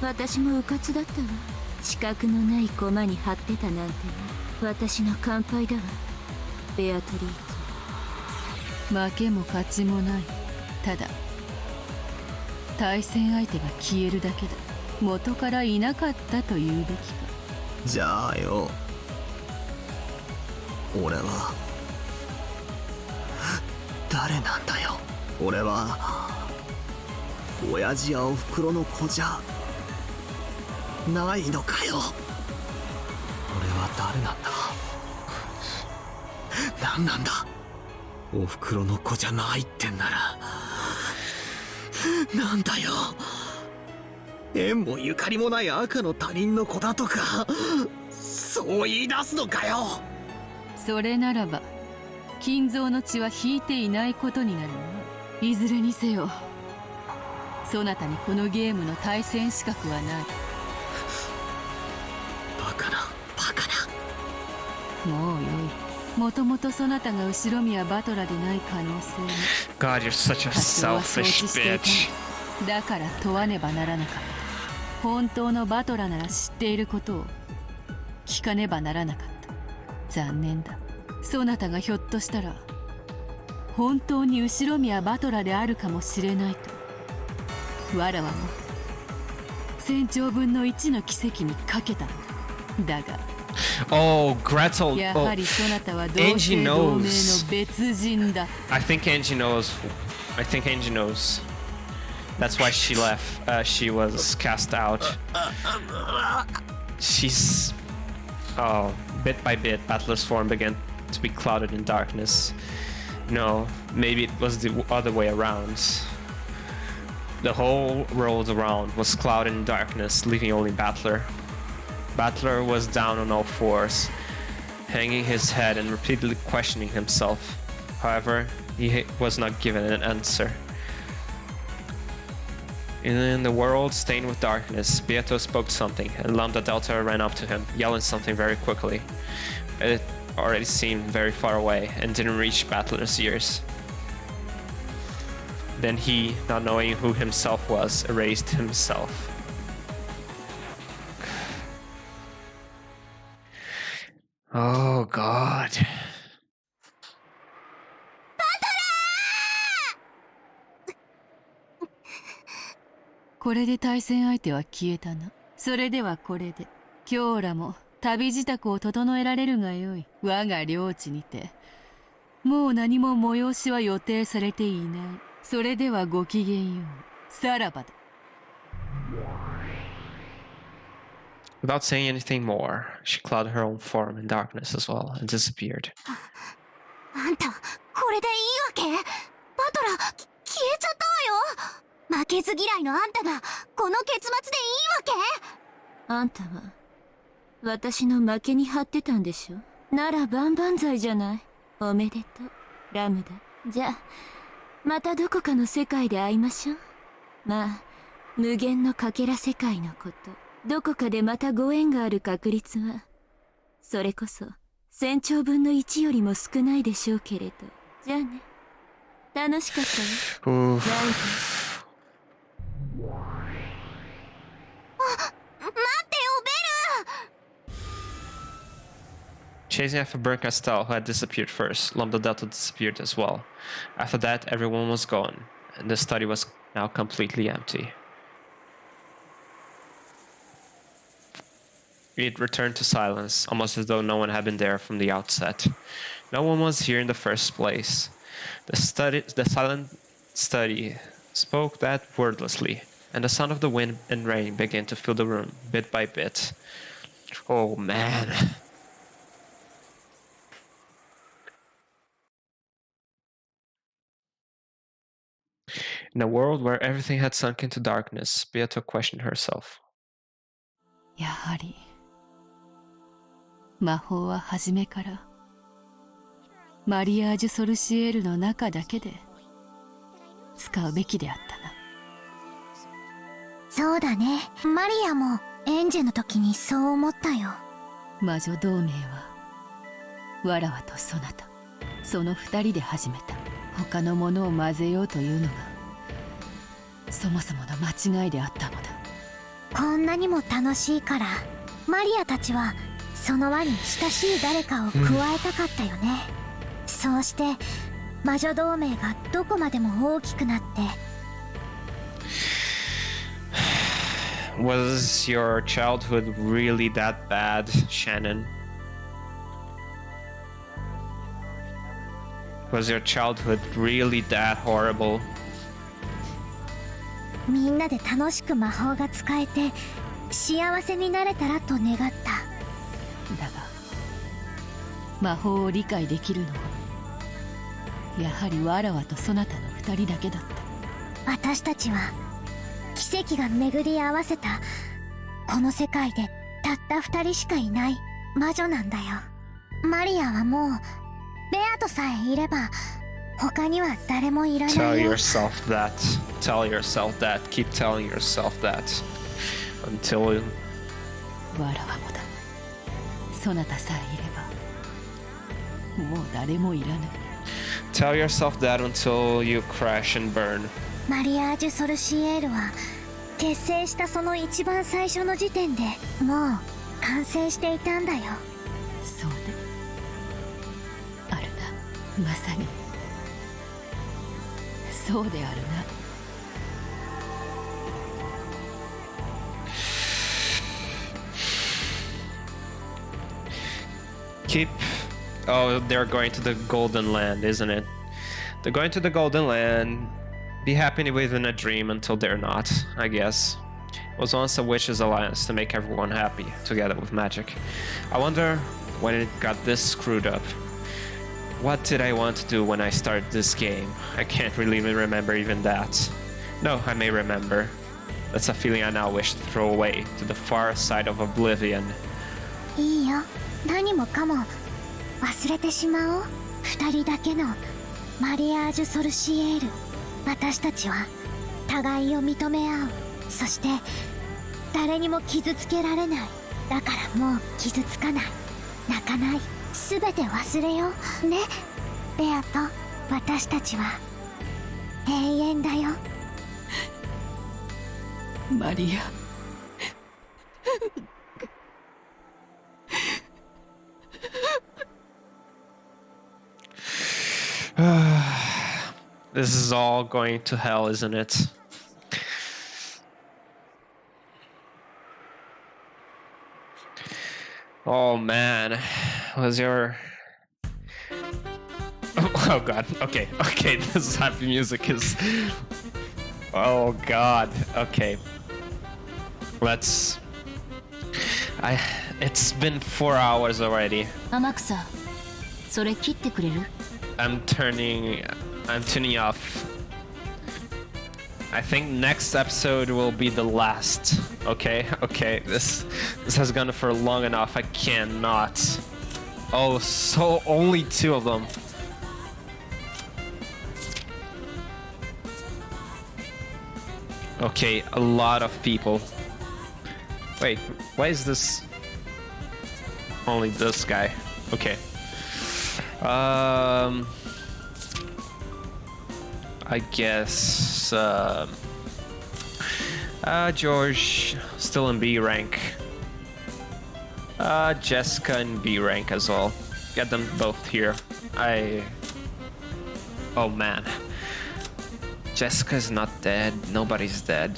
念私も迂闊だったわ資格のない駒に張ってたなんて私の乾杯だわベアトリーチ負けも勝ちもない。ただ対戦相手が消えるだけだ。元からいなかったと言うべきか。じゃあよ俺は誰なんだよ俺は親父やおふくろの子じゃないのかよ俺は誰なんだ何なんだおふくろの子じゃないってんならなんだよ縁もゆかりもない赤の他人の子だとかそう言い出すのかよそれならば金蔵の血は引いていないことになるわ。いずれにせよそなたにこのゲームの対戦資格はない。バカなバカなもうよい。もともとそなたが後ろ宮バトラでない可能性も God, you're such a 多少は承 selfish 知してい bitch. た。だから問わねばならなかった。本当のバトラなら知っていることを聞かねばならなかった。残念だ。そなたがひょっとしたら本当に後ろ宮バトラであるかもしれないとわらわも1000兆分の1の奇跡にかけたのだ。だが Oh, Gretel. や Oh, はりそなたは同 Angie 姓同名の knows. 別人だ。 I think Angie knows I think Angie knows. That's why she left. She was cast out. She's... Oh, bit by bit, Battler's form began to be clouded in darkness. No, maybe it was the other way around. The whole world around was clouded in darkness, leaving only Battler. Battler was down on all fours, hanging his head and repeatedly questioning himself. However, he was not given an answer. In the world stained with darkness, Beato spoke something, and Lambda Delta ran up to him, yelling something very quickly. It already seemed very far away, and didn't reach Battler's ears. Then he, not knowing who himself was, erased himself. Oh God. Battler! これで対戦相手は消えたな。それではこれで今日らも旅支度を整えられるがよい。我が領地にてもう何も催しは予定されていない。それではごきげんよう。さらばだ。Without saying anything more, she clouded her own form in darkness as well and disappeared. あんたこれでいいわけ？バトラ消えちゃったわよ。負けず嫌いのあんたがこの結末でいいわけ？あんたは私の負けに張ってたんでしょ。なら万々歳じゃない。おめでとうラムだ。じゃあまたどこかの世界で会いましょう。まあ無限のかけら世界のこと、どこかでまたご縁がある確率はそれこそ1000兆分の1よりも少ないでしょうけれど。じゃあね、楽しかったよ。ライブ。Chasing after Burn Castell, who had disappeared first, Lambda Delta disappeared as well. After that, everyone was gone, and the study was now completely empty. It returned to silence, almost as though no one had been there from the outset. No one was here in the first place. The silent study spoke that wordlessly, and the sound of the wind and rain began to fill the room, bit by bit. Oh man. In a world where everything had sunk into darkness, Beato questioned herself. やはり魔法は初めからマリアージュ・ソルシエールの中だけで使うべきであったな。そうだね。マリアもエンジェの時にそう思ったよ。魔女同盟はわらわとそなた、その二人で始めた。他のものを混ぜようというのがそもそもの間違いであったのだ。こんなにも楽しいからマリアたちはその輪に親しい誰かを加えたかったよね。そうして魔女同盟がどこまでも大きくなって。Was your childhood really that bad, Shannon? Was your childhood really that horrible? みんなで楽しく魔法が使えて幸せになれたらと願った。だが魔法を理解できるのはやはりわらわとそなたの二人だけだった。私たちは奇跡が巡り合わせたこの世界でたった二人しかいない魔女なんだよ。マリアはもうベアトさえいれば他には誰もいらないよ。 Tell yourself that. Tell yourself that. Keep telling yourself that. Until... わらわもだ。そなたさえいればもう誰もいらない。 Tell yourself that until you crash and burn. マリアージュ・ソルシエールは結成したその一番最初の時点でもう完成していたんだよ。そうであるな。まさにそうであるな。Keep... Oh, they're going to the Golden Land, isn't it? They're going to the Golden Land. Be happy within a dream until they're not, I guess. It was once a witches' alliance to make everyone happy, together with magic. I wonder when it got this screwed up. What did I want to do when I started this game? I can't really remember even that. No, I may remember. That's a feeling I now wish to throw away to the far side of oblivion. いいよ、何もかも忘れてしまおう。二人だけのマリアージュ・ソルシエール。私たちは互いを認め合う。そして誰にも傷つけられない。だからもう傷つかない、泣かない、すべて忘れようね、ベアと。私たちは永遠だよ。マリア。This is all going to hell, isn't it? Oh man, was your... Oh god, okay, this happy music is... Oh god, okay. Let's... It's been 4 hours already. 天草、それ切ってくれる？ I'm tuning off. I think next episode will be the last. Okay, this has gone for long enough. I cannot. Oh, so only 2 of them. Okay, a lot of people. Wait, why is this only this guy? Okay. I guess George still in B rank. Jessica in B rank as well. Get them both here. Oh man. Jessica's not dead. Nobody's dead.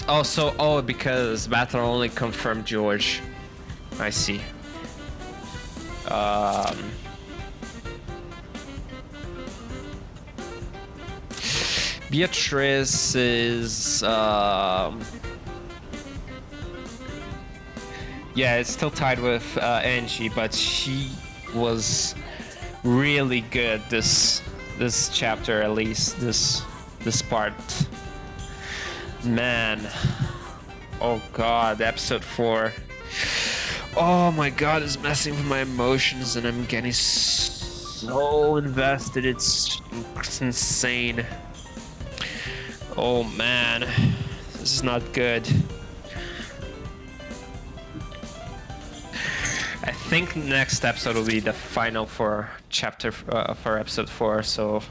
Oh, because Battler only confirmed George. I see. Beatrice is yeah, it's still tied with Angie, but she was really good this chapter, at least this part. Man, oh god, episode 4. Oh my god, it's messing with my emotions and I'm getting so invested. It's insane. Oh man, this is not good. I think next episode will be the final for episode 4, so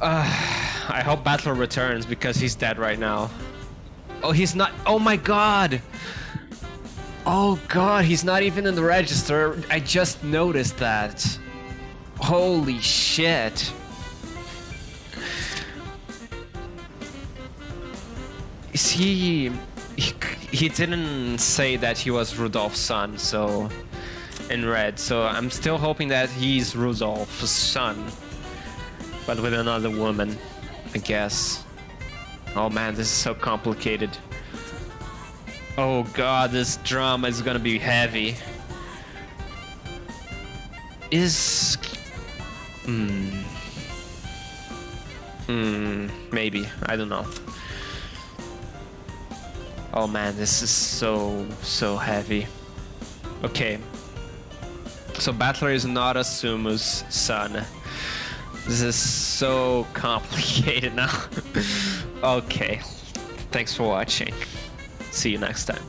I hope Battler returns because he's dead right now. Oh, he's not. Oh my god. Oh god, he's not even in the register. I just noticed that. Holy shit. He didn't say that he was Rudolph's son, so in red. So I'm still hoping that he's Rudolph's son, but with another woman, I guess. Oh man, this is so complicated. Oh god, this drama is gonna be heavy. Maybe, I don't know. Oh man, this is so heavy. Okay. So Battler is not Asumu's son. This is so complicated now. Okay. Thanks for watching. See you next time.